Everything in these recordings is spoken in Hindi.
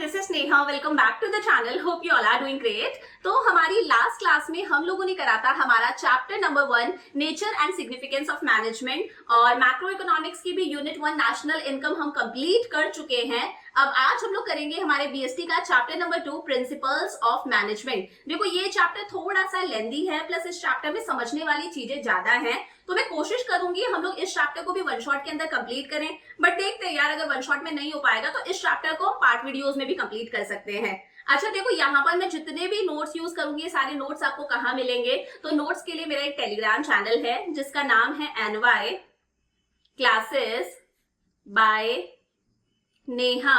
This is Neha. Welcome back to the channel. Hope you all are doing great. तो हमारी लास्ट क्लास में हम लोगों ने करा था हमारा chapter number 1 nature and significance of management, और मैक्रो इकोनॉमिक्स की भी यूनिट 1 नेशनल इनकम हम कंप्लीट कर चुके हैं। अब आज हम लोग करेंगे हमारे बीएसटी का chapter number 2 principles of management. देखो ये चैप्टर थोड़ा सा लेंदी है, प्लस इस चैप्टर में समझने वाली चीजें ज्यादा हैं, तो मैं कोशिश करूंगी हम लोग इस चैप्टर को भी वन शॉट के अंदर कंप्लीट करें। बट देखते हैं यार, अगर वन शॉट में नहीं हो पाएगा तो इस चैप्टर को पार्ट वीडियोस में भी कंप्लीट कर सकते हैं। अच्छा देखो, यहाँ पर मैं जितने भी नोट्स यूज करूंगी ये सारे नोट्स आपको कहाँ मिलेंगे, तो नोट्स के लिए मेरा एक टेलीग्राम चैनल है जिसका नाम है NY classes bye Neha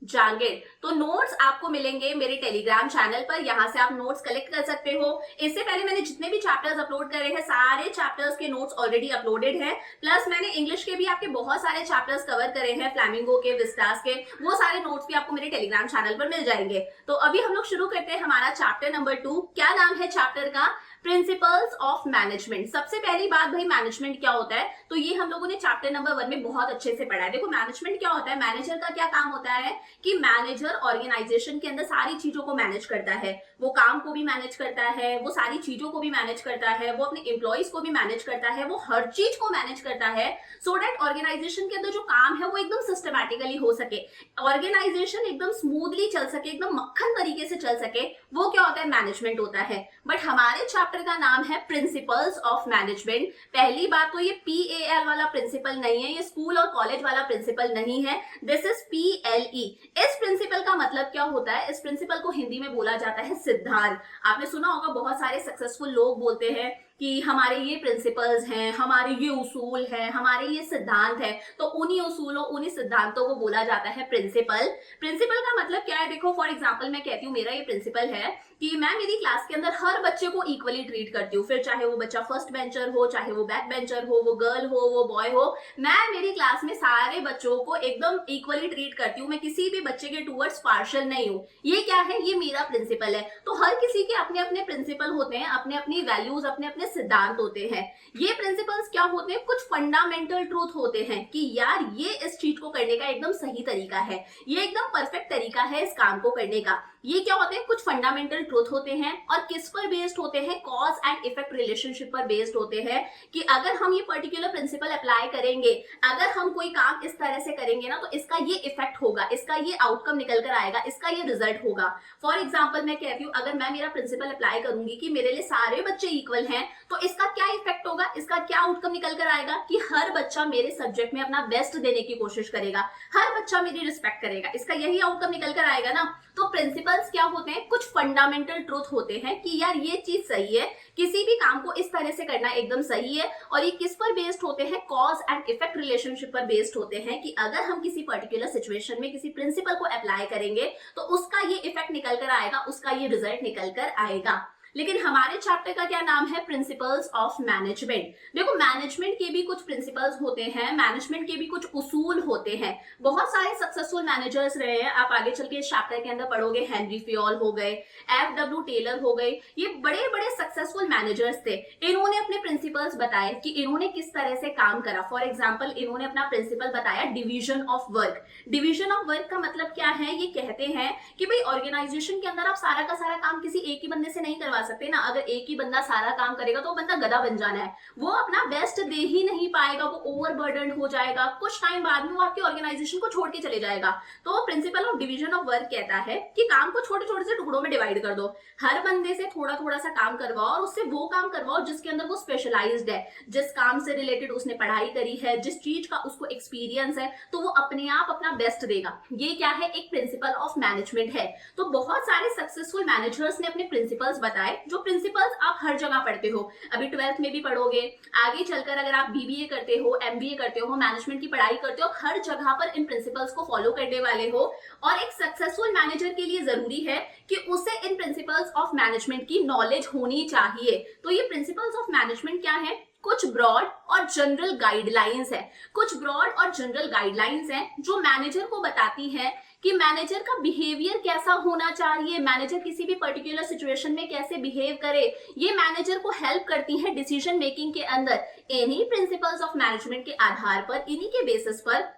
Jangid. तो नोट्स आपको मिलेंगे मेरे टेलीग्राम चैनल पर, यहां से आप नोट्स कलेक्ट कर सकते हो। इससे पहले मैंने जितने भी चैप्टर्स अपलोड करे हैं सारे चैप्टर्स के नोट्स ऑलरेडी अपलोडेड हैं, प्लस मैंने इंग्लिश के भी आपके बहुत सारे चैप्टर्स कवर करे हैं, फ्लैमिंगो के, विस्टास के, वो सारे नोट्स भी आपको मेरे टेलीग्राम चैनल पर मिल जाएंगे। तो अभी हम लोग शुरू करते हैं हमारा चैप्टर नंबर 2। क्या नाम है चैप्टर का? Principles of management. सबसे पहली बात भाई, मैनेजमेंट क्या होता है, तो ये हम लोगों ने चैप्टर नंबर 1 में बहुत अच्छे से पढ़ा है। देखो मैनेजमेंट क्या होता है, मैनेजर का क्या काम होता है कि मैनेजर ऑर्गेनाइजेशन के अंदर सारी चीजों को मैनेज करता है। वो काम को भी मैनेज करता है, वो सारी चीजों को भी मैनेज करता है, वो अपने एम्प्लॉइज को भी मैनेज करता है, वो हर चीज को मैनेज करता है सो दैट ऑर्गेनाइजेशन के अंदर जो काम है वो एकदम सिस्टमैटिकली हो सके, ऑर्गेनाइजेशन एकदम स्मूथली चल सके, एकदम मक्खन तरीके से चल सके, वो क्या होता है, मैनेजमेंट होता है। बट हमारे चैप्टर का नाम है प्रिंसिपल्स ऑफ मैनेजमेंट। पहली बात तो ये PAL वाला प्रिंसिपल नहीं है, ये स्कूल और कॉलेज वाला प्रिंसिपल नहीं है, दिस इज PLE। इस प्रिंसिपल का मतलब क्या होता है, इस प्रिंसिपल को हिंदी में बोला जाता है सिद्धांत। आपने सुना होगा बहुत सारे सक्सेसफुल लोग बोलते हैं कि हमारे ये प्रिंसिपल्स हैं, हमारे ये उसूल हैं, हमारे ये सिद्धांत है, तो उन्हीं उसूलों उन्हीं सिद्धांतों को बोला जाता है प्रिंसिपल। प्रिंसिपल का मतलब क्या है, देखो फॉर एग्जांपल मैं कहती हूँ मेरा ये प्रिंसिपल है कि मैं मेरी क्लास के अंदर हर बच्चे को इक्वली ट्रीट करती हूँ, फिर चाहे वो बच्चा फर्स्ट बेंचर हो, चाहे वो बैक बेंचर हो, वो गर्ल हो, वो बॉय हो, मैं मेरी क्लास में सारे बच्चों को एकदम इक्वली ट्रीट करती हूँ। मैं किसी भी बच्चे के टूवर्ड्स पार्शियल नहीं हूँ। ये क्या है, ये मेरा प्रिंसिपल है। तो हर किसी के अपने अपने प्रिंसिपल होते हैं, अपने अपनी वैल्यूज, अपने अपने सिद्धांत होते हैं। ये प्रिंसिपल्स क्या होते हैं, कुछ फंडामेंटल ट्रूथ होते हैं कि यार ये इस चीज को करने का एकदम सही तरीका है, ये एकदम परफेक्ट तरीका है इस काम को करने का। ये क्या होते हैं, कुछ फंडामेंटल ट्रूथ होते हैं, और किस पर बेस्ड होते हैं, कॉज एंड इफेक्ट रिलेशनशिप पर बेस्ड होते हैं कि अगर हम ये पर्टिकुलर प्रिंसिपल अप्लाई करेंगे, अगर हम कोई काम इस तरह से करेंगे ना, तो इसका ये इफेक्ट होगा, इसका ये आउटकम निकल कर आएगा, इसका ये रिजल्ट होगा। फॉर एग्जाम्पल मैं कहती हूँ, अगर मैं मेरा प्रिंसिपल अप्लाई करूंगी कि मेरे लिए सारे बच्चे इक्वल हैं, तो इसका क्या इफेक्ट होगा, इसका क्या आउटकम निकल कर आएगा कि हर बच्चा मेरे सब्जेक्ट में अपना बेस्ट देने की कोशिश करेगा, हर बच्चा मेरी रिस्पेक्ट करेगा, इसका यही आउटकम निकल कर आएगा ना। तो प्रिंसिपल्स क्या होते हैं, कुछ फंडामेंटल ट्रूथ होते हैं कि यार ये चीज सही है, किसी भी काम को इस तरह से करना एकदम सही है, और ये किस पर बेस्ड होते हैं, कॉज एंड इफेक्ट रिलेशनशिप पर बेस्ड होते हैं कि अगर हम किसी पर्टिकुलर सिचुएशन में किसी प्रिंसिपल को अप्लाई करेंगे तो उसका ये इफेक्ट निकल कर आएगा, उसका ये रिजल्ट निकल कर आएगा। लेकिन हमारे चैप्टर का क्या नाम है, प्रिंसिपल्स ऑफ मैनेजमेंट। देखो मैनेजमेंट के भी कुछ प्रिंसिपल्स होते हैं, मैनेजमेंट के भी कुछ उसूल होते हैं। बहुत सारे सक्सेसफुल मैनेजर्स रहे हैं, आप आगे चल के इस चैप्टर के अंदर पढ़ोगे, हेनरी फियोल हो गए, FW टेलर हो गए, ये बड़े बड़े सक्सेसफुल मैनेजर्स थे। इन्होंने अपने प्रिंसिपल्स बताए कि इन्होंने किस तरह से काम करा। फॉर एग्जाम्पल इन्होंने अपना प्रिंसिपल बताया division of work. Division of work का मतलब क्या है, ये कहते हैं कि भाई ऑर्गेनाइजेशन के अंदर आप सारा का सारा काम किसी एक ही बंदे से नहीं करवा सकते ना। अगर एक ही बंदा सारा काम करेगा तो वो बंदा गधा बन जाना है, वो अपना बेस्ट दे ही नहीं पाएगा, वो ओवरबर्डन हो जाएगा, कुछ टाइम बाद में वो आपकी ऑर्गेनाइजेशन को छोड़ के चले जाएगा। तो principle of division of work कहता है कि काम को छोटे छोटे से टुकड़ों में डिवाइड कर दो, हर बंदे से थोड़ा थोड़ा सा काम करवाओ, और उससे वो काम करवाओ जिसके अंदर वो स्पेशलाइज्ड है, जिस काम से रिलेटेड उसने पढ़ाई करी है, जिस चीज का उसको एक्सपीरियंस है, तो वो अपने आप अपना बेस्ट देगा। ये क्या है, एक प्रिंसिपल ऑफ मैनेजमेंट है। तो बहुत सारे सक्सेसफुल मैनेजर्स ने अपने प्रिंसिपल्स बताए, जो प्रिंसिपल्स आप हर जगह पढ़ते हो, अभी 12th में भी पढ़ोगे, आगे चलकर अगर आप BBA करते हो, MBA करते हो, मैनेजमेंट की पढ़ाई करते हो, हर जगह पर इन प्रिंसिपल्स को फॉलो करने वाले हो। और एक सक्सेसफुल मैनेजर के लिए जरूरी है कि उसे इन प्रिंसिपल्स ऑफ मैनेजमेंट की नॉलेज होनी चाहिए। तो ये प्रिंसिपल्स ऑफ मैनेजमेंट क्या है, कुछ ब्रॉड और जनरल गाइडलाइंस है, कुछ ब्रॉड और जनरल गाइडलाइंस हैं जो मैनेजर को बताती हैं कि मैनेजर का बिहेवियर कैसा होना चाहिए, मैनेजर किसी भी पर्टिकुलर सिचुएशन में कैसे बिहेव करे। ये मैनेजर को हेल्प करती है डिसीजन मेकिंग के अंदर। इन्हीं प्रिंसिपल्स ऑफ मैनेजमेंट के आधार पर, इन्हीं के बेसिस पर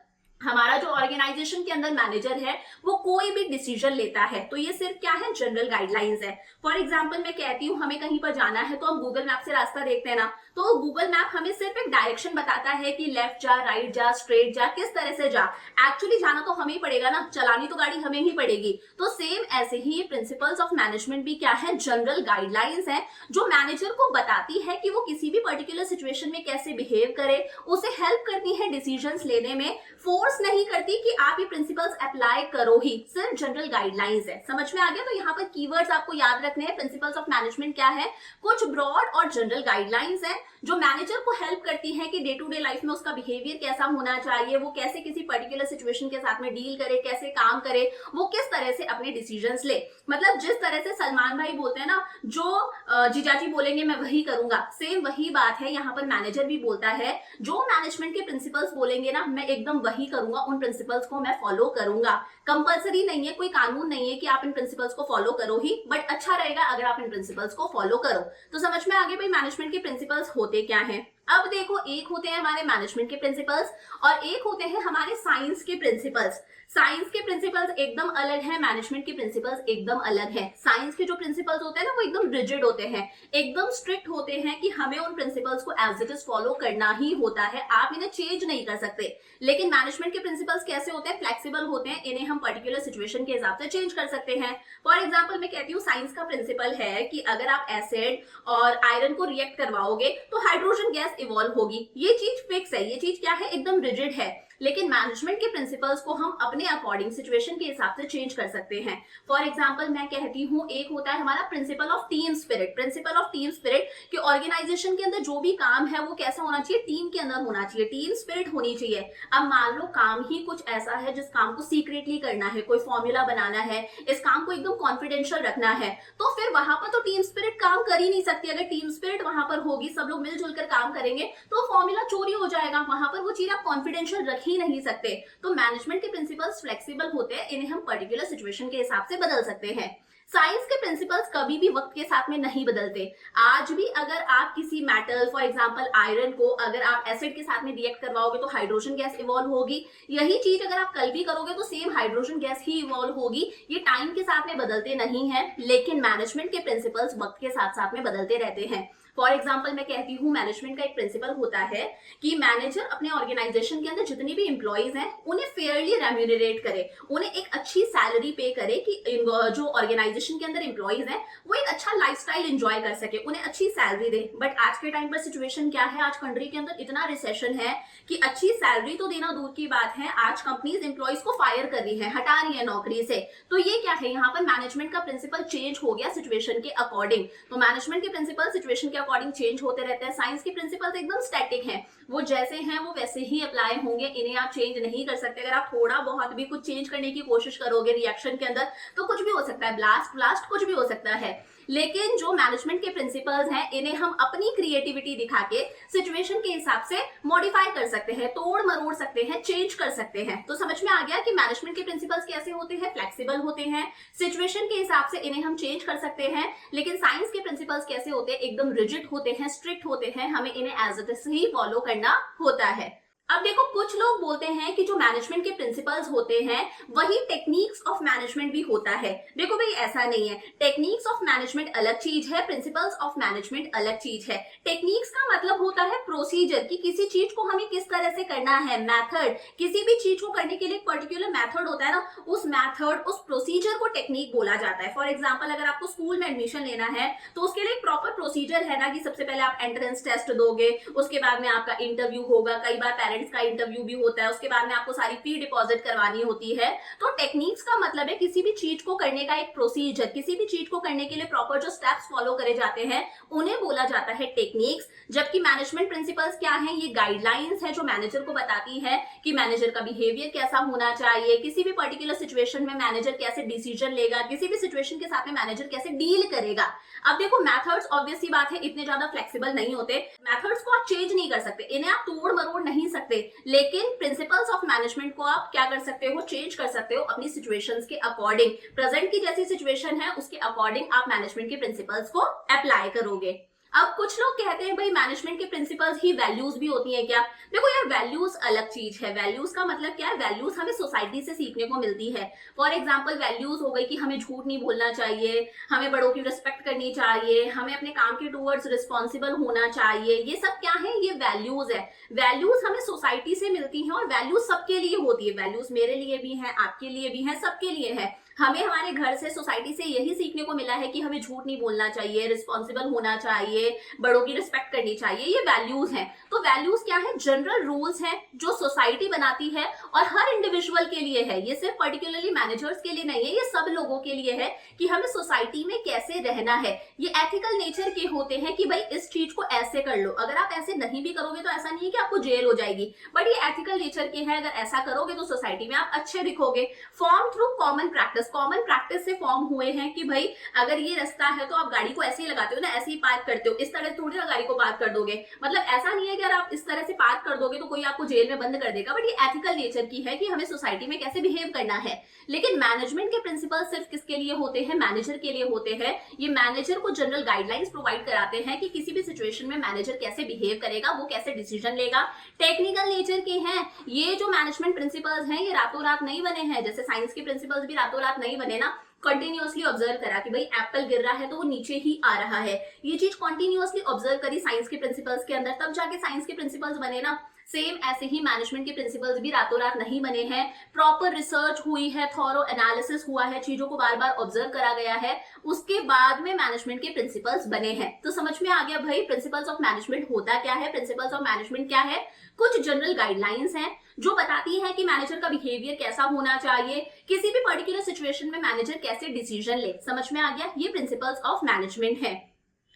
हमारा जो ऑर्गेनाइजेशन के अंदर मैनेजर है वो कोई भी डिसीजन लेता है तो ये सिर्फ क्या है, जनरल गाइडलाइंस है। फॉर एग्जांपल मैं कहती हूँ हमें कहीं पर जाना है तो हम गूगल मैप से रास्ता देखते हैं ना, तो गूगल मैप हमें सिर्फ एक डायरेक्शन बताता है कि लेफ्ट जा, राइट जा, स्ट्रेट जा, किस तरह से जा। एक्चुअली जाना तो हमें ही पड़ेगा ना, चलानी तो गाड़ी हमें ही पड़ेगी। तो सेम ऐसे ही ये प्रिंसिपल्स ऑफ मैनेजमेंट भी क्या है, जनरल गाइडलाइंस है जो मैनेजर को बताती है कि वो किसी भी पर्टिकुलर सिचुएशन में कैसे बिहेव करे, उसे हेल्प करती है डिसीजंस लेने में, फोर्स नहीं करती कि आप ये प्रिंसिपल्स अप्लाई करो ही, सिर्फ जनरल गाइडलाइंस है। समझ में आ गया? तो यहाँ पर कीवर्ड्स आपको याद रखने हैं। प्रिंसिपल्स ऑफ मैनेजमेंट क्या है, कुछ ब्रॉड और जनरल गाइडलाइंस है जो मैनेजर को हेल्प करती है कि डे टू डे लाइफ में उसका बिहेवियर कैसा होना चाहिए, वो कैसे किसी पर्टिकुलर सिचुएशन के साथ में डील करे, कैसे काम करे, वो किस तरह से अपने डिसीजंस ले। मतलब जिस तरह से सलमान भाई बोलते हैं ना, जो जीजाजी बोलेंगे मैं वही करूंगा, सेम वही बात है यहाँ पर मैनेजर भी बोलता है, जो मैनेजमेंट के प्रिंसिपल्स बोलेंगे ना मैं एकदम वही करूंगा, उन प्रिंसिपल्स को मैं फॉलो करूंगा। कंपल्सरी नहीं है, कोई कानून नहीं है कि आप इन प्रिंसिपल्स को फॉलो करो ही, बट अच्छा रहेगा अगर आप इन प्रिंसिपल्स को फॉलो करो। तो समझ में आगे भाई मैनेजमेंट के प्रिंसिपल्स होते क्या हैं। अब देखो, एक होते हैं हमारे मैनेजमेंट के प्रिंसिपल्स और एक होते हैं हमारे साइंस के प्रिंसिपल्स। साइंस के प्रिंसिपल्स एकदम अलग है, मैनेजमेंट के प्रिंसिपल्स एकदम अलग है। साइंस के जो प्रिंसिपल्स होते हैं ना वो एकदम रिजिड होते हैं, एकदम स्ट्रिक्ट होते हैं कि हमें उन प्रिंसिपल्स को एज इट इज फॉलो करना ही होता है, आप इन्हें चेंज नहीं कर सकते। लेकिन मैनेजमेंट के प्रिंसिपल्स कैसे होते हैं, फ्लेक्सिबल होते हैं, इन्हें हम पर्टिकुलर सिचुएशन के हिसाब से चेंज कर सकते हैं। फॉर एग्जाम्पल मैं कहती हूँ साइंस का प्रिंसिपल है कि अगर आप एसिड और आयरन को रिएक्ट करवाओगे तो हाइड्रोजन गैस इवॉल्व होगी, ये चीज फिक्स है, ये चीज क्या है, एकदम रिजिड है। लेकिन मैनेजमेंट के प्रिंसिपल्स को हम अपने अकॉर्डिंग सिचुएशन के हिसाब से चेंज कर सकते हैं। फॉर एग्जांपल मैं कहती हूँ एक होता है हमारा principle of team spirit. Principle of team spirit कि ऑर्गेनाइजेशन के अंदर जो भी काम है वो कैसा होना चाहिए, टीम के अंदर होना चाहिए, टीम स्पिरिट होनी चाहिए। अब मान लो काम ही कुछ ऐसा है जिस काम को सीक्रेटली करना है, कोई फॉर्मूला बनाना है, इस काम को एकदम कॉन्फिडेंशियल रखना है, तो फिर वहां पर तो टीम स्पिरिट काम कर ही नहीं सकती। अगर टीम स्पिरिट वहां पर होगी, सब लोग मिलजुल कर काम करेंगे तो फॉर्मूला चोरी हो जाएगा, वहां पर वो चीज आप कॉन्फिडेंशियल रख ही नहीं सकते। तो मैनेजमेंट के प्रिंसिपल्स फ्लेक्सिबल होते हैं, इन्हें हम पर्टिकुलर सिचुएशन के हिसाब से बदल सकते हैं। साइंस के प्रिंसिपल्स कभी भी वक्त के साथ में नहीं बदलते। आज भी अगर आप किसी मेटल फॉर एग्जांपल आयरन को अगर आप एसिड के साथ में रिएक्ट करवाओगे तो हाइड्रोजन गैस इवॉल्व होगी, यही चीज अगर आप कल भी करोगे तो सेम हाइड्रोजन गैस ही इवॉल्व होगी। ये टाइम के साथ में बदलते नहीं है, लेकिन मैनेजमेंट के प्रिंसिपल्स वक्त के साथ साथ में बदलते रहते हैं। फॉर एग्जाम्पल मैं कहती हूँ मैनेजमेंट का एक प्रिंसिपल होता है कि मैनेजर अपने ऑर्गेनाइजेशन के अंदर जितने भी एम्प्लॉइज हैं उन्हें फेयरली रेम्यूनरेट करे, उन्हें एक अच्छी सैलरी पे करे कि जो ऑर्गेनाइजेशन के अंदर एम्प्लॉइज हैं वो एक अच्छा लाइफस्टाइल एंजॉय कर सके, उन्हें अच्छी सैलरी दे। बट आज के टाइम पर सिचुएशन क्या है, आज कंट्री के अंदर इतना रिसेशन है कि अच्छी सैलरी तो देना दूर की बात है, आज कंपनीज एम्प्लॉइज को फायर कर रही है, हटा रही है नौकरी से। तो ये क्या है, यहाँ पर मैनेजमेंट का प्रिंसिपल चेंज हो गया सिचुएशन के अकॉर्डिंग। तो मैनेजमेंट के प्रिंसिपल सिचुएशन के अकॉर्डिंग चेंज होते रहते हैं। साइंस के प्रिंसिपल्स एकदम स्टैटिक हैं, वो जैसे हैं वो वैसे ही अप्लाई होंगे, इन्हें आप चेंज नहीं कर सकते। अगर आप थोड़ा बहुत भी कुछ चेंज करने की कोशिश करोगे रिएक्शन के अंदर तो कुछ भी हो सकता है, ब्लास्ट कुछ भी हो सकता है। लेकिन जो मैनेजमेंट के प्रिंसिपल्स हैं इन्हें हम अपनी क्रिएटिविटी दिखा के सिचुएशन के हिसाब से मॉडिफाई कर सकते हैं, तोड़ मरोड़ सकते हैं, चेंज कर सकते हैं। तो समझ में आ गया कि मैनेजमेंट के प्रिंसिपल्स कैसे होते हैं, फ्लेक्सिबल होते हैं, सिचुएशन के हिसाब से इन्हें हम चेंज कर सकते हैं। लेकिन साइंस के प्रिंसिपल्स कैसे होते हैं, एकदम रिजिड होते हैं, स्ट्रिक्ट होते हैं, हमें इन्हें एज इट इज ही फॉलो करना होता है। अब देखो कुछ लोग बोलते हैं कि जो मैनेजमेंट के प्रिंसिपल्स होते हैं वही टेक्निक्स ऑफ मैनेजमेंट भी होता है। देखो भाई ऐसा नहीं है, टेक्निक्स ऑफ मैनेजमेंट अलग चीज है, प्रिंसिपल्स ऑफ मैनेजमेंट अलग चीज है। टेक्निक्स का मतलब होता है प्रोसीजर कि किसी चीज को हमें किस तरह से करना है, मेथड, किसी भी चीज को करने के लिए एक पर्टिकुलर मेथड होता है ना, उस मेथड उस प्रोसीजर को टेक्निक बोला जाता है। फॉर एग्जाम्पल अगर आपको स्कूल में एडमिशन लेना है तो उसके लिए एक प्रॉपर प्रोसीजर है ना कि सबसे पहले आप एंट्रेंस टेस्ट दोगे, उसके बाद में आपका इंटरव्यू होगा, कई बार पेरेंट्स का इंटरव्यू भी होता है, उसके बाद में आपको सारी फी डिपॉजिट करवानी होती है। तो टेक्निक्स का मतलब है किसी भी चीज को करने का एक प्रोसीजर, किसी भी चीज को करने के लिए प्रॉपर जो स्टेप्स फॉलो करे जाते हैं उन्हें बोला जाता है टेक्निक्स। जबकि मैनेजमेंट प्रिंसिपल्स क्या है, ये गाइडलाइंस है जो मैनेजर को बताती है कि मैनेजर का बिहेवियर कैसा होना चाहिए, किसी भी पर्टिकुलर सिचुएशन में मैनेजर कैसे डिसीजन लेगा, किसी भी सिचुएशन के साथ में मैनेजर कैसे डील करेगा। अब देखो मेथड्स ऑब्वियस सी बात है इतने ज्यादा फ्लेक्सिबल नहीं होते, मेथड्स को आप चेंज नहीं कर सकते, इन्हें आप तोड़ मरोड़ नहीं सकते, लेकिन प्रिंसिपल्स ऑफ मैनेजमेंट को आप क्या कर सकते हो, चेंज कर सकते हो अपनी सिचुएशंस के अकॉर्डिंग। प्रेजेंट की जैसी सिचुएशन है उसके अकॉर्डिंग आप मैनेजमेंट के प्रिंसिपल्स को अप्लाई करोगे। अब कुछ लोग कहते हैं भाई मैनेजमेंट के प्रिंसिपल्स ही वैल्यूज भी होती हैं क्या? देखो यार, वैल्यूज अलग चीज है। वैल्यूज का मतलब क्या है? वैल्यूज हमें सोसाइटी से सीखने को मिलती है। फॉर एग्जाम्पल वैल्यूज हो गई कि हमें झूठ नहीं बोलना चाहिए, हमें बड़ों की रिस्पेक्ट करनी चाहिए, हमें अपने काम के टूवर्ड्स रिस्पॉन्सिबल होना चाहिए। ये सब क्या है? ये वैल्यूज है। वैल्यूज हमें सोसाइटी से मिलती हैं और वैल्यूज सबके लिए होती है। वैल्यूज मेरे लिए भी है, आपके लिए भी है, सबके लिए है। हमें हमारे घर से, सोसाइटी से यही सीखने को मिला है कि हमें झूठ नहीं बोलना चाहिए, रिस्पॉन्सिबल होना चाहिए, बड़ों की रिस्पेक्ट करनी चाहिए। ये वैल्यूज हैं। तो वैल्यूज क्या है? जनरल रूल्स हैं जो सोसाइटी बनाती है और हर इंडिविजुअल के लिए है। ये सिर्फ पर्टिकुलरली मैनेजर्स के लिए नहीं है, ये सब लोगों के लिए है कि हमें सोसाइटी में कैसे रहना है। ये एथिकल नेचर के होते हैं कि भाई इस चीज को ऐसे कर लो, अगर आप ऐसे नहीं भी करोगे तो ऐसा नहीं है कि आपको जेल हो जाएगी, बट ये एथिकल नेचर के हैं। अगर ऐसा करोगे तो सोसाइटी में आप अच्छे दिखोगे। Form through common practice. Common practice से फॉर्म हुए हैं कि भाई अगर ये रास्ता है तो आप गाड़ी को ऐसे ही लगाते हो ना, ऐसे ही पार्क करते हो, इस तरह थोड़ी ना गाड़ी को पार्क कर दोगे। मतलब ऐसा नहीं है कि अगर आप इस तरह से पार्क कर दोगे तो कोई आपको जेल में बंद कर देगा, बट ये एथिकल नेचर की है कि हमें सोसाइटी में कैसे बिहेव करना है। लेकिन मैनेजमेंट के प्रिंसिपल सिर्फ किसके लिए होते हैं? मैनेजर के लिए होते हैं। ये मैनेजर को जनरल गाइडलाइंस प्रोवाइड कराते हैं कि किसी भी सिचुएशन में मैनेजर कैसे बिहेव करेगा, वो कैसे डिसीजन लेगा। टेक्निकल नेचर के हैं। ये जो मैनेजमेंट प्रिंसिपल्स हैं ये रातों रात नहीं बने हैं। जैसे साइंस के प्रिंसिपल्स भी रातों रात नहीं बने ना। कंटिन्यूअसली ऑब्जर्व करा कि भाई एप्पल गिर रहा है तो वो नीचे ही आ रहा है। ये चीज कंटिन्यूअसली ऑब्जर्व करी साइंस के प्रिंसिपल्स के अंदर, तब जाके साइंस के प्रिंसिपल्स बने ना। सेम ऐसे ही मैनेजमेंट के प्रिंसिपल्स भी रातों रात नहीं बने हैं। प्रॉपर रिसर्च हुई है, थॉरो एनालिसिस हुआ है, चीजों को बार बार ऑब्जर्व करा गया है, उसके बाद में मैनेजमेंट के प्रिंसिपल्स बने हैं। तो समझ में आ गया भाई प्रिंसिपल्स ऑफ मैनेजमेंट होता क्या है, प्रिंसिपल्स ऑफ मैनेजमेंट क्या है। कुछ जनरल गाइडलाइंस हैं जो बताती है कि मैनेजर का बिहेवियर कैसा होना चाहिए, किसी भी पर्टिकुलर सिचुएशन में मैनेजर कैसे डिसीजन ले। समझ में आ गया? ये प्रिंसिपल्स ऑफ मैनेजमेंट है।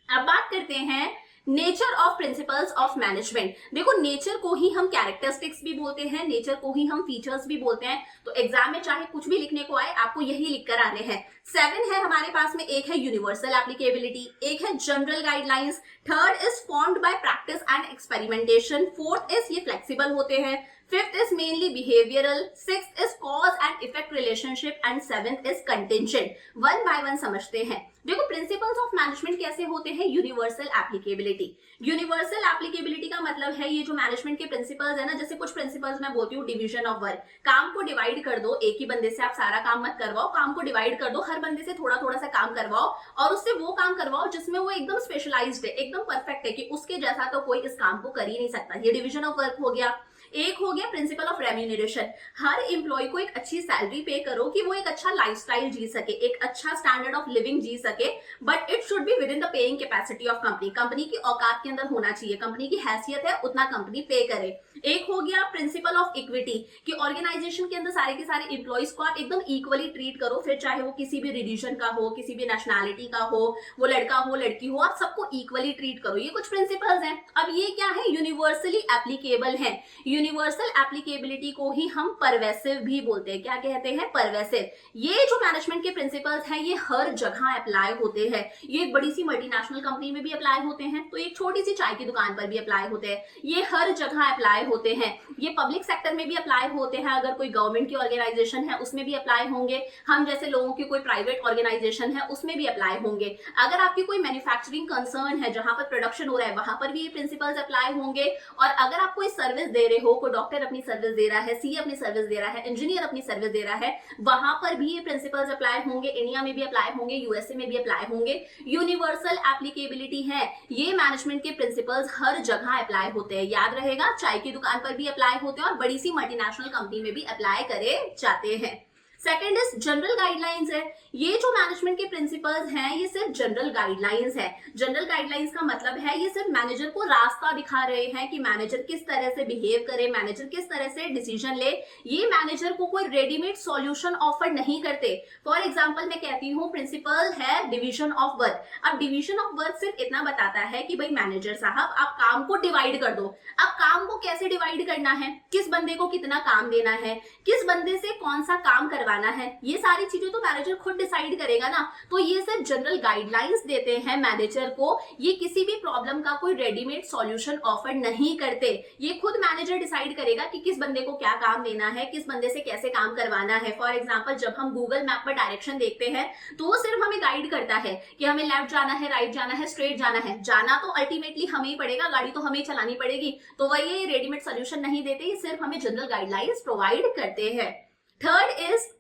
अब बात करते हैं nature of principles of management. देखो, नेचर को ही हम कैरेक्टरिस्टिक्स भी बोलते हैं, नेचर को ही हम फीचर्स भी बोलते हैं। तो एग्जाम में चाहे कुछ भी लिखने को आए, आपको यही लिखकर आने हैं। 7 है हमारे पास में। एक है यूनिवर्सल एप्लीकेबिलिटी, एक है general guidelines, third is formed by practice and experimentation, fourth is ये फ्लेक्सिबल होते हैं, fifth is mainly behavioural, sixth is cause and effect relationship and seventh is contingent. One by one समझते हैं। देखो, प्रिंसिपल्स ऑफ मैनेजमेंट कैसे होते हैं? Universal applicability. यूनिवर्सल एप्लीकेबिलिटी का मतलब है ये जो मैनेजमेंट के प्रिंसिपल्स है ना, जैसे कुछ प्रिंसिपल्स मैं बोलती हूँ डिवीजन ऑफ वर्क। काम को डिवाइड कर दो, एक ही बंदे से आप सारा काम मत करवाओ, काम को डिवाइड कर दो, हर बंदे से थोड़ा थोड़ा सा काम करवाओ और उससे वो काम करवाओ जिसमें वो एकदम स्पेशलाइज्ड है, एकदम परफेक्ट है कि उसके जैसा तो कोई इस काम को कर ही नहीं सकता। ये डिवीजन ऑफ वर्क हो गया। एक हो गया प्रिंसिपल ऑफ रेम्यूनरेशन। हर एम्प्लॉय को एक अच्छी सैलरी पे करो कि वो एक अच्छा लाइफस्टाइल जी सके, एक अच्छा स्टैंडर्ड ऑफ लिविंग जी सके, but it should be with in the paying capacity of company. Company की औकात के अंदर होना चाहिए, कंपनी की हैसियत है उतना कंपनी पे करे। एक हो गया प्रिंसिपल ऑफ इक्विटी कि ऑर्गेनाइजेशन के अंदर सारे के सारे एम्प्लॉयज को आप एकदम इक्वली ट्रीट करो, फिर चाहे वो किसी भी रिलीजन का हो, किसी भी नेशनैलिटी का हो, वो लड़का हो लड़की हो, आप सबको इक्वली ट्रीट करो। ये कुछ प्रिंसिपल्स हैं। अब ये क्या है? यूनिवर्सली एप्लीकेबल है। यूनिवर्सल एप्लीकेबिलिटी को ही हम परवेसिव भी बोलते हैं। क्या कहते हैं? परवेसिव। ये जो मैनेजमेंट के प्रिंसिपल्स हैं ये हर जगह अप्लाई होते हैं। ये एक बड़ी सी मल्टीनेशनल कंपनी में भी अप्लाई होते हैं, तो एक छोटी सी चाय की दुकान पर भी अप्लाई होते हैं। ये हर जगह अप्लाई होते हैं। ये पब्लिक सेक्टर में भी अप्लाई होते हैं, अगर कोई गवर्नमेंट की ऑर्गेनाइजेशन है उसमें भी अप्लाई होंगे, हम जैसे लोगों की कोई प्राइवेट ऑर्गेनाइजेशन है उसमें भी अप्लाई होंगे। अगर आपकी कोई मैन्युफैक्चरिंग कंसर्न है जहां पर प्रोडक्शन हो रहा है वहां पर भी ये प्रिंसिपल्स अप्लाई होंगे। और अगर आप कोई सर्विस दे रहे हो, कोई डॉक्टर अपनी सर्विस दे रहा है, सीए अपनी सर्विस दे रहा है, इंजीनियर अपनी सर्विस दे रहा है, वहां पर भी ये प्रिंसिपल्स अप्लाई होंगे। इंडिया में भी अप्लाई होंगे, यूएसए में भी अप्लाई होंगे। यूनिवर्सल एप्लीकेबिलिटी है। ये मैनेजमेंट के प्रिंसिपल्स हर जगह अप्लाई होते हैं। याद रहेगा, चाय की दुकान पर भी अप्लाई होते हैं और बड़ी सी मल्टीनेशनल कंपनी में भी अप्लाई करे जाते हैं। सेकेंड इज जनरल गाइडलाइंस है। ये जो मैनेजमेंट के प्रिंसिपल्स हैं ये सिर्फ जनरल गाइडलाइंस है। जनरल गाइडलाइंस का मतलब है ये सिर्फ मैनेजर को रास्ता दिखा रहे हैं कि मैनेजर किस तरह से बिहेव करे, मैनेजर किस तरह से डिसीजन ले। ये मैनेजर को कोई रेडीमेड सॉल्यूशन ऑफर नहीं करते। फॉर एग्जांपल मैं कहती हूँ प्रिंसिपल है डिवीजन ऑफ वर्क। अब डिवीजन ऑफ वर्क सिर्फ इतना बताता है कि भाई मैनेजर साहब आप काम को डिवाइड कर दो। अब काम को कैसे डिवाइड करना है, किस बंदे को कितना काम देना है, किस बंदे से कौन सा काम करवाना करवाना है, ये सारी चीजें तो मैनेजर खुद डिसाइड करेगा ना। तो ये सिर्फ जनरल गाइडलाइंस देते हैं मैनेजर को, ये किसी भी प्रॉब्लम का कोई रेडीमेड सॉल्यूशन ऑफर नहीं करते। ये खुद मैनेजर डिसाइड करेगा कि किस बंदे को क्या काम देना है, किस बंदे से कैसे काम करवाना है। फॉर एग्जाम्पल जब हम गूगल मैप पर डायरेक्शन देखते हैं तो वो सिर्फ हमें गाइड करता है कि हमें लेफ्ट जाना है, राइट जाना है, स्ट्रेट जाना है। जाना तो अल्टीमेटली हमें ही पड़ेगा, गाड़ी तो हमें ही चलानी पड़ेगी। तो वही रेडीमेड सोल्यूशन नहीं देते, ये सिर्फ हमें जनरल गाइडलाइंस प्रोवाइड करते हैं। Third is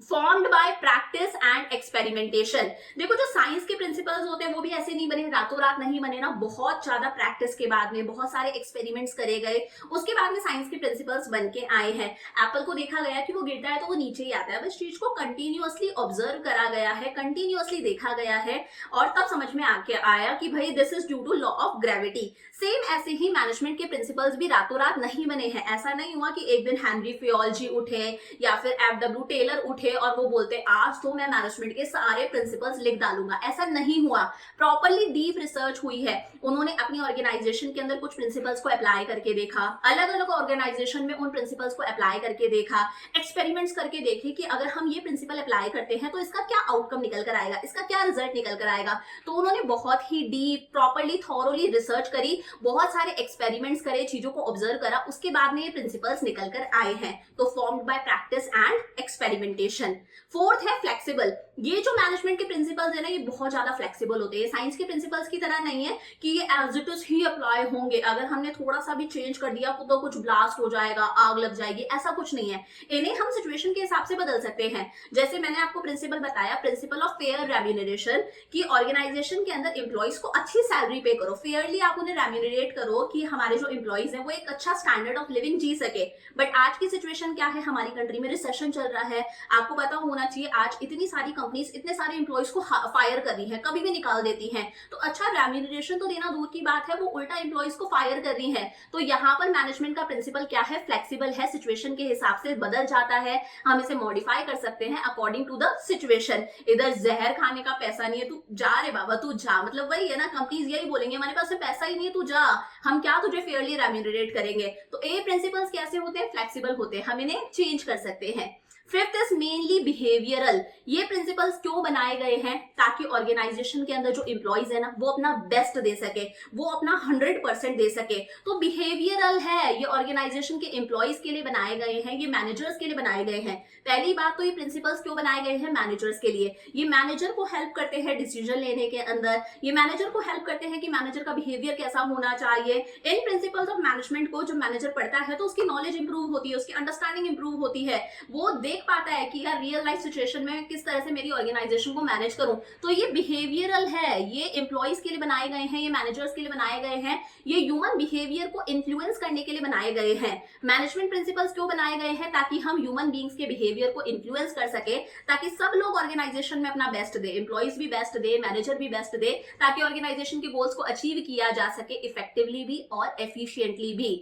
formed by practice and experimentation. देखो जो साइंस के प्रिंसिपल्स होते हैं वो भी ऐसे नहीं बने, रातों रात नहीं बने ना, बहुत ज्यादा प्रैक्टिस के बाद में बहुत सारे एक्सपेरिमेंट्स करे गए, उसके बाद में साइंस के प्रिंसिपल्स बन के आए हैं। एप्पल को देखा गया कि वो गिरता है तो वो नीचे ही आता है, इस चीज को कंटिन्यूअसली ऑब्जर्व करा गया है, कंटिन्यूअसली देखा गया है और तब समझ में आया कि भाई this is due to law of gravity. Same ऐसे ही मैनेजमेंट के प्रिंसिपल्स भी रातों रात नहीं बने हैं। ऐसा नहीं हुआ कि एक दिन हेनरी फियोल जी उठे या फिर FW टेलर उठे और वो बोलते आज तो मैं मैनेजमेंट के सारे प्रिंसिपल्स लिख डालूंगा। ऐसा नहीं हुआ, प्रॉपर्ली डीप रिसर्च हुई है। उन्होंने अपनी ऑर्गेनाइजेशन के अंदर कुछ प्रिंसिपल्स को अप्लाई करके देखा, अलग अलग ऑर्गेनाइजेशन में उन प्रिंसिपल्स को अप्लाई करके देखा, एक्सपेरिमेंट्स करके देखे कि अगर हम ये प्रिंसिपल अप्लाई करते हैं तो इसका क्या आउटकम निकल कर आएगा, इसका क्या रिजल्ट निकल कर आएगा। तो उन्होंने बहुत ही डीप प्रॉपर्ली थॉरोली रिसर्च करी, बहुत सारे एक्सपेरिमेंट्स करे, चीजों को ऑब्जर्व करा, उसके बाद में ये प्रिंसिपल्स निकल कर आए हैं। तो formed by practice and experimentation. Fourth है फ्लेक्सिबल। ये जो मैनेजमेंट के प्रिंसिपल्स है ना, ये बहुत ज्यादा फ्लेक्सिबल होते हैं। साइंस के प्रिंसिपल्स की तरह नहीं है कि ये एज इट इज ही अप्लाई होंगे, अगर हमने थोड़ा सा भी चेंज कर दिया तो कुछ ब्लास्ट हो जाएगा, आग लग जाएगी, ऐसा कुछ नहीं है। इन्हें हम सिचुएशन के हिसाब से बदल सकते हैं। जैसे मैंने आपको प्रिंसिपल बताया, प्रिंसिपल ऑफ फेयर रेम्यूनरेशन, कि ऑर्गेनाइजेशन के अंदर एम्प्लॉइज को अच्छी सैलरी पे करो, फेयरली आप उन्हें रेम्यूनरेट करो कि हमारे जो एम्प्लॉइज हैं वो एक अच्छा स्टैंडर्ड ऑफ लिविंग जी सके। बट आज की सिचुएशन क्या है, हमारी कंट्री में रिसेशन चल रहा है, आपको पता होना चाहिए। आज इतनी सारी कंपनीज इतने सारे एम्प्लॉइज को फायर कर रही है, कभी भी निकाल देती हैं। तो अच्छा रेम्यूनरेशन तो देना दूर की बात है, वो उल्टा एम्प्लॉइज को फायर कर रही है। तो यहाँ पर मैनेजमेंट का प्रिंसिपल क्या है, फ्लेक्सिबल है, सिचुएशन के हिसाब से बदल जाता है, हम इसे मॉडिफाई कर सकते हैं अकॉर्डिंग टू द सिचुएशन। इधर जहर खाने का पैसा नहीं है, तू जा रे बाबा, तू जा, मतलब वही है ना, कंपनीज यही बोलेंगे हमारे पास पैसा ही नहीं है, तू जा, हम क्या तुझे फेयरली रेम्यूनरेट करेंगे। तो ये प्रिंसिपल्स कैसे होते हैं, फ्लेक्सिबल होते हैं, हम इन्हें चेंज कर सकते हैं। Fifth is mainly behavioural. ये प्रिंसिपल्स क्यों बनाए गए हैं, ताकि ऑर्गेनाइजेशन के अंदर जो एम्प्लॉइज है ना वो अपना बेस्ट दे सके, वो अपना 100% दे सके। तो बिहेवियरल है, ये ऑर्गेनाइजेशन के एम्प्लॉइज के लिए बनाए गए हैं, ये मैनेजर्स के लिए बनाए गए हैं। पहली बात तो ये प्रिंसिपल्स क्यों बनाए गए हैं, मैनेजर्स के लिए। ये मैनेजर को हेल्प करते हैं डिसीजन लेने के अंदर, ये मैनेजर को हेल्प करते हैं कि मैनेजर का बिहेवियर कैसा होना चाहिए। इन प्रिंसिपल्स ऑफ मैनेजमेंट को जब मैनेजर पढ़ता है तो उसकी नॉलेज इंप्रूव होती है, उसकी अंडरस्टैंडिंग इंप्रूव होती है, वो देख पाता है कि यार रियल लाइफ सिचुएशन में किस तरह से मेरी ऑर्गेनाइजेशन को मैनेज करूं। तो ये बिहेवियरल है, ये एम्प्लॉइज के लिए बनाए गए हैं, ये मैनेजर्स के लिए बनाए गए हैं, ये ह्यूमन बिहेवियर को इन्फ्लुएंस करने के लिए बनाए गए हैं। मैनेजमेंट प्रिंसिपल्स क्यों बनाए गए हैं, ताकि हम ह्यूमन बीइंग्स के बिहेवियर को इन्फ्लुएंस कर सके, ताकि सब लोग ऑर्गेनाइजेशन में अपना बेस्ट दे, एम्प्लॉइज भी बेस्ट दे, मैनेजर भी बेस्ट दे, ताकि ऑर्गेनाइजेशन के गोल्स को अचीव किया जा सके इफेक्टिवली भी और एफिशिएंटली भी।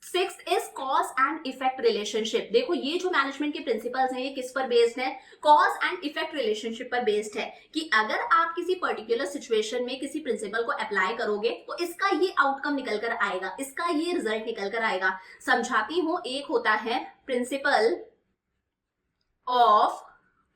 Sixth is cause and effect relationship. देखो ये जो मैनेजमेंट के प्रिंसिपल्स हैं ये किस पर बेस्ड है, कॉज एंड इफेक्ट रिलेशनशिप पर बेस्ड है, कि अगर आप किसी पर्टिकुलर सिचुएशन में किसी प्रिंसिपल को अप्लाई करोगे तो इसका ये आउटकम निकल कर आएगा, इसका ये रिजल्ट निकल कर आएगा। समझाती हूं, एक होता है principle of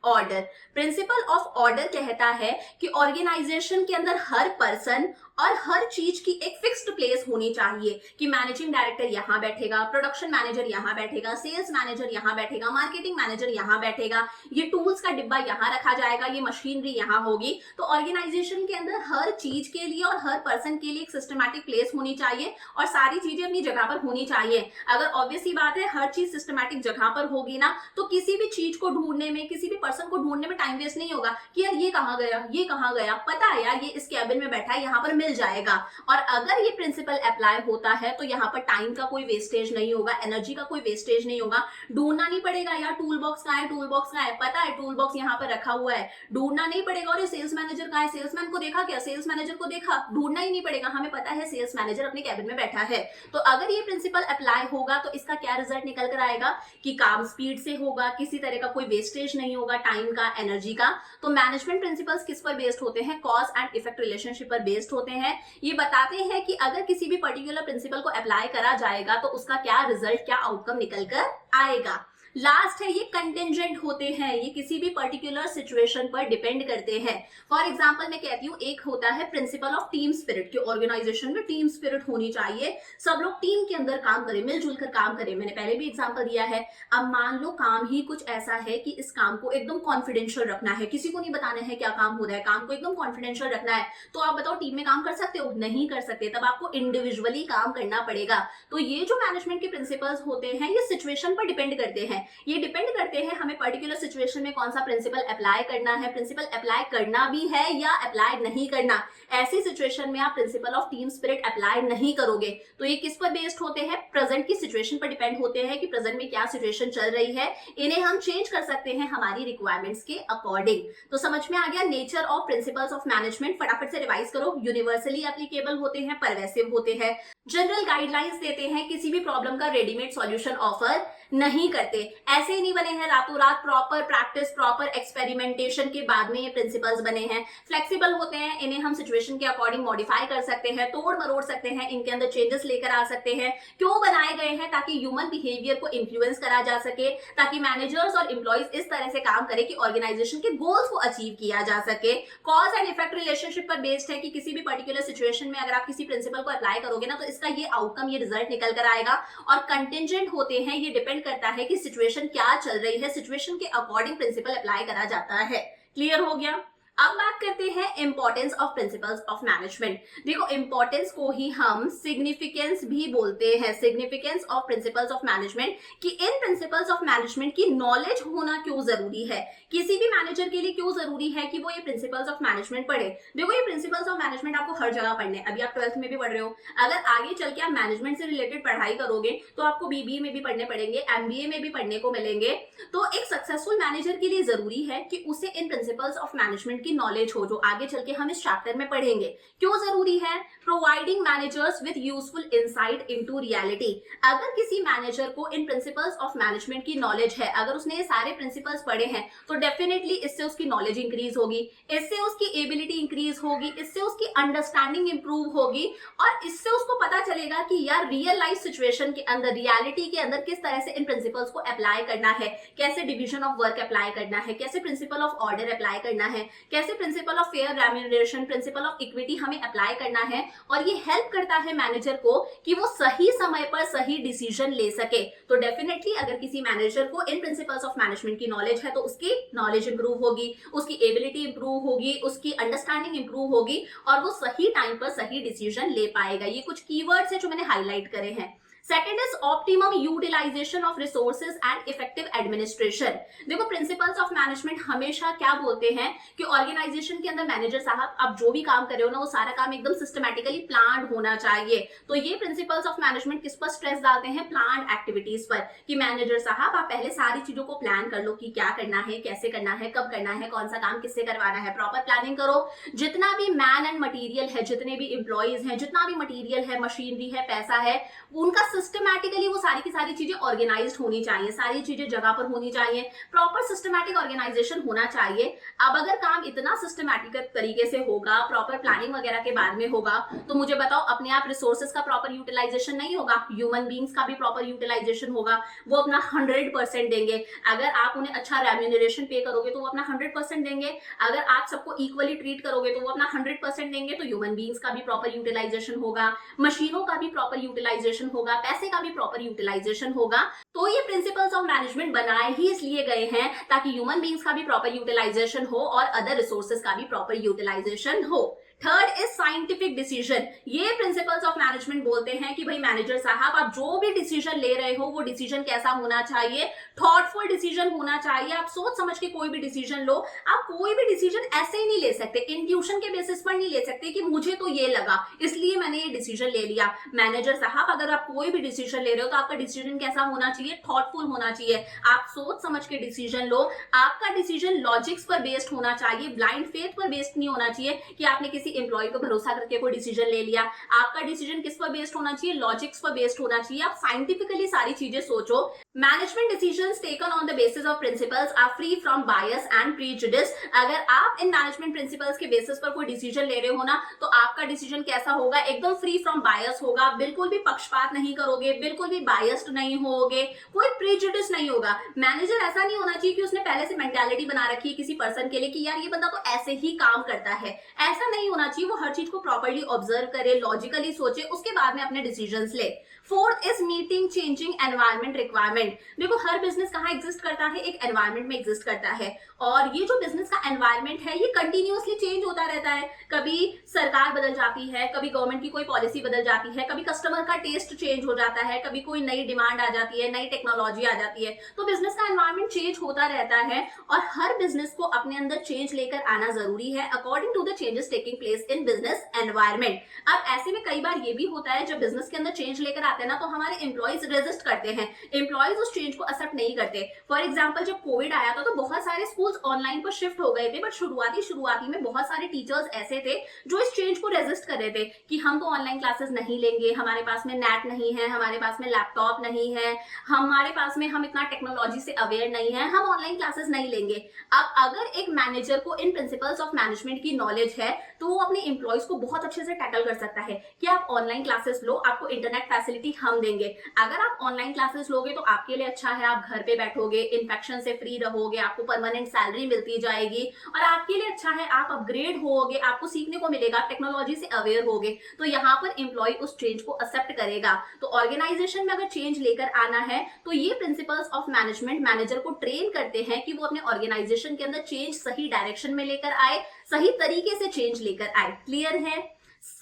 order. Principle of order कहता है कि ऑर्गेनाइजेशन के अंदर हर पर्सन और हर चीज की एक फिक्स्ड प्लेस होनी चाहिए, कि मैनेजिंग डायरेक्टर यहाँ बैठेगा, प्रोडक्शन मैनेजर यहाँ बैठेगा, सेल्स मैनेजर यहाँ बैठेगा, मार्केटिंग मैनेजर यहाँ बैठेगा, ये टूल्स का डिब्बा यहाँ रखा जाएगा, ये मशीनरी यहाँ होगी। तो ऑर्गेनाइजेशन के अंदर हर चीज के लिए और हर पर्सन के लिए एक सिस्टमैटिक प्लेस होनी चाहिए और सारी चीजें अपनी जगह पर होनी चाहिए। अगर ऑब्वियस ही बात है हर चीज सिस्टमैटिक जगह पर होगी ना, तो किसी भी चीज को ढूंढने में, किसी भी पर्सन को ढूंढने में टाइम वेस्ट नहीं होगा कि यार ये कहाँ गया, ये कहाँ गया, पता है यार ये इस कैबिन में बैठा है, यहाँ पर मिल जाएगा। और अगर ये प्रिंसिपल अप्लाई होता है तो यहाँ पर टाइम का कोई वेस्टेज नहीं होगा, एनर्जी का कोई वेस्टेज नहीं होगा, ढूंढना नहीं पड़ेगा यार टूल बॉक्स कहाँ है, टूल बॉक्स कहाँ है, पता है टूल बॉक्स यहाँ पर रखा हुआ है, ढूंढना नहीं पड़ेगा। और ये सेल्स मैनेजर कहाँ है, सेल्समैन को देखा क्या, सेल्स मैनेजर को देखा, ढूंढना ही नहीं पड़ेगा, हमें पता है सेल्स मैनेजर अपने कैबिन में बैठा है। तो अगर ये प्रिंसिपल अप्लाई होगा तो इसका क्या रिजल्ट निकल कर आएगा, कि काम स्पीड से होगा, किसी तरह का कोई वेस्टेज नहीं होगा टाइम का, एनर्जी का। तो मैनेजमेंट प्रिंसिपल्स किस पर बेस्ड होते हैं, कॉज एंड इफेक्ट रिलेशनशिप पर बेस्ड होते हैं। ये बताते हैं कि अगर किसी भी पर्टिकुलर प्रिंसिपल को अप्लाई करा जाएगा तो उसका क्या रिजल्ट, क्या आउटकम निकल कर आएगा। लास्ट है ये कंटेंजेंट होते हैं, ये किसी भी पर्टिकुलर सिचुएशन पर डिपेंड करते हैं। फॉर एग्जाम्पल मैं कहती हूँ, एक होता है प्रिंसिपल ऑफ टीम स्पिरिट, कि ऑर्गेनाइजेशन में टीम स्पिरिट होनी चाहिए, सब लोग टीम के अंदर काम करें, मिलजुल कर काम करें। मैंने पहले भी एग्जाम्पल दिया है। अब मान लो काम ही कुछ ऐसा है कि इस काम को एकदम कॉन्फिडेंशियल रखना है, किसी को नहीं बताना है क्या काम हो रहा है, काम को एकदम कॉन्फिडेंशियल रखना है, तो आप बताओ टीम में काम कर सकते हो? नहीं कर सकते, तब आपको इंडिविजुअली काम करना पड़ेगा। तो ये जो मैनेजमेंट के प्रिंसिपल्स होते हैं ये सिचुएशन पर डिपेंड करते हैं, ये डिपेंड करते हैं हमें पर्टिकुलर सिचुएशन में कौन सा प्रिंसिपल अप्लाई करना है, प्रिंसिपल अप्लाई करना भी है या अप्लाई नहीं करना। ऐसी सिचुएशन में आप principle of team spirit apply नहीं करोगे। तो ये किस पर बेस्ड होते हैं? प्रेजेंट की सिचुएशन पर डिपेंड होते हैं कि प्रेजेंट में क्या सिचुएशन चल रही है, इन्हें हम चेंज कर सकते हैं हमारी रिक्वायरमेंट्स के अकॉर्डिंग। तो समझ में आ गया nature of principles of management. फटाफट से रिवाइज करो। यूनिवर्सली एप्लीकेबल होते हैं, परवेसिव होते हैं, जनरल गाइडलाइंस देते हैं, किसी भी प्रॉब्लम का रेडीमेड सॉल्यूशन ऑफर नहीं करते। ऐसे ही नहीं बने हैं रातों रात, प्रॉपर प्रैक्टिस, प्रॉपर एक्सपेरिमेंटेशन के बाद में ये प्रिंसिपल्स बने हैं। फ्लेक्सिबल होते हैं, इन्हें हम सिचुएशन के अकॉर्डिंग मॉडिफाई कर सकते हैं, तोड़ मरोड़ सकते हैं, इनके अंदर चेंजेस लेकर आ सकते हैं। क्यों बनाए गए हैं? ताकि ह्यूमन बिहेवियर को इन्फ्लुएंस करा जा सके, ताकि मैनेजर्स और एम्प्लॉइज इस तरह से काम करें कि ऑर्गेनाइजेशन के गोल्स को अचीव किया जा सके। कॉज एंड इफेक्ट रिलेशनशिप पर बेस्ड है कि किसी भी पर्टिकुलर सिचुएशन में अगर आप किसी प्रिंसिपल को अप्लाई करोगे ना, तो इसका ये आउटकम, ये रिजल्ट निकल कर आएगा। और कंटिजेंट होते हैं, ये डिपेंड करता है कि सिचुएशन क्या चल रही है, सिचुएशन के अकॉर्डिंग प्रिंसिपल अप्लाई करा जाता है। क्लियर हो गया? अब बात करते हैं importance of principles of management. देखो, इंपॉर्टेंस को ही हम सिग्निफिकेंस भी बोलते हैं, significance of principles of management, कि इन प्रिंसिपल्स ऑफ मैनेजमेंट की नॉलेज होना क्यों जरूरी है, किसी भी मैनेजर के लिए क्यों जरूरी है कि वो ये प्रिंसिपल्स ऑफ मैनेजमेंट पढ़े। देखो, ये प्रिंसिपल्स ऑफ मैनेजमेंट आपको हर जगह पढ़ने, अभी आप 12th में भी पढ़ रहे हो, अगर आगे चल के आप मैनेजमेंट से रिलेटेड पढ़ाई करोगे तो आपको बीबीए में भी पढ़ने पड़ेंगे, एमबीए में भी पढ़ने को मिलेंगे। तो एक सक्सेसफुल मैनेजर के लिए जरूरी है कि उसे इन प्रिंसिपल्स ऑफ मैनेजमेंट की नॉलेज हो, जो आगे चल के हम इस चैप्टर में पढ़ेंगे। क्यों जरूरी है? Providing managers with useful insight into reality. अगर किसी मैनेजर को इन प्रिंसिपल्स ऑफ मैनेजमेंट की नॉलेज है, अगर उसने ये सारे प्रिंसिपल्स पढ़े हैं, तो डेफिनेटली इससे उसकी नॉलेज इंक्रीज होगी, इससे उसकी एबिलिटी इंक्रीज होगी, इससे उसकी अंडरस्टैंडिंग इंप्रूव होगी, और इससे उसको पता चलेगा कि यार रियल लाइफ सिचुएशन के अंदर, रियलिटी के अंदर किस तरह से इन प्रिंसिपल्स को अप्लाई करना है, कैसे डिवीजन ऑफ वर्क अप्लाई करना है, कैसे प्रिंसिपल ऑफ ऑर्डर अप्लाई करना है, कैसे principle of fair remuneration, principle of equity हमें अप्लाई करना है। और ये हेल्प करता है मैनेजर को कि वो सही समय पर सही डिसीजन ले सके। तो डेफिनेटली अगर किसी मैनेजर को इन प्रिंसिपल्स ऑफ मैनेजमेंट की नॉलेज है, तो उसकी नॉलेज इंप्रूव होगी, उसकी एबिलिटी इंप्रूव होगी, उसकी अंडरस्टैंडिंग इंप्रूव होगी, और वो सही टाइम पर सही डिसीजन ले पाएगा। ये कुछ कीवर्ड्स है जो मैंने हाईलाइट करे हैं। Second is optimum utilisation of resources and effective administration. देखो, प्रिंसिपल्स ऑफ मैनेजमेंट हमेशा क्या बोलते हैं कि ऑर्गेनाइजेशन के अंदर मैनेजर साहब आप जो भी काम कर रहे हो ना, वो सारा काम एकदम सिस्टमैटिकली प्लान्ड होना चाहिए। तो ये प्रिंसिपल्स ऑफ मैनेजमेंट किस पर स्ट्रेस डालते हैं? प्लान्ड एक्टिविटीज पर, कि मैनेजर साहब आप पहले सारी चीजों को प्लान कर लो कि क्या करना है, कैसे करना है, कब करना है, कौन सा काम किससे करवाना है, प्रॉपर प्लानिंग करो। जितना भी मैन एंड मटीरियल है, जितने भी एम्प्लॉइज हैं, जितना भी मटीरियल है, मशीनरी है, पैसा है, उनका सिस्टमैटिकली वो सारी की सारी चीजें ऑर्गेनाइज्ड होनी चाहिए, सारी चीजें जगह पर होनी चाहिए, प्रॉपर सिस्टमैटिक ऑर्गेनाइजेशन होना चाहिए। अब अगर काम इतना सिस्टमैटिक तरीके से होगा, प्रॉपर प्लानिंग वगैरह के बाद में होगा, तो मुझे बताओ अपने आप रिसोर्सेज का प्रॉपर यूटिलाइजेशन नहीं होगा, ह्यूमन बींग्स का भी प्रॉपर यूटिलाइजेशन होगा, वो अपना 100% देंगे। अगर आप उन्हें अच्छा रेम्यूनरेशन पे करोगे तो वो अपना 100% देंगे, अगर आप सबको इक्वली ट्रीट करोगे तो वो अपना 100% देंगे। तो ह्यूमन बींग्स का भी प्रॉपर यूटिलाइजेशन होगा, मशीनों का भी प्रॉपर यूटिलाइजेशन होगा, पैसे का भी प्रॉपर यूटिलाइजेशन होगा। तो ये प्रिंसिपल्स ऑफ मैनेजमेंट बनाए ही इसलिए गए हैं ताकि ह्यूमन बींग्स का भी प्रॉपर यूटिलाइजेशन हो और अदर रिसोर्सेज का भी प्रॉपर यूटिलाइजेशन हो। Third is scientific decision. ये प्रिंसिपल्स ऑफ मैनेजमेंट बोलते हैं कि भाई मैनेजर साहब आप जो भी डिसीजन ले रहे हो, वो डिसीजन कैसा होना चाहिए? थॉटफुल डिसीजन होना चाहिए। आप सोच समझ के कोई भी डिसीजन लो। आप कोई भी डिसीजन ऐसे ही नहीं ले सकते, इंट्यूशन के बेसिस पर नहीं ले सकते कि मुझे तो ये लगा इसलिए मैंने ये डिसीजन ले लिया। मैनेजर साहब अगर आप कोई भी डिसीजन ले रहे हो तो आपका डिसीजन कैसा होना चाहिए? थॉटफुल होना चाहिए। आप सोच समझ के डिसीजन लो। आपका डिसीजन लॉजिक्स पर बेस्ड होना चाहिए, ब्लाइंड फेथ पर बेस्ड नहीं होना चाहिए कि आपने किसी किसी एम्प्लॉय को भरोसा करके कोई डिसीजन ले लिया। आपका डिसीजन किस पर बेस्ड होना चाहिए? लॉजिक्स पर बेस्ड होना चाहिए। आप साइंटिफिकली सारी चीजें सोचो। Management decisions taken on the basis of principles are free from bias and prejudice. अगर आप इन मैनेजमेंट प्रिंसिपल्स के बेसिस पर कोई डिसीजन ले रहे हो ना, तो आपका डिसीजन कैसा होगा? एकदम फ्री फ्रॉम बायस होगा। बिल्कुल भी पक्षपात नहीं करोगे, बिल्कुल भी बायस्ड नहीं होगे, कोई प्रीजुडिस नहीं होगा। मैनेजर ऐसा नहीं होना चाहिए कि उसने पहले से मेंटालिटी बना रखी है किसी पर्सन के लिए कि यार ये बंदा तो ऐसे ही काम करता है। ऐसा नहीं होना चाहिए। वो हर चीज को प्रॉपर्ली ऑब्जर्व करे, लॉजिकली सोचे, उसके बाद में अपने डिसीजंस ले। Fourth is meeting changing environment requirement. देखो हर बिजनेस कहाँ एग्जिस्ट करता है? एक एनवायरमेंट में एग्जिस्ट करता है, और ये जो बिजनेस का एनवायरमेंट है ये कंटिन्यूअसली चेंज होता रहता है। कभी सरकार बदल जाती है, कभी गवर्नमेंट की कोई पॉलिसी बदल जाती है, कभी कस्टमर का टेस्ट चेंज हो जाता है, कभी कोई नई डिमांड आ जाती है, नई टेक्नोलॉजी आ जाती है। तो बिजनेस का एनवायरमेंट चेंज होता रहता है, और हर बिजनेस को अपने अंदर चेंज लेकर आना जरूरी है according to the changes taking place in business environment. अब ऐसे में कई बार ये भी होता है जब बिजनेस के अंदर चेंज लेकर आते हैं ना, तो हमारे एम्प्लॉइज रेजिस्ट करते हैं। एम्प्लॉइज उस चेंज को एक्सेप्ट नहीं करते। फॉर एग्जाम्पल जब कोविड आया था तो बहुत सारे स्कूल्स ऑनलाइन पर शिफ्ट हो गए थे, बट शुरुआती में बहुत सारे टीचर्स ऐसे थे जो इस चेंज को रेजिस्ट कर रहे थे कि हम तो ऑनलाइन क्लासेस नहीं लेंगे, हमारे पास में नेट नहीं है, हमारे पास में लैपटॉप नहीं है, हमारे पास में हम इतना टेक्नोलॉजी से अवेयर नहीं है, हम ऑनलाइन क्लासेस नहीं लेंगे। अब अगर एक मैनेजर को इन प्रिंसिपल्स ऑफ मैनेजमेंट की नॉलेज है तो वो अपने एम्प्लॉइज को बहुत अच्छे से टैकल कर सकता है कि आप ऑनलाइन क्लासेस लो, आपको इंटरनेट फैसिलिटी हम देंगे। अगर आप ऑनलाइन क्लासेस लोगे तो आपके लिए अच्छा है, आप घर पे बैठोगे, इन्फेक्शन से फ्री रहोगे, आपको परमानेंट सैलरी मिलती जाएगी, और आपके लिए अच्छा है, आप अपग्रेड होगे, आपको सीखने को मिलेगा, टेक्नोलॉजी से अवेयर होगे। तो यहाँ पर एम्प्लॉय उस चेंज को एक्सेप्ट करेगा। तो ऑर्गेनाइजेशन में अगर चेंज लेकर आना है तो ये प्रिंसिपल्स ऑफ मैनेजमेंट मैनेजर को ट्रेन करते हैं कि वो अपने ऑर्गेनाइजेशन के अंदर चेंज सही डायरेक्शन में लेकर आए, सही तरीके से चेंज लेकर आए। क्लियर है?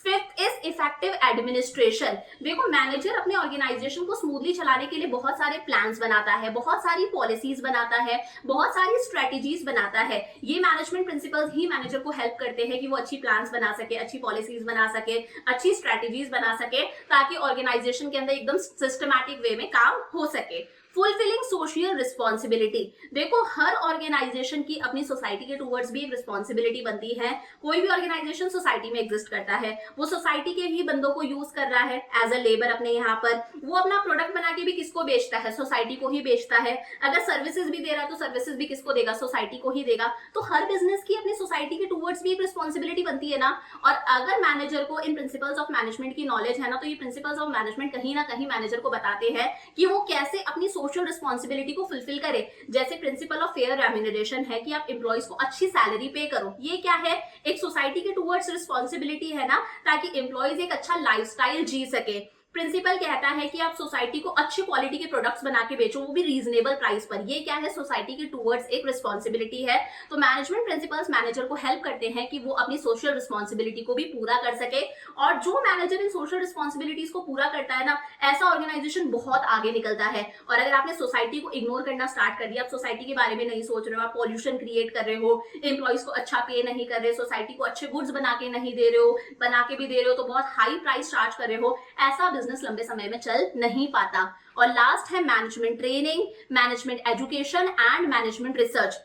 Fifth is effective administration. देखो मैनेजर अपने ऑर्गेनाइजेशन को स्मूथली चलाने के लिए बहुत सारे प्लान्स बनाता है, बहुत सारी पॉलिसीज बनाता है, बहुत सारी स्ट्रेटेजीज बनाता है। ये मैनेजमेंट प्रिंसिपल्स ही मैनेजर को हेल्प करते हैं कि वो अच्छी प्लान्स बना सके, अच्छी पॉलिसीज बना सके, अच्छी स्ट्रेटेजीज बना सके, ताकि ऑर्गेनाइजेशन के अंदर एकदम सिस्टमैटिक वे में काम हो सके। Fulfilling social responsibility. देखो हर ऑर्गेनाइजेशन की अपनी सोसाइटी के टूवर्ड्स भी एक रिस्पॉन्सिबिलिटी बनती है। कोई भी ऑर्गेनाइजेशन सोसाइटी में एग्जिस्ट करता है, वो सोसाइटी के ही बंदों को यूज कर रहा है एज अ लेबर अपने यहाँ पर। वो अपना प्रोडक्ट बना के भी किसको बेचता है? सोसाइटी को ही बेचता है। अगर सर्विसेज भी दे रहा है तो सर्विसेज भी किसको देगा? सोसाइटी को ही देगा। तो हर बिजनेस की अपनी सोसाइटी के टूवर्ड्स भी एक रिस्पॉन्सिबिलिटी बनती है ना। और अगर मैनेजर को इन प्रिंसिपल्स ऑफ मैनेजमेंट की नॉलेज है ना, तो ये प्रिंसिपल्स ऑफ मैनेजमेंट कहीं ना कहीं मैनेजर को बताते हैं कि वो कैसे अपनी सोशल रिस्पॉन्सिबिलिटी को फुलफिल करे। जैसे प्रिंसिपल ऑफ फेयर रेम्यूनरेशन है कि आप एम्प्लॉइज को अच्छी सैलरी पे करो। ये क्या है? एक सोसाइटी के टूवर्ड्स रिस्पॉन्सिबिलिटी है ना, ताकि एम्प्लॉइज एक अच्छा लाइफस्टाइल जी सके। प्रिंसिपल कहता है कि आप सोसाइटी को अच्छी क्वालिटी के प्रोडक्ट्स बना के बेचो, वो भी रीजनेबल प्राइस पर। ये क्या है? सोसाइटी के टूवर्ड्स एक रिस्पॉन्सिबिलिटी है। तो मैनेजमेंट प्रिंसिपल्स मैनेजर को हेल्प करते हैं कि वो अपनी सोशल रिस्पॉन्सिबिलिटी को भी पूरा कर सके। और जो मैनेजर इन सोशल रिस्पॉन्सिबिलिटीज को पूरा करता है ना, ऐसा ऑर्गेनाइजेशन बहुत आगे निकलता है। और अगर आपने सोसाइटी को इग्नोर करना स्टार्ट कर दिया, आप सोसाइटी के बारे में नहीं सोच रहे हो, आप पॉल्यूशन क्रिएट कर रहे हो, एम्प्लॉइज को अच्छा पे नहीं कर रहे, सोसाइटी को अच्छे गुड्स बना के नहीं दे रहे हो, बना के भी दे रहे हो तो बहुत हाई प्राइस चार्ज कर रहे हो, ऐसा बिजनेस लंबे समय में चल नहीं पाता। और लास्ट है management training, management education and management research.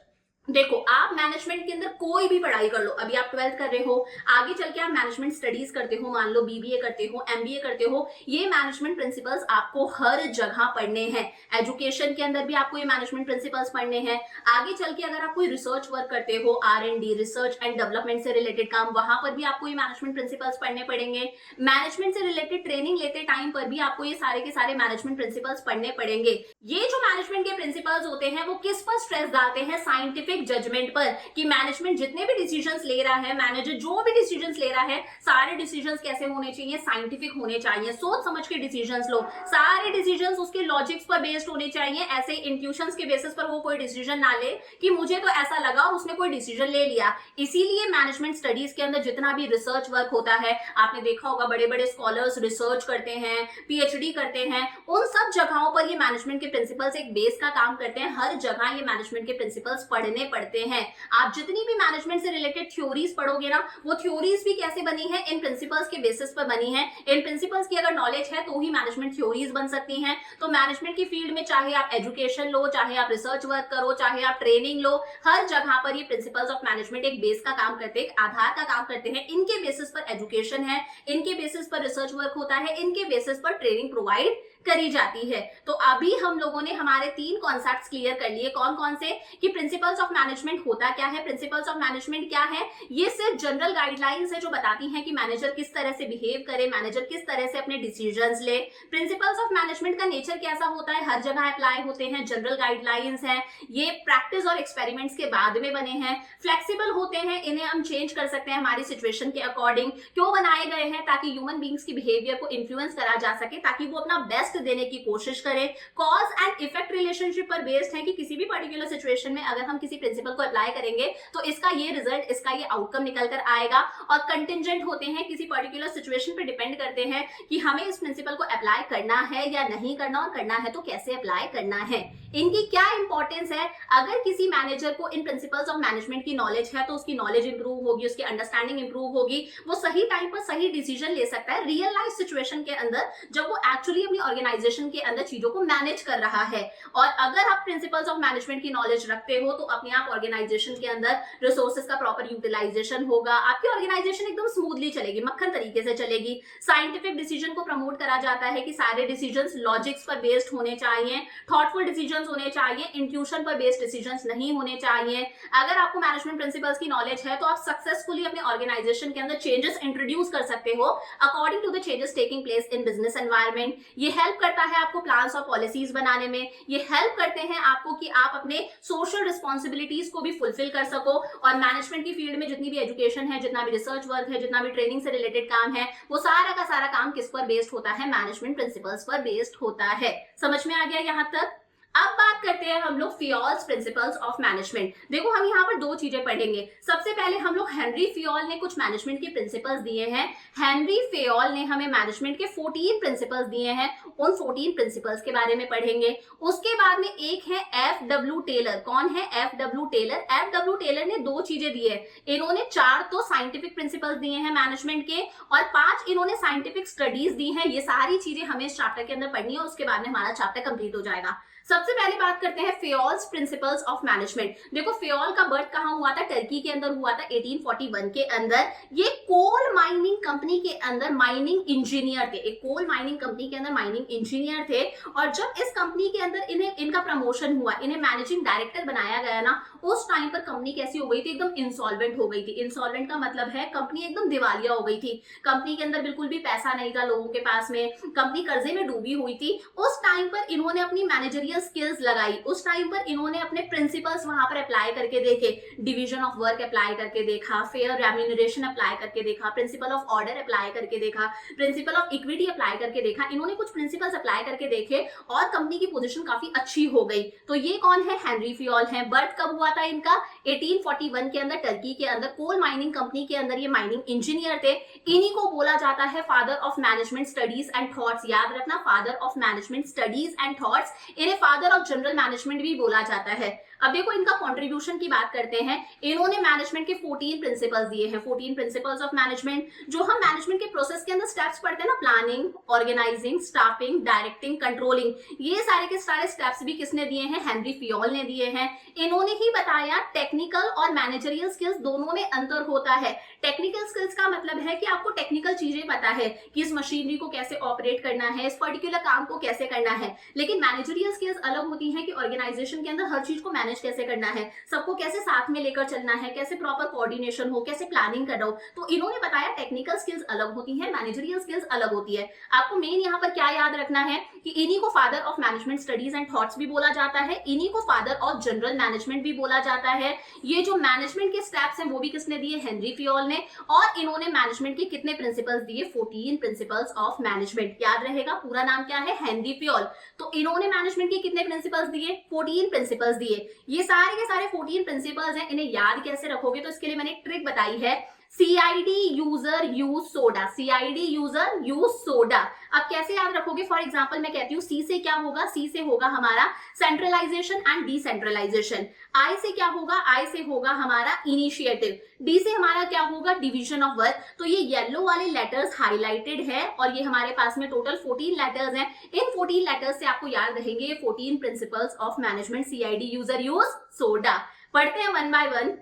देखो आप मैनेजमेंट के अंदर कोई भी पढ़ाई कर लो, अभी आप 12th कर रहे हो, आगे चल के आप मैनेजमेंट स्टडीज करते हो, मान लो बीबीए करते हो, एमबीए करते हो, ये मैनेजमेंट प्रिंसिपल्स आपको हर जगह पढ़ने हैं। एजुकेशन के अंदर भी आपको ये मैनेजमेंट प्रिंसिपल्स पढ़ने हैं। आगे चल के अगर आप कोई रिसर्च वर्क करते हो, R&D रिसर्च एंड डेवलपमेंट से रिलेटेड काम, वहां पर भी आपको ये मैनेजमेंट प्रिंसिपल्स पढ़ने पड़ेंगे। मैनेजमेंट से रिलेटेड ट्रेनिंग लेते टाइम पर भी आपको ये सारे के सारे मैनेजमेंट प्रिंसिपल्स पढ़ने पड़ेंगे। ये जो मैनेजमेंट के प्रिंसिपल्स होते हैं वो किस पर स्ट्रेस डालते हैं? साइंटिफिक जजमेंट पर, कि मैनेजमेंट जितने भी डिसीजंस ले रहा है, मैनेजर जो भी डिसीजंस ले रहा है, सारे डिसीजंस कैसे होने चाहिए? साइंटिफिक होने चाहिए। सोच समझ के डिसीजंस लो, सारे डिसीजंस उसके लॉजिक्स पर बेस्ड होने चाहिए। ऐसे इंट्यूशंस के बेसिस पर वो कोई डिसीजन ना ले कि मुझे तो ऐसा लगा और उसने कोई डिसीजन ले लिया। इसीलिए मैनेजमेंट स्टडीज के अंदर जितना भी रिसर्च वर्क होता है, आपने देखा होगा बड़े बड़े स्कॉलर्स रिसर्च करते हैं, PhD करते हैं, उन सब जगहों पर ये मैनेजमेंट के प्रिंसिपल्स एक बेस का काम करते हैं। हर जगह ये मैनेजमेंट के प्रिंसिपल्स पढ़ने पढ़ते हैं। आप जितनी भी मैनेजमेंट से रिलेटेड थ्योरीज पढ़ोगे ना, वो थ्योरीज भी कैसे बनी है, इन प्रिंसिपल्स के बेसिस पर बनी है। इन प्रिंसिपल्स की अगर नॉलेज है तो ही मैनेजमेंट थ्योरीज बन सकती हैं। तो मैनेजमेंट की फील्ड में चाहे आप एजुकेशन लो, चाहे आप रिसर्च वर्क करो, चाहे आप ट्रेनिंग लो, हर जगह पर ये प्रिंसिपल्स ऑफ मैनेजमेंट एक बेस का काम करते हैं, आधार का काम करते हैं। इनके बेसिस पर एजुकेशन है, इनके बेसिस पर रिसर्च वर्क होता है, इनके बेसिस पर ट्रेनिंग प्रोवाइड करी जाती है। तो अभी हम लोगों ने हमारे 3 कॉन्सेप्ट्स क्लियर कर लिए। कौन कौन से? कि प्रिंसिपल्स ऑफ मैनेजमेंट होता क्या है, प्रिंसिपल्स ऑफ मैनेजमेंट क्या है। ये सिर्फ जनरल गाइडलाइंस है जो बताती हैं कि मैनेजर किस तरह से बिहेव करे, मैनेजर किस तरह से अपने डिसीजंस ले। प्रिंसिपल्स ऑफ मैनेजमेंट का नेचर कैसा होता है, हर जगह अप्लाई होते हैं, जनरल गाइडलाइंस है, ये प्रैक्टिस और एक्सपेरिमेंट्स के बाद में बने हैं, फ्लेक्सिबल होते हैं, इन्हें हम चेंज कर सकते हैं हमारी सिचुएशन के अकॉर्डिंग। क्यों बनाए गए हैं? ताकि ह्यूमन बींग्स की बिहेवियर को इन्फ्लुएंस करा जा सके, ताकि वो अपना बेस्ट देने की कोशिश करें। कॉज एंड इफेक्ट रिलेशनशिप पर बेस्ड है कि किसी भी पर्टिकुलर सिचुएशन में अगर हम किसी प्रिंसिपल को अप्लाई करेंगे तो इसका ये रिजल्ट, इसका ये आउटकम निकल कर आएगा। और कंटिंजेंट होते हैं, किसी पर्टिकुलर सिचुएशन पर डिपेंड करते हैं कि हमें इस प्रिंसिपल को अप्लाई करना है या नहीं करना, और करना है तो कैसे अप्लाई करना है। इनकी क्या इंपॉर्टेंस है? अगर किसी मैनेजर को इन प्रिंसिपल्स ऑफ मैनेजमेंट की नॉलेज है तो उसकी नॉलेज इंप्रूव होगी, उसकी अंडरस्टैंडिंग इंप्रूव होगी, वो सही टाइम पर सही डिसीजन ले सकता है रियल लाइफ सिचुएशन के अंदर, जब वो एक्चुअली अपनी ऑर्गेनाइजेशन के अंदर चीजों को मैनेज कर रहा है। और अगर आप प्रिंसिपल्स ऑफ मैनेजमेंट की नॉलेज रखते हो तो अपने आप ऑर्गेनाइजेशन के अंदर रिसोर्सेज का प्रॉपर यूटिलाइजेशन होगा, आपकी ऑर्गेनाइजेशन एकदम स्मूथली चलेगी, मक्खन तरीके से चलेगी। साइंटिफिक डिसीजन को प्रमोट करा जाता है कि सारे डिसीजंस लॉजिक्स पर बेस्ड होने चाहिए, थॉटफुल डिसीजंस होने चाहिए, इंट्यूशन पर बेस्ड डिसीजंस नहीं होने चाहिए। अगर आपको मैनेजमेंट प्रिंसिपल्स की नॉलेज है तो आप सक्सेसफुली अपने ऑर्गेनाइजेशन के अंदर चेंजेस इंट्रोड्यूस कर सकते हो according to the changes taking place in business environment. ये हेल्प करता है आपको प्लान्स और पॉलिसीज बनाने में, ये हेल्प करते हैं आपको कि आप अपने सोशल रिस्पॉन्सिबिलिटीज को भी फुलफिल कर सको। और मैनेजमेंट की फील्ड में जितनी भी एजुकेशन है, जितना भी रिसर्च वर्क है, जितना भी ट्रेनिंग से रिलेटेड काम है, वो सारा का सारा काम किस पर बेस्ड होता है? मैनेजमेंट प्रिंसिपल्स पर बेस्ड होता है। समझ में आ गया यहां तक? अब बात करते हैं हम लोग फियोल्स प्रिंसिपल्स ऑफ मैनेजमेंट। देखो हम यहाँ पर 2 चीजें पढ़ेंगे। सबसे पहले हम लोग हेनरी फियोल ने कुछ मैनेजमेंट के प्रिंसिपल्स दिए हैं। हेनरी फियोल ने हमें मैनेजमेंट के 14 प्रिंसिपल्स दिए हैं, उन 14 प्रिंसिपल्स के बारे में पढ़ेंगे। उसके बाद में एक है एफ.डब्ल्यू. टेलर। कौन है एफ.डब्ल्यू. टेलर? एफ.डब्ल्यू. टेलर ने 2 चीजें दी है। इन्होंने 4 तो साइंटिफिक प्रिंसिपल्स दिए हैं मैनेजमेंट के, और 5 इन्होंने साइंटिफिक स्टडीज दी हैं। ये सारी चीजें हमें इस चैप्टर के अंदर पढ़नी है, उसके बाद में हमारा चैप्टर कंप्लीट हो जाएगा। सबसे पहले बात करते हैं फियोल्स प्रिंसिपल्स ऑफ मैनेजमेंट। देखो फियोल का बर्थ कहां हुआ था? टर्की के अंदर हुआ था 1841 के अंदर। ये कोल माइनिंग कंपनी के अंदर माइनिंग इंजीनियर थे, एक कोल माइनिंग कंपनी के अंदर माइनिंग इंजीनियर थे। और जब इस कंपनी के अंदर इनका प्रमोशन हुआ, इन्हें मैनेजिंग डायरेक्टर बनाया गया ना, उस टाइम पर कंपनी कैसी हो गई थी? एकदम इंसॉल्वेंट हो गई थी। इंसॉल्वेंट का मतलब है कंपनी एकदम दिवालिया हो गई थी, कंपनी के अंदर बिल्कुल भी पैसा नहीं था लोगों के पास में, कंपनी कर्जे में डूबी हुई थी। उस टाइम पर इन्होंने अपनी मैनेजरियल स्किल्स लगाई, उस टाइम पर इन्होंने अपने प्रिंसिपल्स वहां पर अप्लाई करके देखे, डिवीजन ऑफ वर्क अप्लाई करके देखा, फेयर रेम्यूनरेशन अप्लाई करके देखा, प्रिंसिपल ऑफ ऑर्डर अप्लाई करके देखा, प्रिंसिपल ऑफ इक्विटी अप्लाई करके देखा। इन्होंने कुछ प्रिंसिपल्स अप्लाई करके देखे और कंपनी की पोजीशन काफी अच्छी हो गई। तो ये कौन है? हेनरी फियोल है। बर्थ कब हुआ था इनका? 1841 के अंदर, टर्की के अंदर कोल माइनिंग कंपनी के अंदर ये माइनिंग इंजीनियर थे। इन्हीं को बोला जाता है father of management studies and thoughts. याद रखना, father of management studies and thoughts. इन्हें फादर ऑफ जनरल मैनेजमेंट भी बोला जाता है। अब देखो इनका कंट्रीब्यूशन की बात करते हैं। इन्होंने मैनेजमेंट के 14 प्रिंसिपल्स दिए हैं, 14 प्रिंसिपल्स ऑफ मैनेजमेंट। जो हम मैनेजमेंट के प्रोसेस के अंदर स्टेप्स पढ़ते हैं ना, planning, organising, staffing, directing, controlling, ये सारे के सारे स्टेप्स भी किसने दिए हैं? हेनरी फियोल ने दिए हैं। इन्होंने ही बताया टेक्निकल और मैनेजरियल स्किल्स दोनों में अंतर होता है। टेक्निकल स्किल्स का मतलब है कि आपको टेक्निकल चीजें पता है कि इस मशीनरी को कैसे ऑपरेट करना है, इस पर्टिकुलर काम को कैसे करना है। लेकिन मैनेजरियल स्किल्स अलग होती हैं कि ऑर्गेनाइजेशन के अंदर हर चीज को मैनेज कैसे करना है, सबको कैसे साथ में लेकर चलना है, कैसे प्रॉपर कोऑर्डिनेशन हो, कैसे प्लानिंग कर रहा हो। तो इन्होंने बताया टेक्निकल स्किल्स अलग होती है, मैनेजरियल स्किल्स अलग होती है। आपको मेन यहाँ पर क्या याद रखना है कि इन्हीं को father of management studies and thoughts भी बोला जाता है, इन्हीं को फादर ऑफ जनरल मैनेजमेंट भी बोला जाता है। ये जो मैनेजमेंट के स्टेप्स हैं वो भी किसने दिए? हेनरी फियोल ने। और इन्होंने मैनेजमेंट के कितने प्रिंसिपल्स दिए? 14 प्रिंसिपल्स ऑफ मैनेजमेंट। याद रहेगा, पूरा नाम क्या है? हेनरी फियोल। तो इन्होंने मैनेजमेंट के कितने प्रिंसिपल्स दिए? 14 प्रिंसिपल्स दिए। ये सारे के सारे 14 प्रिंसिपल्स हैं। इन्हें याद कैसे रखोगे? तो इसके लिए मैंने एक ट्रिक बताई है। CID user use soda, CID user use soda. अब कैसे याद रखोगे? फॉर एग्जाम्पल मैं कहती हूँ C से क्या होगा? C से होगा हमारा सेंट्रलाइजेशन एंड डिसेंट्रलाइजेशन। I से क्या होगा? I से होगा हमारा इनिशिएटिव। D से हमारा क्या होगा? Division of work. तो ये येलो वाले लेटर्स हाईलाइटेड है और ये हमारे पास में टोटल 14 लेटर्स हैं। इन 14 लेटर्स से आपको याद रहेंगे ये 14 principles of management, CID user use soda. पढ़ते हैं वन बाय वन।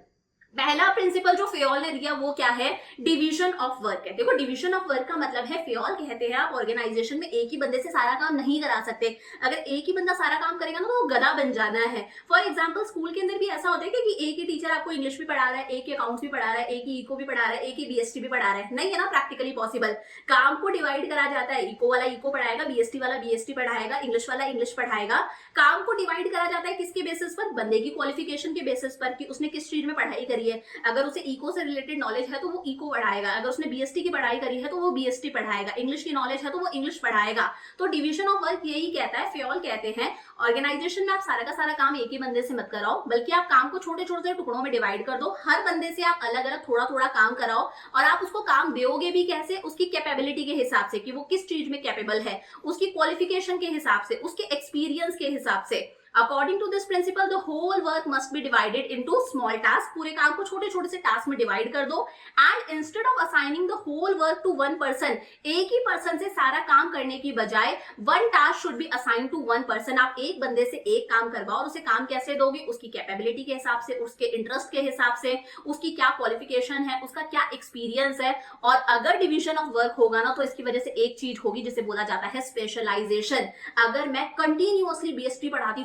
पहला प्रिंसिपल जो फेयोल ने दिया वो क्या है? डिवीजन ऑफ वर्क है। देखो डिवीजन ऑफ वर्क का मतलब है, फेयोल कहते हैं आप ऑर्गेनाइजेशन में एक ही बंदे से सारा काम नहीं करा सकते। अगर एक ही बंदा सारा काम करेगा ना तो वो गधा बन जाना है। फॉर एग्जाम्पल स्कूल के अंदर भी ऐसा होता है कि एक ही टीचर आपको इंग्लिश भी पढ़ा रहा है, एक ही अकाउंट्स भी पढ़ा रहा है, एक ही इको भी पढ़ा रहा है, एक ही BST भी पढ़ा रहा है। नहीं है ना प्रैक्टिकली पॉसिबल। काम को डिवाइड करा जाता है, इको वाला इको पढ़ाएगा, BST वाला BST पढ़ाएगा, इंग्लिश वाला इंग्लिश पढ़ाएगा। काम को डिवाइड करा जाता है किसके बेसिस पर? बंदे की क्वालिफिकेशन के बेसिस पर कि उसने किस चीज में पढ़ाई करी है। अगर उसे इको से रिलेटेड नॉलेज है तो वो इको पढ़ाएगा, अगर उसने BST की पढ़ाई करी है तो वो BST पढ़ाएगा, इंग्लिश की नॉलेज है तो वो इंग्लिश पढ़ाएगा। तो डिवीजन ऑफ वर्क यही कहता है, फेयोल कहते हैं ऑर्गेनाइजेशन में आप सारा का सारा काम एक ही बंदे से मत कराओ, बल्कि आप काम को छोटे छोटे टुकड़ों में डिवाइड कर दो। हर बंदे से आप अलग अलग थोड़ा थोड़ा काम कराओ और आप उसको काम दोगे भी कैसे? उसकी कैपेबिलिटी के हिसाब से कि वो किस चीज में कैपेबल है, उसकी क्वालिफिकेशन के हिसाब से, उसके एक्सपीरियंस के हिसाब से। According to this principle, the whole work must be divided into small tasks. पूरे काम को छोटे छोटे से टास्क में डिवाइड कर दो। And instead of assigning the whole work to one person, एक ही पर्सन से सारा काम करने की बजाय one task should be assigned to one person. आप एक बंदे से एक काम करवाओ और उसे काम कैसे दोगे? उसकी कैपेबिलिटी के हिसाब से, उसके इंटरेस्ट के हिसाब से, उसकी क्या क्वालिफिकेशन है, उसका क्या एक्सपीरियंस है। और अगर डिवीजन ऑफ वर्क होगा ना तो इसकी वजह से एक चीज होगी जिसे बोला जाता है स्पेशलाइजेशन। अगर मैं कंटिन्यूअसली BST पढ़ाती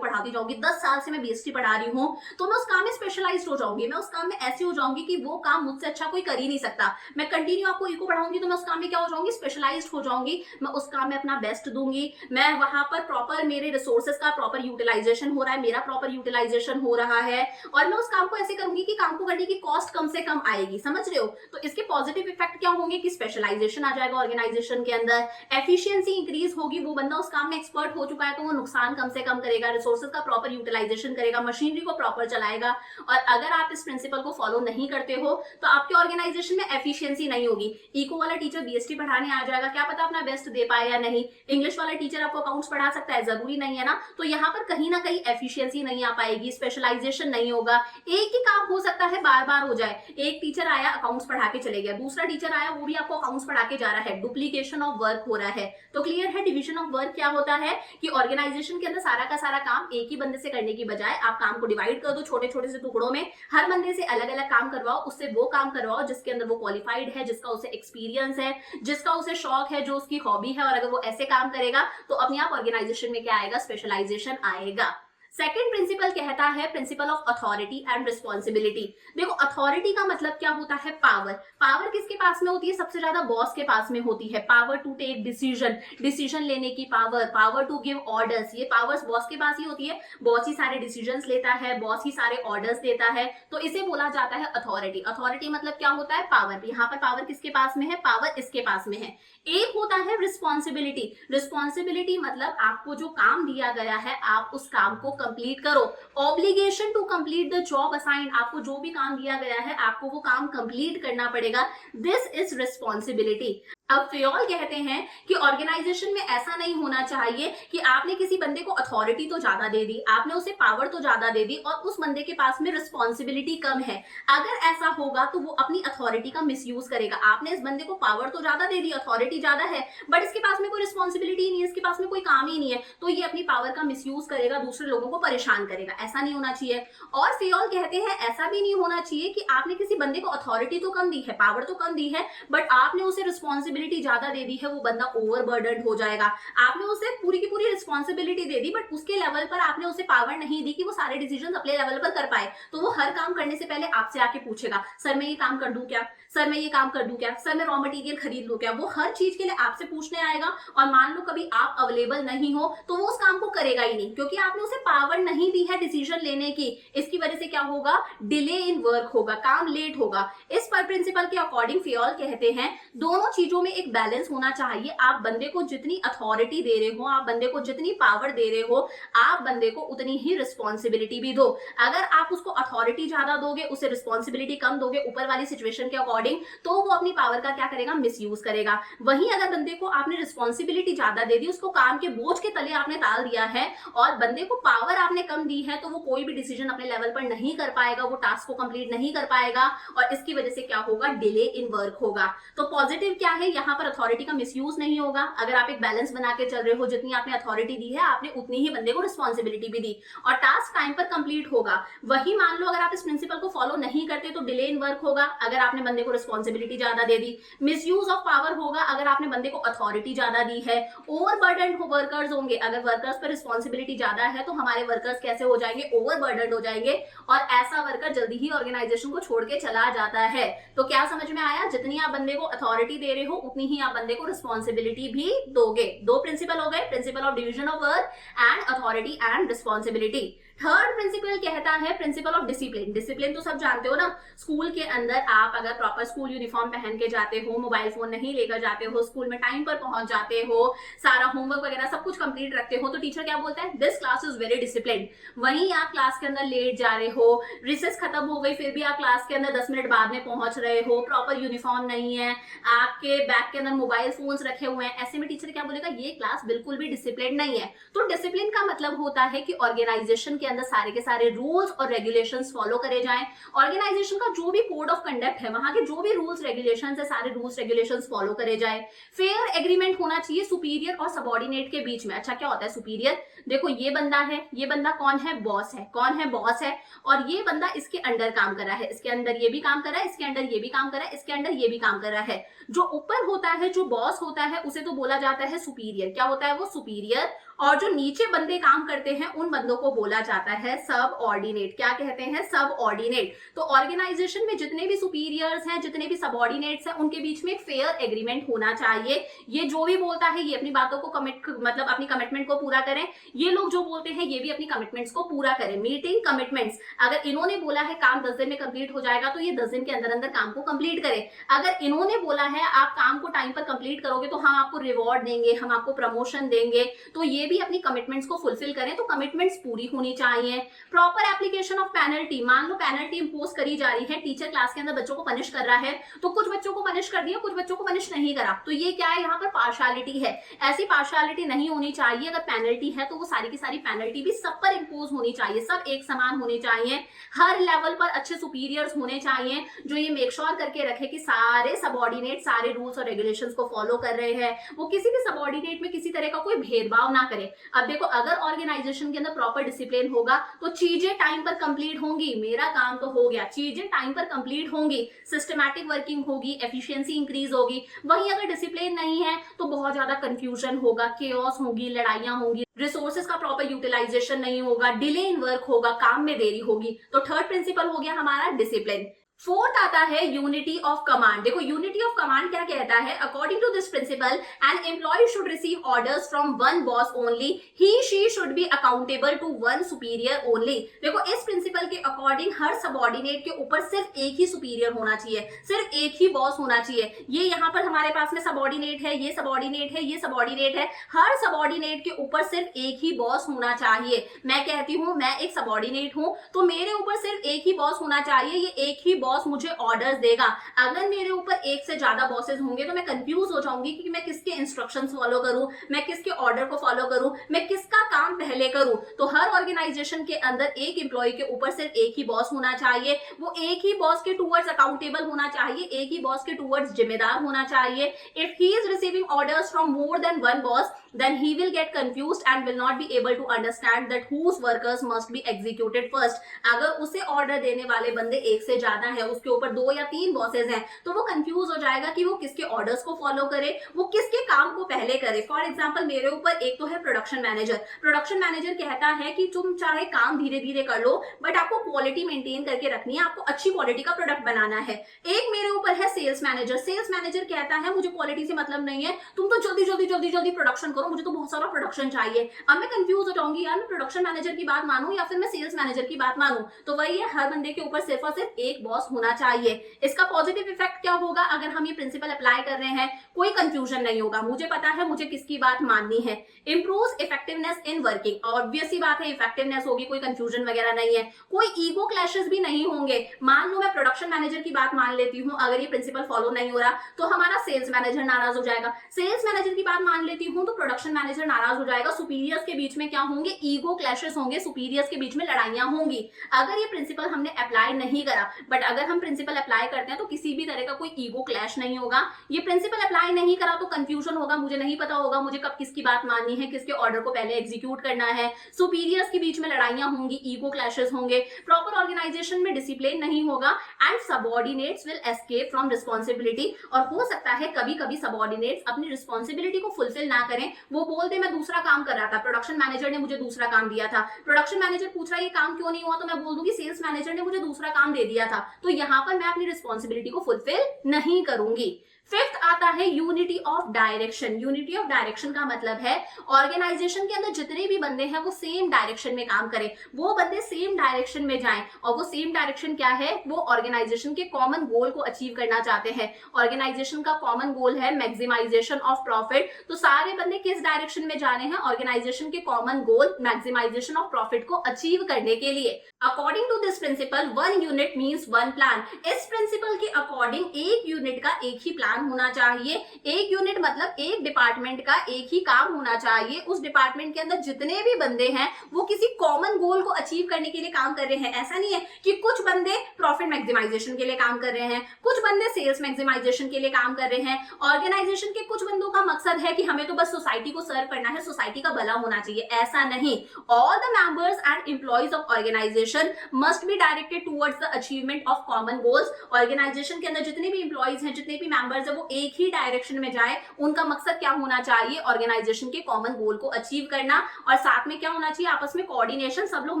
जाऊंगी 10 साल से मैं BST पढ़ा रही हूँ तो मैं उस काम में स्पेशलाइज्ड हो जाऊंगी, मैं उस काम में ऐसी हो जाऊंगी कि वो काम मुझसे अच्छा कोई कर ही नहीं सकता। मैं कंटिन्यू आपको इको पढ़ाऊंगी तो मैं उस काम में क्या हो जाऊंगी? स्पेशलाइज्ड हो जाऊंगी। मैं उस काम में अपना बेस्ट दूंगी, मैं वहां पर प्रॉपर मेरे रिसोर्सेज का प्रॉपर यूटिलाइजेशन हो रहा है, मेरा प्रॉपर यूटिलाइजेशन हो रहा है और मैं उस काम को ऐसे करूंगी कि काम को करने की कॉस्ट कम से कम आएगी। समझ रहे हो? तो इसके पॉजिटिव इफेक्ट क्या होंगे कि स्पेशलाइजेशन आ जाएगा ऑर्गेनाइजेशन के अंदर, एफिशिएंसी इंक्रीज होगी, वो बंदा उस काम में एक्सपर्ट हो चुका है तो वो नुकसान कम से कम करेगा, रिसोर्सेज का प्रॉपर यूटिलाइजेशन करेगा, मशीनरी को प्रॉपर चलाएगा। और अगर आप इस प्रिंसिपल को फॉलो नहीं करते हो तो आपके ऑर्गेनाइजेशन में एफिशिएंसी नहीं होगी। इको वाला टीचर BST पढ़ाने आ जाएगा, क्या पता अपना बेस्ट दे पाए या नहीं। इंग्लिश वाला टीचर आपको अकाउंट्स पढ़ा सकता है, जरूरी नहीं है ना। तो यहाँ पर कहीं ना कहीं एफिशिएंसी नहीं आ पाएगी, स्पेशलाइजेशन नहीं होगा। एक ही काम हो सकता है बार बार हो जाए, एक टीचर आया अकाउंट्स पढ़ा के चले गया, दूसरा टीचर आया वो भी आपको अकाउंट्स पढ़ा के जा रहा है, डुप्लीकेशन ऑफ वर्क हो रहा है। तो क्लियर है डिवीजन ऑफ वर्क क्या होता है कि ऑर्गेनाइजेशन के अंदर सारा का सारा काम एक ही बंदे से करने की बजाय आप काम को डिवाइड कर दो छोटे छोटे से टुकड़ों में, हर बंदे से अलग अलग काम करवाओ, उससे वो काम करवाओ जिसके अंदर वो क्वालिफाइड है, जिसका उसे एक्सपीरियंस है, जिसका उसे शौक है, जो उसकी हॉबी है। और अगर वो ऐसे काम करेगा तो अपने आप ऑर्गेनाइजेशन में क्या आएगा? स्पेशलाइजेशन आएगा। सेकेंड प्रिंसिपल कहता है principle of authority and responsibility. देखो अथॉरिटी का मतलब क्या होता है? पावर। पावर किसके पास में होती है? सबसे ज्यादा बॉस के पास में होती है। Power to take decision, decision लेने की power, power to give orders, ये पावर्स बॉस के पास ही होती है। बॉस ही सारे डिसीजंस लेता है, बॉस ही सारे ऑर्डर्स देता है, तो इसे बोला जाता है अथॉरिटी। अथॉरिटी मतलब क्या होता है? पावर। यहाँ पर पावर किसके पास में है? पावर इसके पास में है। एक होता है रिस्पॉन्सिबिलिटी। रिस्पॉन्सिबिलिटी मतलब आपको जो काम दिया गया है आप उस काम को कंप्लीट करो। Obligation to complete the job assign, आपको जो भी काम दिया गया है आपको वो काम कंप्लीट करना पड़ेगा। This is responsibility. अब फेयोल कहते हैं कि ऑर्गेनाइजेशन में ऐसा नहीं होना चाहिए कि आपने किसी बंदे को अथॉरिटी तो ज्यादा दे दी, आपने उसे पावर तो ज्यादा दे दी और उस बंदे के पास में रिस्पॉन्सिबिलिटी कम है। अगर ऐसा होगा तो वो अपनी अथॉरिटी का मिसयूज करेगा। आपने इस बंदे को पावर तो ज्यादा दे दी, अथॉरिटी ज्यादा है, बट इसके पास में कोई रिस्पॉन्सिबिलिटी नहीं है, इसके पास में कोई काम ही नहीं है, तो ये अपनी पावर का मिसयूज करेगा, दूसरे लोगों को परेशान करेगा। ऐसा नहीं होना चाहिए। और फेयोल कहते हैं ऐसा भी नहीं होना चाहिए कि आपने किसी बंदे को अथॉरिटी तो कम दी है, पावर तो कम दी है, बट आपने उसे रिस्पॉन्सिबिलिटी ज्यादा दे दी है, वो बंदा ओवरबर्डन हो जाएगा। आपने उसे पूरी की पूरी रिस्पॉन्सिबिलिटी दे दी बट उसके लेवल पर आपने उसे पावर नहीं दी कि वो सारे डिसीजन अपने लेवल पर कर पाए, तो वो हर काम करने से पहले आपसे आके पूछेगा सर मैं ये काम कर दूं क्या, सर मैं ये काम कर दूं क्या, सर मैं रॉ मटेरियल खरीद लूं क्या, वो हर चीज के लिए आपसे पूछने आएगा। और मान लो कभी आप अवेलेबल नहीं हो तो वो उस काम को करेगा ही नहीं, क्योंकि आपने उसे पावर नहीं दी है डिसीजन लेने की। इसकी वजह से क्या होगा, डिले इन वर्क होगा, काम लेट होगा। इस पर प्रिंसिपल के अकॉर्डिंग फियोल कहते हैं दोनों चीजों में एक बैलेंस होना चाहिए। आप बंदे को जितनी अथॉरिटी दे रहे हो, आप बंदे को जितनी पावर दे रहे हो, आप बंदे को उतनी ही रिस्पॉन्सिबिलिटी भी दो। अगर आप उसको अथॉरिटी ज्यादा दोगे, उसे रिस्पॉन्सिबिलिटी कम दोगे ऊपर वाली सिचुएशन के अकॉर्डिंग, तो वो अपनी पावर का क्या करेगा, मिसयूज करेगा। वहीं अगर बंदे को आपने रिस्पॉन्सिबिलिटी ज्यादा दे दी, उसको काम के बोझ के तले आपने डाल दिया है और बंदे को पावर आपने कम दी है, तो वो कोई भी डिसीजन अपने लेवल पर नहीं कर पाएगा, वो टास्क को कंप्लीट नहीं कर पाएगा और इसकी वजह से क्या होगा, डिले इन वर्क होगा। तो पॉजिटिव क्या है, यहाँ पर अथॉरिटी का मिसयूज नहीं होगा। अगर आप एक बैलेंस बना के चल रहे हो, जितनी आपने अथॉरिटी दी है आपने उतनी ही बंदे को रिस्पॉन्सिबिलिटी भी दी और टास्क टाइम पर कंप्लीट होगा। वही मान लो अगर आप इस प्रिंसिपल को फॉलो नहीं करते तो डिले इन वर्क होगा, अगर आपने बंदे को रिस्पॉन्सिबिलिटी ज्यादा दे दी। मिसयूज ऑफ पावर होगा अगर आपने बंदे को अथॉरिटी ज्यादा दी है। ओवरबर्डन वर्कर्स होंगे, अगर वर्कर्स पर रिस्पॉन्सिबिलिटी ज्यादा है तो हमारे वर्कर्स कैसे हो जाएंगे, ओवरबर्डन हो जाएंगे और ऐसा वर्कर जल्दी ही ऑर्गेनाइजेशन को छोड़ के चला जाता है। तो क्या समझ में आया, जितनी आप बंदे को अथॉरिटी दे रहे हो उतनी ही आप बंदे को रिस्पॉन्सिबिलिटी भी दोगे। दो प्रिंसिपल हो गए, principle of division of work and authority and responsibility. Third principal कहता है प्रिंसिपल ऑफ डिसिप्लिन। डिसिप्लिन तो सब जानते हो ना, स्कूल के अंदर आप अगर प्रॉपर स्कूल यूनिफॉर्म पहन के जाते हो, मोबाइल फोन नहीं लेकर जाते हो, स्कूल में टाइम पर पहुंच जाते हो, सारा होमवर्क वगैरह सब कुछ कंप्लीट रखते हो, तो टीचर क्या बोलता है, this class is very discipline. वहीं आप क्लास के अंदर लेट जा रहे हो, रिसेस खत्म हो गई फिर भी आप क्लास के अंदर 10 मिनट बाद में पहुंच रहे हो, प्रॉपर यूनिफॉर्म नहीं है, आपके बैग के अंदर मोबाइल फोन्स रखे हुए हैं, ऐसे में टीचर क्या बोलेगा, ये क्लास बिल्कुल भी डिसिप्लिन नहीं है। तो डिसिप्लिन का मतलब होता है कि ऑर्गेनाइजेशन के अंदर सारे के सारे रूल्स और रेगुलेशंस फॉलो करे जाएं। ऑर्गेनाइजेशन का जो भी कोड ऑफ कंडक्ट है, वहां के जो भी रूल्स रेगुलेशंस है, सारे रूल्स रेगुलेशंस फॉलो करे जाए। फेयर एग्रीमेंट होना चाहिए सुपीरियर और सबऑर्डिनेट के बीच में। अच्छा क्या होता है सुपीरियर, देखो ये बंदा है, ये बंदा कौन है, बॉस है। कौन है, बॉस है, और ये बंदा इसके अंडर काम कर रहा है, इसके अंदर ये भी काम कर रहा है, इसके अंडर ये भी काम कर रहा है, इसके अंडर ये भी काम कर रहा है। जो ऊपर होता है, जो बॉस होता है, उसे तो बोला जाता है सुपीरियर। क्या होता है वो, सुपीरियर। और जो नीचे बंदे काम करते हैं उन बंदों को बोला जाता है सब ऑर्डिनेट। क्या कहते हैं, सब ऑर्डिनेट। तो ऑर्गेनाइजेशन में जितने भी सुपीरियर्स हैं, जितने भी सबऑर्डिनेट्स हैं, उनके बीच में एक फेयर एग्रीमेंट होना चाहिए। ये जो भी बोलता है ये अपनी बातों को मतलब अपनी कमिटमेंट को पूरा करें, ये लोग जो बोलते हैं ये भी अपनी कमिटमेंट्स को पूरा करें। मीटिंग कमिटमेंट्स, अगर इन्होंने बोला है काम 10 दिन में कंप्लीट हो जाएगा तो ये 10 दिन के अंदर अंदर काम को कंप्लीट करें। अगर इन्होंने बोला है आप काम को टाइम पर कंप्लीट करोगे तो हम आपको रिवॉर्ड देंगे, हम आपको प्रमोशन देंगे, तो ये भी अपनी कमिटमेंट्स को फुलफिल करें। तो कमिटमेंट्स पूरी होनी चाहिए। प्रॉपर एप्लीकेशन ऑफ पेनल्टी, मान लो पेनल्टी इंपोज करी जा रही है, टीचर क्लास के अंदर बच्चों को पनिश कर रहा है, तो कुछ बच्चों को पनिश कर दिया, कुछ बच्चों को पनिश नहीं करा, तो ये क्या है, यहाँ पर पार्शियलिटी है। ऐसी पार्शियलिटी नहीं होनी चाहिए। अगर पेनल्टी है तो वो सारी की सारी पेनल्टी भी सब पर इंपोज होनी चाहिए, सब एक समान होनी चाहिए। हर लेवल पर अच्छे सुपीरियर्स होने चाहिए जो ये मेक श्योर करके रखे कि सारे सबऑर्डिनेट सारे रूल्स और रेगुलेशंस को फॉलो कर रहे हैं, वो किसी भी सबऑर्डिनेट में किसी तरह का कोई भेदभाव ना करे। अब देखो अगर ऑर्गेनाइजेशन के अंदर प्रॉपर डिसिप्लिन होगा तो चीजें टाइम पर कंप्लीट होंगी, मेरा काम तो हो गया, चीजें टाइम पर कंप्लीट होंगी, सिस्टमैटिक वर्किंग होगी, एफिशिएंसी इंक्रीज होगी। वहीं अगर डिसिप्लिन नहीं है तो बहुत ज्यादा कंफ्यूजन होगा, केओस होगी, लड़ाइयां होंगी, रिसोर्सेज का प्रॉपर यूटिलाइजेशन नहीं होगा, डिले इन वर्क होगा, काम में देरी होगी। तो थर्ड प्रिंसिपल हो गया हमारा डिसिप्लिन। फोर्थ आता है यूनिटी ऑफ कमांड। देखो यूनिटी ऑफ कमांड क्या कहता है, according to this principle an employee should receive orders from one boss only, he she should be accountable to one superior only. देखो इस प्रिंसिपल के अकॉर्डिंग हर सबऑर्डिनेट के ऊपर सिर्फ एक ही सुपीरियर होना चाहिए, सिर्फ एक ही बॉस होना चाहिए। ये यहाँ पर हमारे पास में सबऑर्डिनेट है, ये सबऑर्डिनेट है, ये सबऑर्डिनेट है, हर सबऑर्डिनेट के ऊपर सिर्फ एक ही बॉस होना चाहिए। मैं कहती हूँ मैं एक सबऑर्डिनेट हूँ तो मेरे ऊपर सिर्फ एक ही बॉस होना चाहिए, ये एक ही बॉस मुझे ऑर्डर्स देगा। अगर मेरे ऊपर एक से ज्यादा बॉसेस होंगे तो मैं कंफ्यूज हो जाऊंगी कि मैं किसके इंस्ट्रक्शंस फॉलो करूं, मैं किसके ऑर्डर को फॉलो करूं, मैं किसका काम पहले करूं। तो हर ऑर्गेनाइजेशन के अंदर एक एम्प्लॉय के ऊपर सिर्फ एक ही बॉस होना चाहिए, वो एक ही बॉस के टूवर्ड्स अकाउंटेबल होना चाहिए, एक ही बॉस के टूवर्ड्स जिम्मेदार होना चाहिए। If he is receiving orders from more than one boss then he will get confused and will not be able to understand that whose workers must be executed first। अगर उसे ऑर्डर देने वाले बंदे एक से ज्यादा है, उसके ऊपर 2 या 3 बॉसेस हैं, तो वो कंफ्यूज हो जाएगा कि वो किसके ऑर्डर्स को फॉलो करे, वो किसके काम को पहले करे। फॉर एग्जाम्पल मेरे ऊपर एक तो है प्रोडक्शन मैनेजर। प्रोडक्शन मैनेजर कहता है कि तुम चाहे काम धीरे धीरे कर लो बट आपको क्वालिटी मेंटेन करके रखनी है, आपको अच्छी क्वालिटी का प्रोडक्ट बनाना है। एक मेरे ऊपर है सेल्स मैनेजर। सेल्स मैनेजर कहता है मुझे क्वालिटी से मतलब नहीं है, तुम तो जल्दी जल्दी जल्दी जल्दी प्रोडक्शन करो, मुझे तो बहुत सारा प्रोडक्शन चाहिए। अब मैं कंफ्यूज हो जाऊंगी, यार मैं प्रोडक्शन मैनेजर की बात मानूं या फिर मैं सेल्स मैनेजर की बात मानूं। तो वही है, हर बंदे के ऊपर सिर्फ और सिर्फ एक बॉस होना चाहिए। इसका पॉजिटिव इफेक्ट क्या होगा अगर हम ये प्रिंसिपल अप्लाई कर रहे हैं? कोई कंफ्यूजन नहीं होगा, मुझे पता है मुझे किसकी बात माननी है। Improves effectiveness in working, obvious सी बात है इफेक्टिवनेस होगी, कोई कंफ्यूजन वगैरह नहीं है। कोई ईगो क्लैशेस भी नहीं होंगे। मान लो मैं प्रोडक्शन मैनेजर की बात मान लेती हूँ, अगर ये प्रिंसिपल फॉलो नहीं हो रहा तो हमारा सेल्स मैनेजर नाराज हो जाएगा। सेल्स मैनेजर की बात मान लेती हूँ तो प्रोडक्शन मैनेजर नाराज हो जाएगा। सुपीरियर्स के बीच में क्या होंगे? ईगो क्लैशेस होंगे, सुपीरियर्स के बीच में लड़ाइयां होंगी। अगर ये प्रिंसिपल हमने अप्लाई नहीं करा, बट अगर हम प्रिंसिपल अप्लाई करते हैं तो किसी भी तरह का कोई ईगो क्लैश नहीं होगा। ये प्रिंसिपल अप्लाई नहीं करा तो कंफ्यूजन होगा, मुझे नहीं पता होगा मुझे कब किसकी बात माननी है, किसके ऑर्डर को पहले एग्जीक्यूट करना है। सुपीरियर्स के बीच में लड़ाइयां होंगी, ईगो क्लैशेस होंगे। प्रॉपर ऑर्गेनाइजेशन में डिसिप्लिन नहीं होगा and subordinates will escape from responsibility. और हो सकता है कभी कभी सबऑर्डिनेट्स अपनी रिस्पॉन्सिबिलिटी को फुलफिल ना करें, वो बोलते मैं दूसरा काम कर रहा था, प्रोडक्शन मैनेजर ने मुझे दूसरा काम दिया था। प्रोडक्शन मैनेजर पूछ रहा है ये काम क्यों नहीं हुआ, तो मैं बोल दूंगी सेल्स मैनेजर ने मुझे दूसरा काम दे दिया था। तो यहाँ पर मैं अपनी रिस्पॉन्सिबिलिटी को फुलफिल नहीं करूंगी। फिफ्थ आता है unity of direction. Unity of direction का मतलब है ऑर्गेनाइजेशन के अंदर जितने भी बंदे हैं वो सेम डायरेक्शन में काम करें, वो बंदे सेम डायरेक्शन में जाएं। और वो सेम डायरेक्शन क्या है? वो ऑर्गेनाइजेशन के कॉमन गोल को अचीव करना चाहते हैं। ऑर्गेनाइजेशन का कॉमन गोल है मैक्सिमाइजेशन ऑफ प्रॉफिट, तो सारे बंदे किस डायरेक्शन में जा रहे हैं? ऑर्गेनाइजेशन के common goal maximisation of profit को अचीव करने के लिए। According to this principle 1 unit means 1 plan. इस प्रिंसिपल के अकॉर्डिंग एक यूनिट का एक ही प्लान होना चाहिए। एक यूनिट मतलब एक डिपार्टमेंट का एक ही काम होना चाहिए। उस डिपार्टमेंट के अंदर जितने भी बंदे हैं वो किसी कॉमन गोल को अचीव करने के लिए काम कर रहे हैं। ऐसा नहीं है कि कुछ बंदे प्रॉफिट मैक्सिमाइजेशन के लिए काम कर रहे हैं, कुछ बंदे सेल्स मैक्सिमाइजेशन के लिए काम कर रहे हैं। ऑर्गेनाइजेशन के कुछ बंदों का मकसद है कि हमें तो बस सोसाइटी को सर्व करना है, सोसाइटी का भला होना चाहिए। ऐसा नहीं, all the members and employees of organisation must be directed towards the achievement of common goals. Organisation के अंदर जितने भी एम्प्लॉइज हैं, जितने भी मेंबर्स हैं, वो एक ही डायरेक्शन में जाए। उनका मकसद क्या होना चाहिए? ऑर्गेनाइजेशन के कॉमन गोल को अचीव करना। और साथ में क्या होना चाहिए? आपस में कोऑर्डिनेशन, सब लोग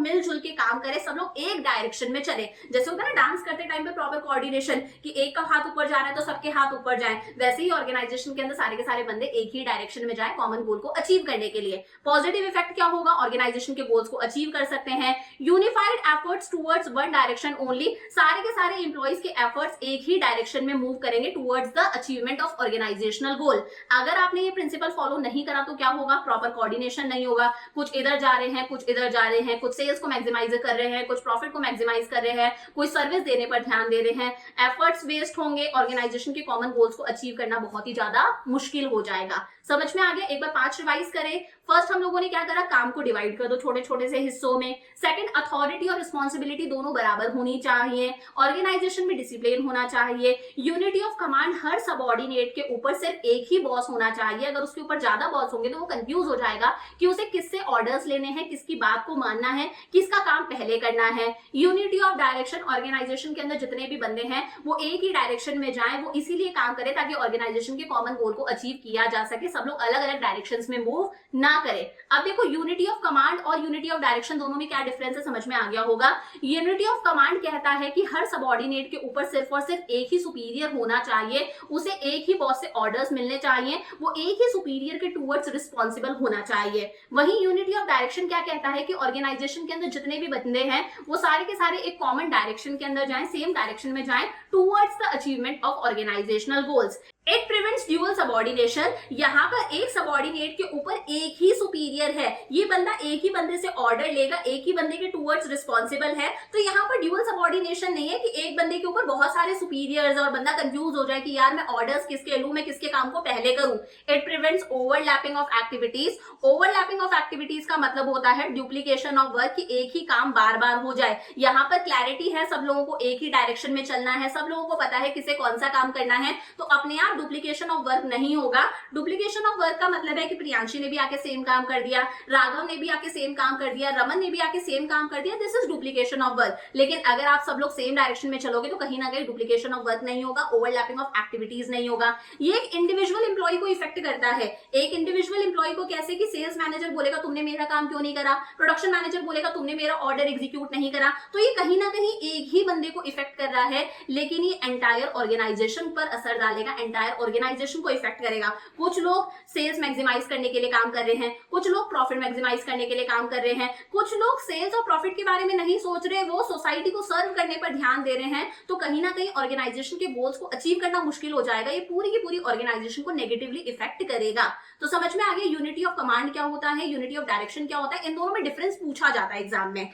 मिलजुल के काम करें, सब लोग एक डायरेक्शन में चले। जैसे होता है ना डांस करते टाइम पे प्रॉपर कोऑर्डिनेशन, कि एक का हाथ ऊपर जा रहा है तो सबके हाथ ऊपर जाए, वैसे ही ऑर्गेनाइजेशन के अंदर सारे के सारे बंदे एक ही डायरेक्शन में जाए कॉमन गोल को अचीव करने के लिए। पॉजिटिव इफेक्ट क्या होगा? ऑर्गेनाइजेशन के गोल्स को अचीव कर सकते हैं। Unified efforts towards one direction only. सारे के सारे एम्प्लॉइज के एफर्ट्स एक ही डायरेक्शन में मूव करेंगे towards the achievement of organisational goal. अगर आपने ये प्रिंसिपल फॉलो नहीं करा तो क्या होगा? प्रॉपर कोऑर्डिनेशन नहीं होगा। कुछ इधर जा रहे हैं, कुछ इधर जा रहे हैं, कुछ सेल्स को मैक्सिमाइज कर रहे हैं, कुछ प्रॉफिट को मैक्सिमाइज कर रहे हैं, कोई सर्विस देने पर ध्यान दे रहे हैं। एफर्ट्स वेस्ट होंगे, ऑर्गेनाइजेशन के कॉमन गोल्स को अचीव करना बहुत ही ज्यादा मुश्किल हो जाएगा। समझ में आ गया? एक बार 5 रिवाइज करें। फर्स्ट हम लोगों ने क्या करा? काम को डिवाइड कर दो छोटे छोटे से हिस्सों में। सेकंड, अथॉरिटी और रिस्पॉन्सिबिलिटी दोनों बराबर होनी चाहिए। ऑर्गेनाइजेशन में डिसिप्लिन होना चाहिए। Unity of command, her subordinate के ऊपर सिर्फ एक ही बॉस होना चाहिए। अगर उसके ऊपर ज्यादा बॉस होंगे तो वो कंफ्यूज हो जाएगा कि उसे किससे ऑर्डर्स लेने हैं, किसकी बात को मानना है, किसका काम पहले करना है। यूनिटी ऑफ डायरेक्शन, ऑर्गेनाइजेशन के अंदर जितने भी बंदे हैं वो एक ही डायरेक्शन में जाएं, वो इसीलिए काम करें ताकि ऑर्गेनाइजेशन के कॉमन गोल को अचीव किया जा सके, सब लोग अलग अलग डायरेक्शंस में मूव ना करें। अब देखो यूनिटी ऑफ कमांड और यूनिटी ऑफ डायरेक्शन दोनों में क्या डिफरेंस है, समझ में आ गया होगा। यूनिटी ऑफ कमांड कहता है कि हर सबऑर्डिनेट के ऊपर सिर्फ और सिर्फ एक ही सुपीरियर होना चाहिए, उसे एक ही बॉस से ऑर्डर्स मिलने चाहिए, वो एक ही सुपीरियर के टुवर्ड्स रिस्पॉन्सिबल होना चाहिए। वहीं यूनिटी ऑफ डायरेक्शन क्या कहता है कि ऑर्गेनाइजेशन के अंदर जितने भी बंदे हैं वो सारे के सारे एक कॉमन डायरेक्शन के अंदर जाएं, सेम डायरेक्शन में जाएं towards the achievement of organisational goals. It prevents dual subordination. यहाँ पर एक सबऑर्डिनेट के ऊपर एक ही सुपीरियर है, ये बंदा एक ही बंदे से ऑर्डर लेगा, एक ही बंदे के टुवर्ड्स रिस्पॉन्सिबल है। तो यहाँ पर ड्यूअल सबऑर्डिनेशन नहीं है कि एक बंदे के ऊपर बहुत सारे सुपीरियर्स और बंदा कंफ्यूज हो जाए कि यार मैं ऑर्डर्स किसके लूं, मैं किसके काम को पहले करूं। It prevents overlapping of activities. Overlapping of activities का मतलब होता है डुप्लीकेशन ऑफ वर्क, कि एक ही काम बार बार हो जाए। यहाँ पर क्लैरिटी है, सब लोगों को एक ही डायरेक्शन में चलना है, सब लोगों को पता है किसे कौन सा काम करना है, तो अपने आप डुप्लीकेशन ऑफ वर्क नहीं होगा। डुप्लीकेशन ऑफ वर्क का मतलब है कि प्रियांशी ने भी आके सेम काम कर दिया, राघव ने भी आके सेम काम कर दिया, रमन ने भी आके सेम काम कर दिया, this is duplication of work. लेकिन अगर आप सब लोग सेम डायरेक्शन में चलोगे तो कहीं ना कहीं डुप्लीकेशन ऑफ वर्क नहीं होगा, ओवरलैपिंग ऑफ एक्टिविटीज नहीं होगा। ये एक इंडिविजुअल इंप्लॉय को इफेक्ट करता है। एक इंडिविजुअल इंप्लॉय को कैसे कि सेल्स मैनेजर बोलेगा तुमने मेरा काम क्यों नहीं करा, प्रोडक्शन मैनेजर बोलेगा तुमने मेरा ऑर्डर एग्जीक्यूट नहीं करा, तो ये कहीं ना कहीं एक ही बंदे को इफेक्ट कर रहा है, लेकिन ये एंटायर ऑर्गेनाइजेशन पर असर डालेगा, एंटायर ऑर्गेनाइजेशन को इफेक्ट करेगा। कुछ लोग सेल्स मैक्सिमाइज करने के लिए काम कर रहे हैं, कुछ लोग प्रॉफिट मैक्सिमाइज करने के लिए काम कर रहे हैं, कुछ लोग सेल्स और प्रॉफिट के बारे में नहीं सोच रहे, वो सोसाइटी को सर्व करने पर ध्यान दे रहे हैं, तो कहीं ना कहीं ऑर्गेनाइजेशन के गोल्स को अचीव करना मुश्किल हो जाएगा। ये पूरी की पूरी ऑर्गेनाइजेशन को नेगेटिवली इफेक्ट करेगा। तो समझ में आ गया यूनिटी ऑफ कमांड क्या होता है, यूनिटी ऑफ डायरेक्शन क्या होता है, इन दोनों में डिफरेंस पूछा जाता है एग्जाम में।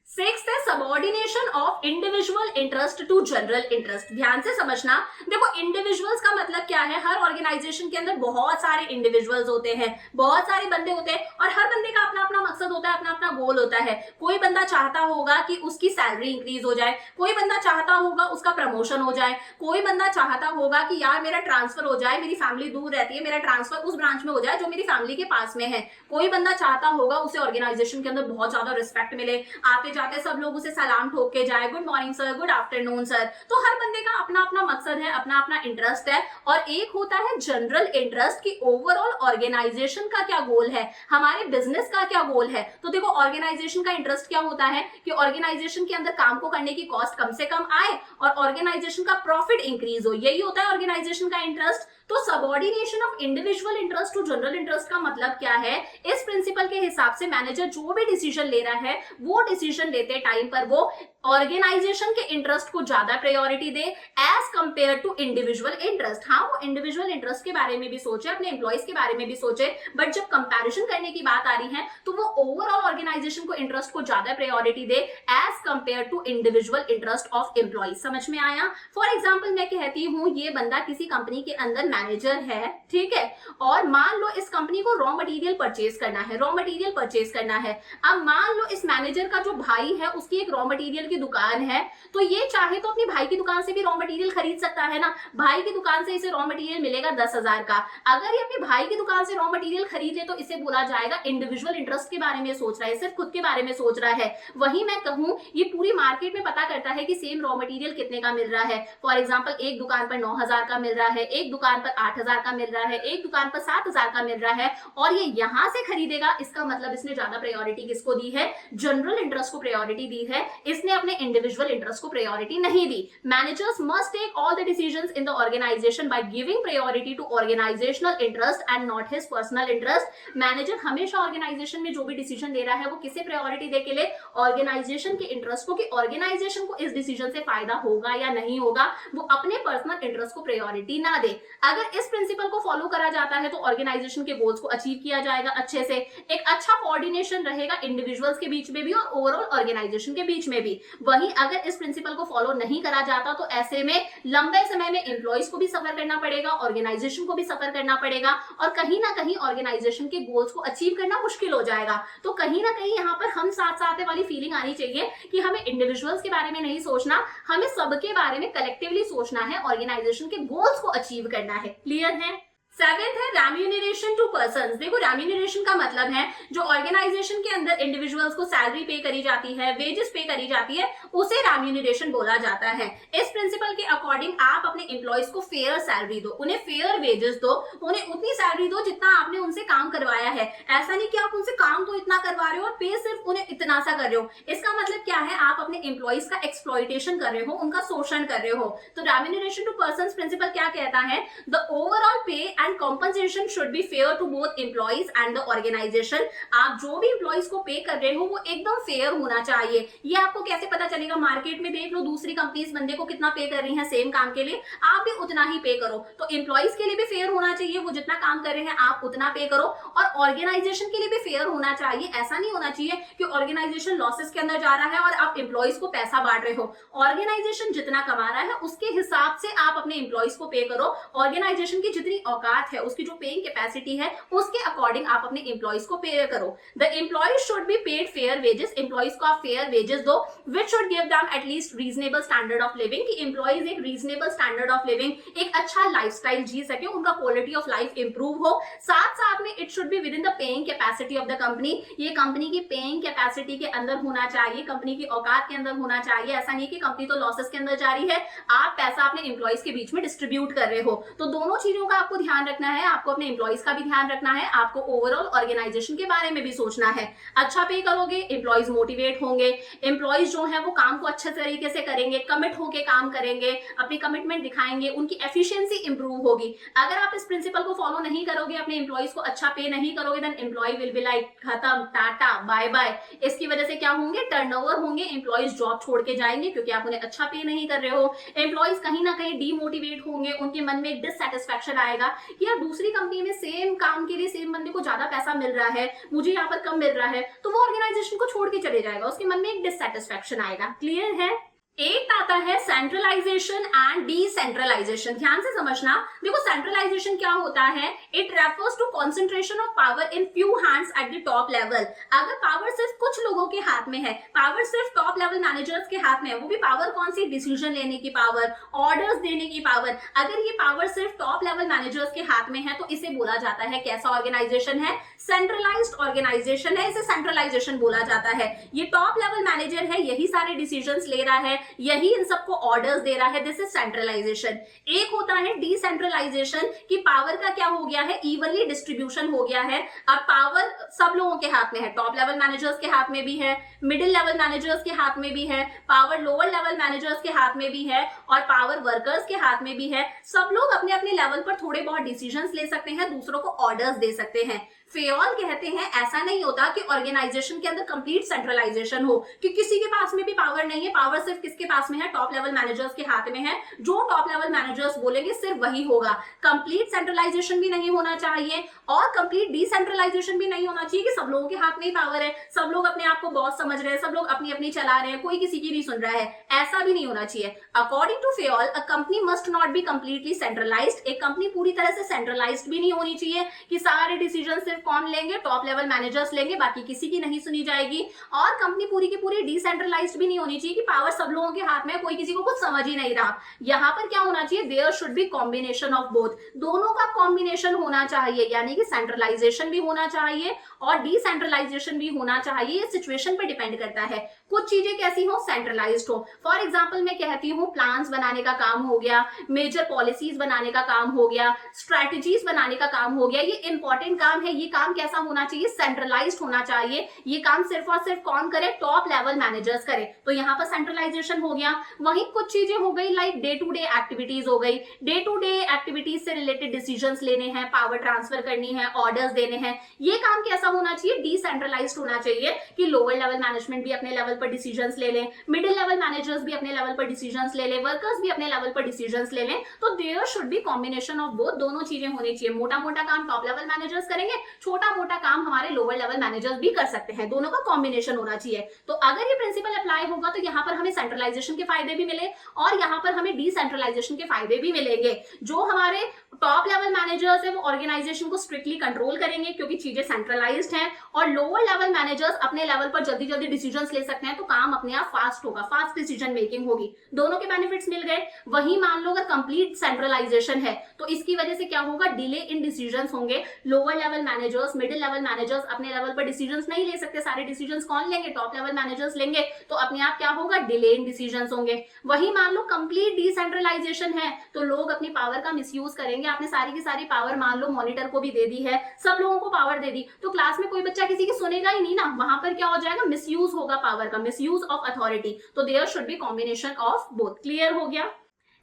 सिक्स्थ है subordination of individual interest to general interest. ध्यान से समझना, देखो इंडिविजुअल्स का मतलब क्या है, हर ऑर्गेनाइजेशन के अंदर बहुत सारे इंडिविजुअल्स होते हैं, बहुत सारे बंदे होते हैं और हर बंदे का अपना अपना मकसद होता है, अपना अपना गोल होता है। कोई बंदा चाहता होगा कि उसकी सैलरी इंक्रीज हो जाए, कोई बंदा चाहता होगा उसका प्रमोशन हो जाए, कोई बंदा चाहता होगा कि यार मेरा ट्रांसफर हो जाए, मेरी फैमिली दूर रहती है, मेरा ट्रांसफर उस ब्रांच में हो जाए जो मेरी फैमिली के पास में है। कोई बंदा चाहता होगा उसे ऑर्गेनाइजेशन के अंदर बहुत ज्यादा रिस्पेक्ट मिले, आते जाते सब लोग उसे सलाम ठोक के जाए, good morning sir, good afternoon sir. तो हर बंदे का अपना अपना मकसद है, अपना अपना इंटरेस्ट है। और एक होता है जनरल इंटरेस्ट की ओवरऑल ऑर्गेनाइजेशन का क्या गोल है, हमारे बिजनेस का क्या गोल है। तो देखो ऑर्गेनाइजेशन का इंटरेस्ट क्या होता है कि ऑर्गेनाइजेशन के अंदर काम को करने की कॉस्ट कम से कम आए और ऑर्गेनाइजेशन का प्रॉफिट इंक्रीज हो, यही होता है ऑर्गेनाइजेशन का इंटरेस्ट। तो subordination of individual interest to general interest का मतलब क्या है, इस प्रिंसिपल के हिसाब से मैनेजर जो भी डिसीजन ले रहा है वो डिसीजन लेते टाइम पर वो ऑर्गेनाइजेशन के इंटरेस्ट को ज्यादा प्रायोरिटी दे as compare to individual interest. हाँ, वो इंडिविजुअल इंटरेस्ट के बारे में भी सोचे, अपने एम्प्लॉइज के बारे में भी सोचे, बट जब कंपैरिजन करने की बात आ रही है तो वो ओवरऑल ऑर्गेनाइजेशन को इंटरेस्ट को ज्यादा प्रायोरिटी दे as compare to individual interest of employees. समझ में आया? फॉर एग्जाम्पल मैं कहती हूँ ये बंदा किसी कंपनी के अंदर मैनेजर है, ठीक है, और मान लो इस कंपनी को रॉ मटेरियल परचेज करना है, रॉ मटेरियल परचेज करना है। अब मान लो इस मैनेजर का जो भाई है उसकी एक रॉ मटेरियल की दुकान है, तो ये चाहे तो अपनी भाई की दुकान से भी रॉ मटेरियल खरीद सकता है ना। भाई की दुकान से इसे रॉ मटेरियल मिलेगा 10,000 का। अगर ये अपने भाई की दुकान से रॉ मटेरियल खरीद ले तो इसे बोला जाएगा इंडिविजुअल इंटरेस्ट के बारे में सोच रहा है, सिर्फ खुद के बारे में सोच रहा है। वहीं मैं कहूं ये पूरी मार्केट में पता करता है कि सेम रॉ मटेरियल कितने का मिल रहा है। फॉर एग्जाम्पल एक दुकान पर 9,000 का मिल रहा है, एक दुकान पर 8,000 का मिल रहा है, एक दुकान पर 7,000 का मिल रहा है और ये यहां से खरीदेगा। इसका मतलब इसने ज्यादा प्रायोरिटी किसको दी है, जनरल इंटरेस्ट को प्रायोरिटी दी है, इसने अपने इंडिविजुअल इंटरेस्ट को प्रायोरिटी नहीं दी। Managers must take all the decisions in the organisation by giving priority to organisational interest and not his personal interest. Manager हमेशा ऑर्गेनाइजेशन में जो भी डिसीजन ले रहा है वो किसे प्रायोरिटी दे के लिए, ऑर्गेनाइजेशन के इंटरेस्ट को, कि ऑर्गेनाइजेशन को इस डिसीजन से फायदा होगा या नहीं होगा, वो अपने पर्सनल इंटरेस्ट को प्रायोरिटी ना दे। अगर इस प्रिंसिपल को फॉलो करा जाता है तो ऑर्गेनाइजेशन के गोल्स को अचीव किया जाएगा अच्छे से, एक अच्छा कोऑर्डिनेशन रहेगा इंडिविजुअल्स के बीच में भी और ओवरऑल ऑर्गेनाइजेशन के बीच में भी। वहीं अगर इस प्रिंसिपल को फॉलो नहीं करा जाता तो ऐसे में लंबे समय में एम्प्लॉइज को भी सफर करना पड़ेगा, ऑर्गेनाइजेशन को भी सफर करना पड़ेगा और कहीं ना कहीं ऑर्गेनाइजेशन के गोल्स को अचीव करना मुश्किल हो जाएगा। तो कहीं ना कहीं यहाँ पर हम साथ साथ वाली फीलिंग आनी चाहिए कि हमें इंडिविजुअल्स के बारे में नहीं सोचना, हमें सबके बारे में कलेक्टिवली सोचना है, ऑर्गेनाइजेशन के गोल्स को अचीव करना है। क्लियर है? सेवेंथ है रेम्यूनरेशन टू पर्सन्स। देखो रेम्यूनरेशन का मतलब है जो ऑर्गेनाइजेशन के अंदर इंडिविजुअल्स को सैलरी पे करी जाती है, वेजेस पे करी जाती है, उसे रेम्यूनरेशन बोला जाता है। इस प्रिंसिपल के अकॉर्डिंग आप अपने एम्प्लॉइज को फेयर सैलरी दो, उन्हें फेयर वेजेस दो, उन्हें उतनी सैलरी दो जितना आपने उनसे काम करवाया है। ऐसा नहीं कि आप उनसे काम तो इतना करवा रहे हो और पे सिर्फ उन्हें इतना सा कर रहे हो। इसका मतलब क्या है, आप अपने एम्प्लॉइज का एक्सप्लॉइटेशन कर रहे हो, उनका शोषण कर रहे हो। तो रेम्यूनरेशन टू पर्सन्स प्रिंसिपल क्या कहता है, द ओवरऑल पे and compensation should be fair to both employees and the organization। आप जो भी employees को पे कर रहे हो वो एकदम फेयर होना चाहिए। ये आपको कैसे पता चलेगा, मार्केट में देख लो दूसरी कंपनीज बंदे को कितना पे कर रही हैं सेम काम के लिए, आप भी उतना ही पे करो। तो एम्प्लॉइज के लिए भी फेयर होना चाहिए, वो जितना काम कर रहे हैं आप उतना पे करो, और ऑर्गेनाइजेशन के लिए भी फेयर होना चाहिए। ऐसा नहीं होना चाहिए कि ऑर्गेनाइजेशन लॉसेस के अंदर जा रहा है और आप एम्प्लॉइज को पैसा बांट रहे हो। ऑर्गेनाइजेशन जितना कमा रहा है उसके हिसाब से आप अपने एम्प्लॉइज को पे करो। ऑर्गेनाइजेशन की जितनी औकात औकात है, उसकी जो पेइंग कैपेसिटी है, उसके अकॉर्डिंग आप अपने एम्प्लॉइज को पे करो। The employees should be paid fair wages, employees को आप फेयर वेजेस दो, which should give them at least reasonable standard of living, कि एम्प्लॉइज एक रीजनेबल स्टैंडर्ड ऑफ लिविंग, एक अच्छा लाइफस्टाइल जी सके, उनका क्वालिटी ऑफ लाइफ इंप्रूव हो। साथ साथ में it should be with in the paying capacity of the company, ये कंपनी की पेइंग कैपेसिटी के अंदर होना चाहिए, कंपनी की औकात के अंदर होना चाहिए। ऐसा नहीं कि कंपनी तो लॉसेस के अंदर जा रही है, आप पैसा अपने एम्प्लॉइज के बीच में डिस्ट्रीब्यूट कर रहे हो। तो दोनों चीजों का आपको ध्यान रखना है, आपको अपने एम्प्लॉइज का भी ध्यान रखना है, आपको ओवरऑल ऑर्गेनाइजेशन के बारे में भी सोचना है। अच्छा पे करोगे, एम्प्लॉइज मोटिवेट होंगे, एम्प्लॉइज जो है वो काम को अच्छे तरीके से करेंगे, कमिट होके काम करेंगे, अपनी कमिटमेंट दिखाएंगे, उनकी एफिशिएंसी इंप्रूव होगी। अगर आप इस प्रिंसिपल को फॉलो नहीं करोगे, अपने एम्प्लॉइज को अच्छा पे नहीं करोगे, then employee will be like खत्म, टाटा बाय बाय। इसकी वजह से क्या होंगे, टर्नओवर होंगे, एम्प्लॉइज जॉब छोड़ के जाएंगे क्योंकि आप उन्हें अच्छा पे नहीं कर रहे हो। एम्प्लॉइज कहीं ना कहीं डीमोटिवेट होंगे, उनके मन में एक डिससैटिस्फैक्शन आएगा कि यार दूसरी कंपनी में सेम काम के लिए सेम बंदे को ज्यादा पैसा मिल रहा है, मुझे यहाँ पर कम मिल रहा है, तो वो ऑर्गेनाइजेशन को छोड़ के चले जाएगा, उसके मन में एक डिससैटिस्फैक्शन आएगा। क्लियर है? एक आता है सेंट्रलाइजेशन एंड डिसेंट्रलाइजेशन। ध्यान से समझना, देखो सेंट्रलाइजेशन क्या होता है, it refers to concentration of power in few hands at the top level. अगर पावर सिर्फ कुछ लोगों के हाथ में है, पावर सिर्फ टॉप लेवल मैनेजर्स के हाथ में है, वो भी पावर कौन सी, डिसीजन लेने की पावर, ऑर्डर्स देने की पावर, अगर ये पावर सिर्फ टॉप लेवल मैनेजर्स के हाथ में है तो इसे बोला जाता है कैसा ऑर्गेनाइजेशन है, सेंट्रलाइज्ड ऑर्गेनाइजेशन है, इसे सेंट्रलाइजेशन बोला जाता है। ये टॉप लेवल मैनेजर है, यही सारे डिसीजंस ले रहा है, यही इन सबको ऑर्डर्स दे रहा है, दिस इज सेंट्रलाइजेशन। एक होता है डिसेंट्रलाइजेशन, कि पावर का क्या हो गया है, इवनली डिस्ट्रीब्यूशन हो गया है। अब पावर सब लोगों के हाथ में है, टॉप लेवल मैनेजर्स के हाथ में भी है, मिडिल लेवल मैनेजर्स के हाथ में भी है, पावर लोअर लेवल मैनेजर्स के हाथ में भी है, और पावर वर्कर्स के हाथ में भी है। सब लोग अपने अपने लेवल पर थोड़े बहुत डिसीजंस ले सकते हैं, दूसरों को ऑर्डर्स दे सकते हैं। फेयोल कहते हैं ऐसा नहीं होता कि ऑर्गेनाइजेशन के अंदर कंप्लीट सेंट्रलाइजेशन हो, कि किसी के पास में भी पावर नहीं है, पावर सिर्फ किसके पास में है, टॉप लेवल मैनेजर्स के हाथ में है, जो टॉप लेवल मैनेजर्स बोलेंगे सिर्फ वही होगा। कंप्लीट सेंट्रलाइजेशन भी नहीं होना चाहिए और कंप्लीट डिसेंट्रलाइजेशन भी नहीं होना चाहिए कि सब लोगों के हाथ में ही पावर है, सब लोग अपने आप को बॉस समझ रहे हैं, सब लोग अपनी अपनी चला रहे हैं, कोई किसी की नहीं सुन रहा है, ऐसा भी नहीं होना चाहिए। According to Fayol, a company must not be completely centralised, एक कंपनी पूरी तरह से सेंट्रलाइज्ड भी नहीं होनी चाहिए कि सारे डिसीजन सिर्फ कौन लेंगे, टॉप लेवल मैनेजर्स लेंगे, बाकी किसी की नहीं सुनी जाएगी। और कंपनी पूरी की पूरी डिसेंट्रलाइज्ड भी नहीं होनी चाहिए कि पावर सब लोगों के हाथ में है, कोई किसी को कुछ समझ ही नहीं रहा। यहाँ पर क्या होना चाहिए, there should be combination of both, दोनों का कॉम्बिनेशन होना चाहिए, यानी कि सेंट्रलाइजेशन भी होना चाहिए और डिसेंट्रलाइजेशन भी होना चाहिए। ये सिचुएशन पर डिपेंड करता है, कुछ चीजें कैसी हो, सेंट्रलाइज्ड हो। फॉर एग्जाम्पल मैं कहती हूँ प्लान्स बनाने का काम हो गया, मेजर पॉलिसीज बनाने का काम हो गया, स्ट्रैटेजीज बनाने का काम हो गया, ये इंपॉर्टेंट काम है, ये काम कैसा होना चाहिए, सेंट्रलाइज्ड होना चाहिए। ये काम सिर्फ और सिर्फ कौन करे, टॉप लेवल मैनेजर्स करे, तो यहाँ पर सेंट्रलाइजेशन हो गया। वहीं कुछ चीजें हो गई like day to day activities हो गई, डे टू डे एक्टिविटीज से रिलेटेड डिसीजंस लेने हैं, पावर ट्रांसफर करनी है, ऑर्डर्स देने हैं, ये काम कैसा होना चाहिए, डिसेंट्रलाइज्ड होना चाहिए, कि लोअर लेवल मैनेजमेंट भी अपने लेवल पर डिसीजंस ले लें, मिडिल लेवल मैनेजर्स भी अपने लेवल पर डिसीजंस ले लें, वर्कर्स भी अपने लेवल पर डिसीजंस ले लें। तो there should be combination of both, दोनों चीजें होनी चाहिए। मोटा मोटा काम टॉप लेवल मैनेजर्स करेंगे, छोटा मोटा काम हमारे लोअर लेवल मैनेजर्स भी कर सकते हैं, दोनों का कॉम्बिनेशन होना चाहिए। तो अगर ये प्रिंसिपल अप्लाई होगा तो यहाँ पर हमें सेंट्रलाइजेशन के फायदे भी मिले और यहाँ पर हमें डिसेंट्रलाइजेशन के फायदे भी मिलेंगे। जो हमारे टॉप लेवल मैनेजर्स है वो ऑर्गेनाइजेशन को स्ट्रिक्टली कंट्रोल करेंगे क्योंकि चीजें सेंट्रलाइज्ड हैं, और लोअर लेवल मैनेजर्स अपने लेवल पर जल्दी जल्दी डिसीजंस ले सकते हैं, तो काम अपने आप फास्ट होगा, फास्ट डिसीजन मेकिंग होगी, दोनों के बेनिफिट्स मिल गए। वही मान लो अगर कंप्लीट सेंट्रलाइजेशन है तो इसकी वजह से क्या होगा, डिले इन डिसीजंस होंगे, lower level managers, middle level managers अपने लेवल पर डिसीजंस नहीं ले सकते, सारे डिसीजंस कौन लेंगे, टॉप लेवल मैनेजर्स लेंगे, तो अपने आप क्या होगा, डिले इन डिसीजंस होंगे। वही मान लो कंप्लीट डिसेंट्रलाइजेशन है तो लोग अपनी पावर का मिसयूज करेंगे, आपने सारी की सारी पावर मान लो मॉनिटर को भी दे दी है, सब लोगों को पावर दे दी, तो क्लास में कोई बच्चा किसी की सुनेगा ही नहीं ना, वहां पर क्या हो जाएगा, मिसयूज होगा पावर का, मिसयूज ऑफ अथॉरिटी। तो there should be combination of both. Clear हो गया?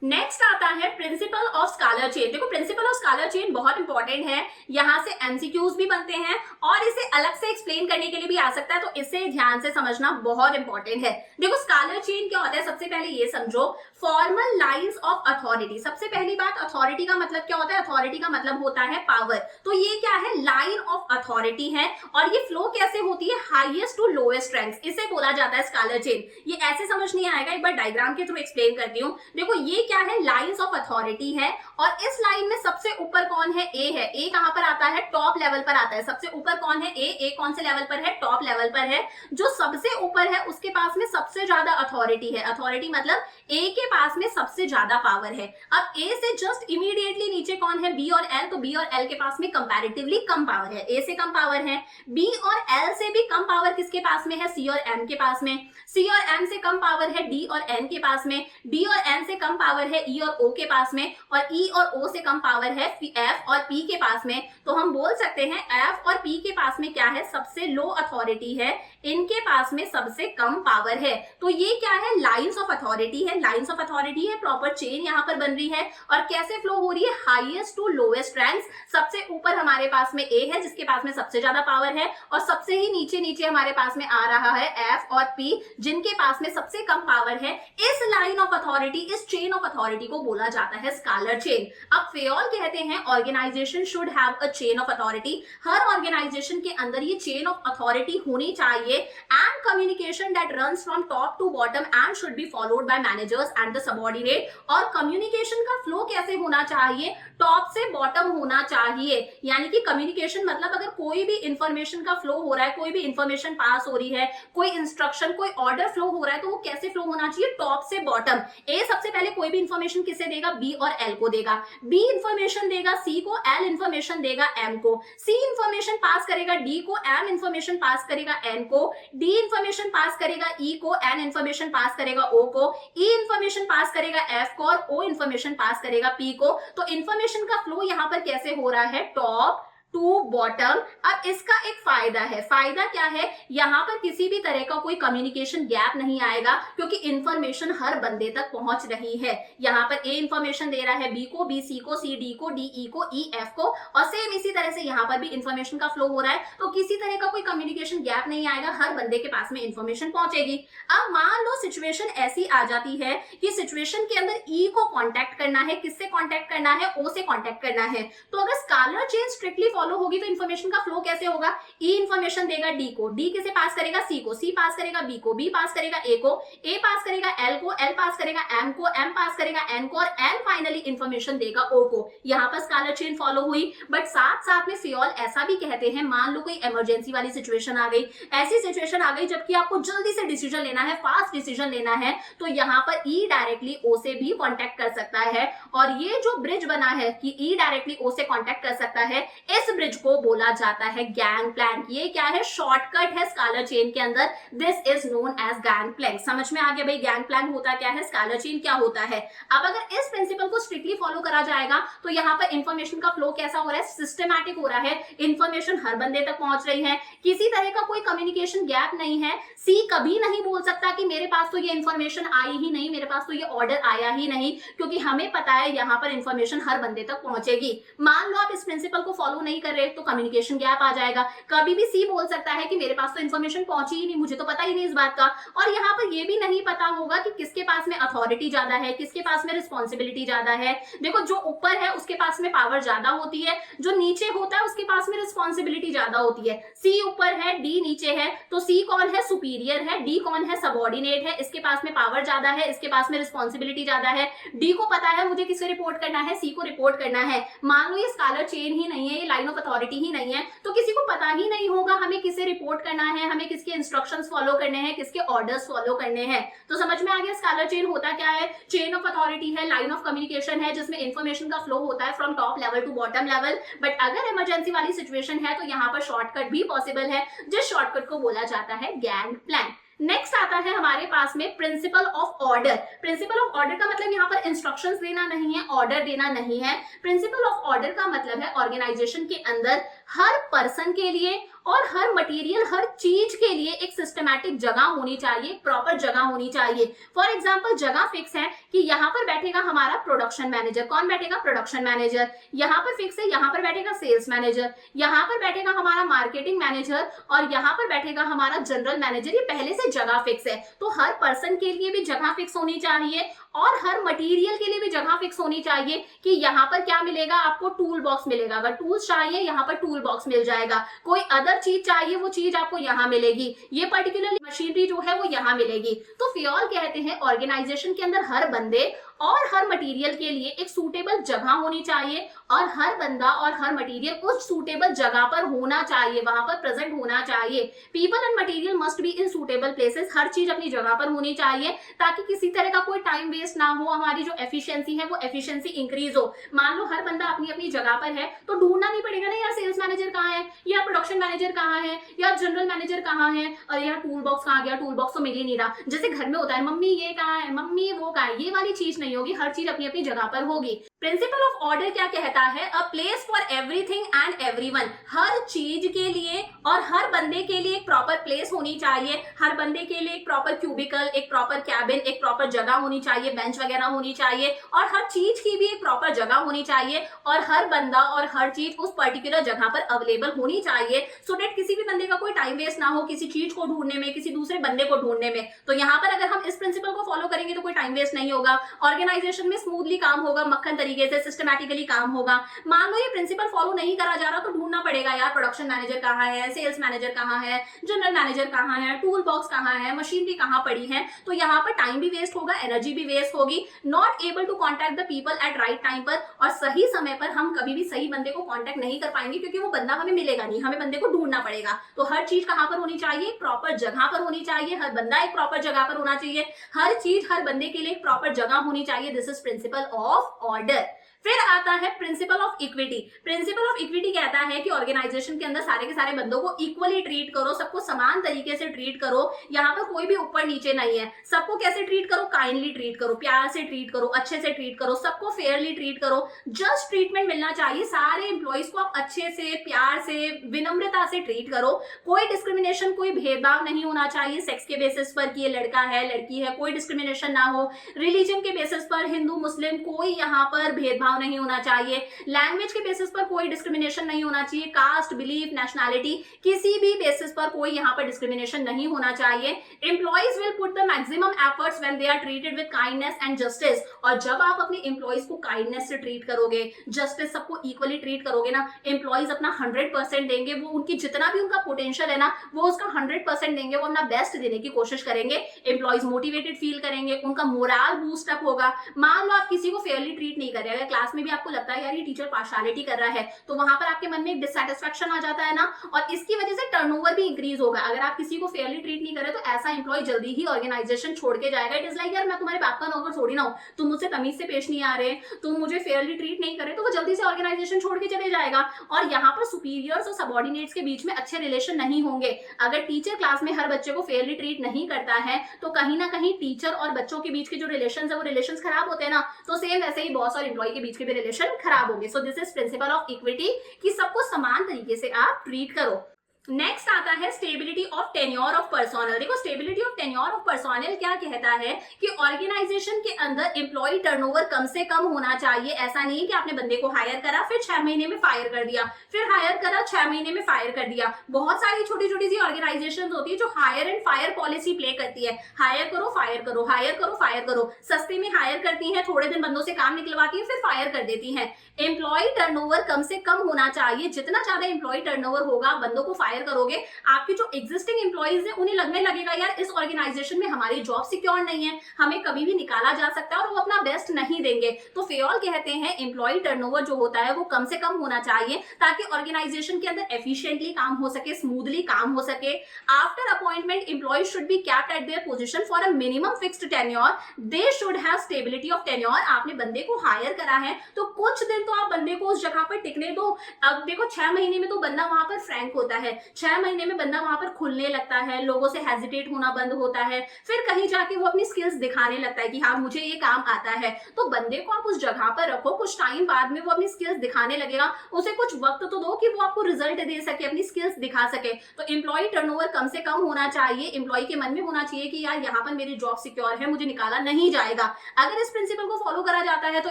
नेक्स्ट आता है प्रिंसिपल ऑफ स्कैलर चेन। देखो प्रिंसिपल ऑफ स्कैलर चेन बहुत इंपॉर्टेंट है, यहाँ से एमसीक्यूज भी बनते हैं और इसे अलग से एक्सप्लेन करने के लिए भी आ सकता है, तो इसे ध्यान से समझना बहुत इंपॉर्टेंट है। देखो स्कैलर चेन क्या होता है, सबसे पहले ये समझो, फॉर्मल लाइंस ऑफ अथॉरिटी। सबसे पहली बात, अथॉरिटी का मतलब क्या होता है, अथॉरिटी का मतलब होता है पावर, तो ये क्या है, लाइन ऑफ अथॉरिटी है, और ये फ्लो कैसे होती है, हाईएस्ट टू लोएस्ट रैंक्स, इसे बोला जाता है स्कैलर चेन। ये ऐसे समझ नहीं आएगा, एक बार डायग्राम के थ्रू एक्सप्लेन करती हूँ। देखो ये क्या है, लाइंस ऑफ अथॉरिटी है। और इस लाइन में सबसे ऊपर कौन है, ए है। ए कहां पर आता है, टॉप लेवल पर आता है। सबसे ऊपर कौन है, ए कौन से लेवल पर है, टॉप लेवल पर है। जो सबसे ऊपर है उसके पास में सबसे ज्यादा अथॉरिटी है। अथॉरिटी मतलब ए के पास में सबसे ज्यादा पावर है। अब ए से जस्ट इमीडिएटली नीचे कौन है, बी और एल। तो बी और एल के पास में कंपैरेटिवली कम पावर है, ए से कम पावर है। बी और एल से भी कम पावर किसके पास में है, सी और एम के पास में। सी और एम से कम पावर है डी और एन के पास में। डी और एन से कम पावर है ई और ओ के पास में। और ई और ओ से कम पावर है एफ और पी के पास में। तो हम बोल सकते हैं एफ और पी के पास में क्या है, सबसे लो अथॉरिटी है, इनके पास में सबसे कम पावर है। तो ये क्या है, लाइंस ऑफ अथॉरिटी है। लाइंस ऑफ अथॉरिटी है, प्रॉपर चेन यहाँ पर बन रही है। और कैसे फ्लो हो रही है, हाईएस्ट टू लोएस्ट रैंक्स। सबसे ऊपर हमारे पास में ए है जिसके पास में सबसे ज्यादा पावर है, और सबसे ही नीचे नीचे हमारे पास में आ रहा है एफ और पी जिनके पास में सबसे कम पावर है। इस लाइन ऑफ अथॉरिटी, इस चेन ऑफ अथॉरिटी को बोला जाता है स्कालर चेन। अब फेयोल कहते हैं organisation should have a chain of authority. हर ऑर्गेनाइजेशन के अंदर ये चेन ऑफ अथॉरिटी होनी चाहिए, and communication that runs from top to bottom and should be followed by managers and the subordinate। और कम्युनिकेशन का फ्लो कैसे होना चाहिए, टॉप से बॉटम होना चाहिए। यानी कि कम्युनिकेशन मतलब अगर कोई भी इंफॉर्मेशन का फ्लो हो रहा है, कोई भी इंफॉर्मेशन पास हो रही है, कोई इंस्ट्रक्शन, कोई ऑर्डर फ्लो हो रहा है, तो वो कैसे फ्लो होना चाहिए, टॉप से बॉटम। ए सबसे पहले कोई भी इंफॉर्मेशन किसे देगा, बी और एल को देगा। बी इंफॉर्मेशन देगा सी को, एल इंफॉर्मेशन देगा एम को। सी इंफॉर्मेशन पास करेगा डी को, एम इंफॉर्मेशन पास करेगा एन को। डी इंफॉर्मेशन पास करेगा ई को, एन इंफॉर्मेशन पास करेगा ओ को, ई इंफॉर्मेशन पास करेगा एफ को, और ओ इंफॉर्मेशन पास करेगा पी को। तो इंफॉर्मेशन का फ्लो यहां पर कैसे हो रहा है, टॉप टू बॉटम। अब इसका एक फायदा है, फायदा क्या है, यहां पर किसी भी तरह का कोई कम्युनिकेशन गैप नहीं आएगा क्योंकि इंफॉर्मेशन हर बंदे तक पहुंच रही है। यहां पर ए इंफॉर्मेशन दे रहा है बी को, बी सी को, सी डी को, डी ई को, ई एफ को, और सेम इसी तरह से यहां पर भी इंफॉर्मेशन का फ्लो हो रहा है। तो किसी तरह का कोई कम्युनिकेशन गैप नहीं आएगा, हर बंदे के पास में इंफॉर्मेशन पहुंचेगी। अब मान लो सिचुएशन ऐसी आ जाती है कि सिचुएशन के अंदर ई को कॉन्टैक्ट करना है, किससे कॉन्टैक्ट करना है, ओ से कॉन्टैक्ट करना है। तो अगर स्कालर चेन स्ट्रिक्टली फॉलो होगी तो इंफॉर्मेशन का फ्लो कैसे होगा, ई इंफॉर्मेशन देगा डी को, डी किसे पास करेगा, सी को, सी पास करेगा बी को, बी पास करेगा ए को, ए पास करेगा एल को, एल पास करेगा एम को, एम पास करेगा एन को, और एन फाइनली इंफॉर्मेशन देगा ओ को। यहां पर स्कालर चेन फॉलो हुई। बट साथ साथ में फेयोल ऐसा भी कहते हैं, मान लो कोई इमरजेंसी वाली सिचुएशन आ गई, ऐसी सिचुएशन आ गई जबकि आपको जल्दी से डिसीजन लेना है, फास्ट डिसीजन लेना है, तो यहां पर ई डायरेक्टली ओ से भी कॉन्टैक्ट कर सकता है। और ये जो ब्रिज बना है कि ई डायरेक्टली ओ से कॉन्टैक्ट कर सकता है, इस ब्रिज को बोला जाता है गैंग प्लैंक। ये क्या है, शॉर्टकट है स्कालर चेन के अंदर, this is known as gang plank. समझ में आ गया भाई गैंग प्लैंक होता क्या है, स्कालर चेन क्या होता है। अब अगर इस प्रिंसिपल को स्ट्रिक्टली फॉलो करा जाएगा तो यहाँ पर इंफॉर्मेशन का फ्लो कैसा हो रहा है, सिस्टमैटिक हो रहा है, इंफॉर्मेशन हर बंदे तक पहुंच रही है, किसी तरह का कोई कम्युनिकेशन गैप नहीं है। सी कभी नहीं बोल सकता कि मेरे पास तो ये इंफॉर्मेशन आई ही नहीं, मेरे पास तो ये ऑर्डर आया ही नहीं, क्योंकि हमें पता है यहाँ पर इंफॉर्मेशन हर बंदे तक पहुंचेगी। मान लो आप इस प्रिंसिपल को फॉलो नहीं कर रहे तो कम्युनिकेशन गैप आ जाएगा। कभी भी सी बोल सकता है कि मेरे पास तो इंफॉर्मेशन पहुंची ही नहीं, मुझे तो पता ही नहीं इस बात का। और यहाँ पर ये भी नहीं पता होगा कि किसके पास में अथॉरिटी ज्यादा है, किसके पास में रिस्पॉन्सिबिलिटी ज्यादा है। देखो जो ऊपर है उसके पास में पावर ज्यादा होती है, जो नीचे होता है उसके पास में रिस्पॉन्सिबिलिटी ज्यादा होती है। सी ऊपर है, डी नीचे है, तो सी कौन है, सुपीरियर है, डी कौन है, सबऑर्डिनेट है, इसके पास में पावर ज्यादा है, इसके पास में रिस्पॉन्सिबिलिटी ज्यादा है। डी को पता है मुझे किसको रिपोर्ट करना है, सी को रिपोर्ट करना है। मान लो ये स्कालर चेन ही नहीं है, ये लाइन ऑफ अथॉरिटी ही नहीं है, तो किसी को पता ही नहीं होगा हमें किसे रिपोर्ट करना है, हमें किसके इंस्ट्रक्शंस फॉलो करने हैं, किसके ऑर्डर्स फॉलो करने हैं। तो समझ में आ गया स्कालर चेन होता क्या है, चेन ऑफ अथॉरिटी है, लाइन ऑफ कम्युनिकेशन है जिसमें इंफॉर्मेशन का फ्लो होता है from top level to bottom level. But अगर इमरजेंसी वाली सिचुएशन है तो यहाँ पर शॉर्टकट भी पॉसिबल है, जिस शॉर्टकट को बोला जाता है गैंग प्लैंक। नेक्स्ट आता है हमारे पास में principle of order. Principle of order का मतलब यहाँ पर इंस्ट्रक्शंस देना नहीं है, ऑर्डर देना नहीं है। प्रिंसिपल ऑफ ऑर्डर का मतलब है ऑर्गेनाइजेशन के अंदर हर पर्सन के लिए और हर मटेरियल, हर चीज के लिए एक सिस्टमैटिक जगह होनी चाहिए, प्रॉपर जगह होनी चाहिए। फॉर एग्जांपल जगह फिक्स है कि यहाँ पर बैठेगा हमारा प्रोडक्शन मैनेजर। कौन बैठेगा, प्रोडक्शन मैनेजर। यहाँ पर फिक्स है, यहाँ पर बैठेगा सेल्स मैनेजर, यहाँ पर बैठेगा हमारा मार्केटिंग मैनेजर, और यहाँ पर बैठेगा हमारा जनरल मैनेजर। ये पहले से जगह फिक्स है। तो हर पर्सन के लिए भी जगह फिक्स होनी चाहिए और हर मटेरियल के लिए भी जगह फिक्स होनी चाहिए कि यहाँ पर क्या मिलेगा, आपको टूल बॉक्स मिलेगा। अगर टूल्स चाहिए यहाँ पर टूल बॉक्स मिल जाएगा, कोई अदर चीज चाहिए वो चीज आपको यहाँ मिलेगी, ये पर्टिकुलर मशीनरी जो है वो यहाँ मिलेगी। तो फेयोल कहते हैं ऑर्गेनाइजेशन के अंदर हर बंदे और हर मटेरियल के लिए एक सूटेबल जगह होनी चाहिए और हर बंदा और हर मटेरियल उस सूटेबल जगह पर होना चाहिए, वहां पर प्रेजेंट होना चाहिए। People and material must be in suitable places, हर चीज अपनी जगह पर होनी चाहिए ताकि किसी तरह का कोई टाइम वेस्ट ना हो, हमारी जो एफिशिएंसी है वो एफिशिएंसी इंक्रीज हो। मान लो हर बंदा अपनी अपनी जगह पर है तो ढूंढना नहीं पड़ेगा ना यार सेल्स मैनेजर कहाँ है, या प्रोडक्शन मैनेजर कहाँ है, या जनरल मैनेजर कहाँ है, और यार टूल बॉक्स कहाँ गया, टूल बॉक्स तो मिल ही नहीं रहा। जैसे घर में होता है मम्मी ये कहाँ है, मम्मी वो कहाँ है, ये वाली चीज नहीं होगी, हर चीज अपनी अपनी जगह पर होगी। प्रिंसिपल ऑफ ऑर्डर क्या कहता है? A place for everything and everyone, हर चीज के लिए और हर बंदे के लिए एक प्रॉपर प्लेस होनी चाहिए, हर बंदे के लिए एक प्रॉपर क्यूबिकल, एक प्रॉपर कैबिन, एक प्रॉपर जगह होनी चाहिए, बेंच वगैरह होनी चाहिए, और हर चीज की भी एक प्रॉपर जगह होनी चाहिए और हर बंदा और हर चीज उस पर्टिकुलर जगह पर अवेलेबल होनी चाहिए, सो दैट किसी भी बंदे का कोई टाइम वेस्ट ना हो किसी चीज को ढूंढने में, किसी दूसरे बंदे को ढूंढने में। तो यहाँ पर अगर हम इस प्रिंसिपल को फॉलो करेंगे तो कोई टाइम वेस्ट नहीं होगा, ऑर्गेनाइजेशन में स्मूथली काम होगा, मक्खन तरीके से सिस्टमैटिकली काम होगा। मान लो ये प्रिंसिपल फॉलो नहीं करा जा रहा तो ढूंढना पड़ेगा यार प्रोडक्शन मैनेजर कहाँ है, सेल्स मैनेजर कहाँ है, जनरल मैनेजर कहाँ है, टूल बॉक्स कहाँ है, मशीनरी कहाँ पड़ी है। तो यहाँ पर टाइम भी वेस्ट होगा, एनर्जी भी वेस्ट होगी, not able to contact the people at right time पर, और सही समय पर हम कभी भी सही बंदे को कॉन्टैक्ट नहीं कर पाएंगे क्योंकि वो बंदा हमें मिलेगा नहीं, हमें बंदे को ढूंढना पड़ेगा। तो हर चीज कहाँ पर होनी चाहिए? प्रॉपर जगह पर होनी चाहिए, हर बंदा एक प्रॉपर जगह पर होना चाहिए, हर चीज हर बंदे के लिए एक प्रॉपर जगह होनी चाहिए। This is principle of order. फिर आता है principle of equity. Principle of equity कहता है कि ऑर्गेनाइजेशन के अंदर सारे के सारे बंदों को इक्वली ट्रीट करो, सबको समान तरीके से ट्रीट करो, यहाँ पर कोई भी ऊपर नीचे नहीं है। सबको कैसे ट्रीट करो? काइंडली ट्रीट करो, प्यार से ट्रीट करो, अच्छे से ट्रीट करो, सबको फेयरली ट्रीट करो, जस्ट ट्रीटमेंट मिलना चाहिए। सारे एम्प्लॉइज को आप अच्छे से, प्यार से, विनम्रता से ट्रीट करो। कोई डिस्क्रिमिनेशन, कोई भेदभाव नहीं होना चाहिए सेक्स के बेसिस पर कि ये लड़का है लड़की है, कोई डिस्क्रिमिनेशन ना हो। रिलीजन के बेसिस पर हिंदू मुस्लिम कोई यहाँ पर भेदभाव नहीं होना चाहिए। लैंग्वेज के बेसिस पर कोई डिस्क्रिमिनेशन नहीं होना चाहिए। कास्ट, बिलीफ, नेशनैलिटी, किसी भी बेसिस पर कोई यहाँ पर डिस्क्रिमिनेशन नहीं होना चाहिए। Employees will put the maximum efforts when they are treated with kindness and justice, और जब आप अपने एम्प्लॉइज को काइंडनेस से ट्रीट करोगे, जस्टिस, सबको इक्वली ट्रीट करोगे ना, एम्प्लॉइज अपना 100% देंगे, वो उनकी जितना भी उनका पोटेंशियल है ना वो उसका 100% देंगे, वो अपना बेस्ट देने की कोशिश करेंगे। एम्प्लॉइज मोटिवेटेड फील करेंगे, उनका मोरल बूस्ट अप होगा। मान लो आप किसी को फेयरली ट्रीट नहीं कर रहे, अगर क्लास में भी आपको लगता है यार ये टीचर पार्शियलिटी कर रहा है, तो वहां पर आपके मन में एक डिससैटिस्फैक्शन आ जाता है ना, और इसकी वजह से टर्नओवर भी इंक्रीज होगा। अगर आप किसी को फेयरली ट्रीट नहीं कर रहे तो ऐसा एम्प्लॉय जल्दी ही ऑर्गेनाइजेशन छोड़ के जाएगा। इट इज लाइक यार मैं तुम्हारे बाप का नौकर थोड़ी ना हूं, तुम मुझसे तमीज से पेश नहीं आ रहे, तुम मुझे फेयरली ट्रीट नहीं कर रहे, तो वो जल्दी से ऑर्गेनाइजेशन छोड़ के चले जाएगा। और यहाँ पर सुपीरियर्स और सबऑर्डिनेट्स के बीच में अच्छे रिलेशन नहीं होंगे। अगर टीचर क्लास में हर बच्चे को फेयरली ट्रीट नहीं करता है तो कहीं ना कहीं टीचर और बच्चों के बीच के जो रिलेशन है वो रिलेशन खराब होते हैं ना, तो सेम वैसे ही बॉस और एम्प्लॉय के बीच के भी रिलेशन खराब होंगे। So this is principle of equity कि सबको समान तरीके से आप ट्रीट करो। नेक्स्ट आता है stability of tenure of personnel. देखो stability of tenure of personnel क्या कहता है कि ऑर्गेनाइजेशन के अंदर एम्प्लॉय टर्नओवर कम से कम होना चाहिए। ऐसा नहीं कि आपने बंदे को हायर करा फिर 6 महीने में फायर कर दिया, फिर हायर करा 6 महीने में फायर कर दिया। बहुत सारी छोटी छोटी सी ऑर्गेनाइजेशन होती है जो hire and fire policy play करती है। हायर करो फायर करो, हायर करो फायर करो, सस्ते में हायर करती है, थोड़े दिन बंदों से काम निकलवाती है, फिर फायर कर देती है। एम्प्लॉय टर्नओवर कम से कम होना चाहिए। जितना ज्यादा एम्प्लॉय टर्नओवर होगा, बंदों को फायर करोगे, आपके जो एग्जिस्टिंग एम्प्लॉइज है उन्हें लगने लगेगा यार इस ऑर्गेनाइजेशन में हमारी जॉब सिक्योर नहीं है, हमें कभी भी निकाला जा सकता है, और वो अपना बेस्ट नहीं देंगे। तो फेयोल कहते हैं एम्प्लॉय टर्नओवर जो होता है वो कम से कम होना चाहिए ताकि ऑर्गेनाइजेशन के अंदर एफिशिएंटली काम हो सके, स्मूथली काम हो सके। After appointment employ should be kept at their position for a minimum fixed tenure, they should have stability of tenure. आपने बंदे को हायर करा है तो कुछ दिन तो आप बंदे को उस जगह पर टिकने दो। अब देखो 6 महीने में तो बंदा वहां पर फ्रैंक होता है, 6 महीने में बंदा वहां पर खुलने लगता है, लोगों से हेजिटेट होना बंद होता है, फिर कहीं जाके वो अपनी स्किल्स दिखाने लगता है कि हाँ मुझे ये काम आता है। तो बंदे को आप उस जगह पर रखो, कुछ टाइम बाद में वो अपनी स्किल्स दिखाने लगेगा, उसे कुछ वक्त तो दो कि वो आपको रिजल्ट दे सके, अपनी स्किल्स दिखा सके। तो एम्प्लॉय टर्नओवर कम से कम होना चाहिए। एम्प्लॉय के मन में होना चाहिए कि यार यहाँ पर मेरी जॉब सिक्योर है, मुझे निकाला नहीं जाएगा। अगर इस प्रिंसिपल को फॉलो करा जाता है तो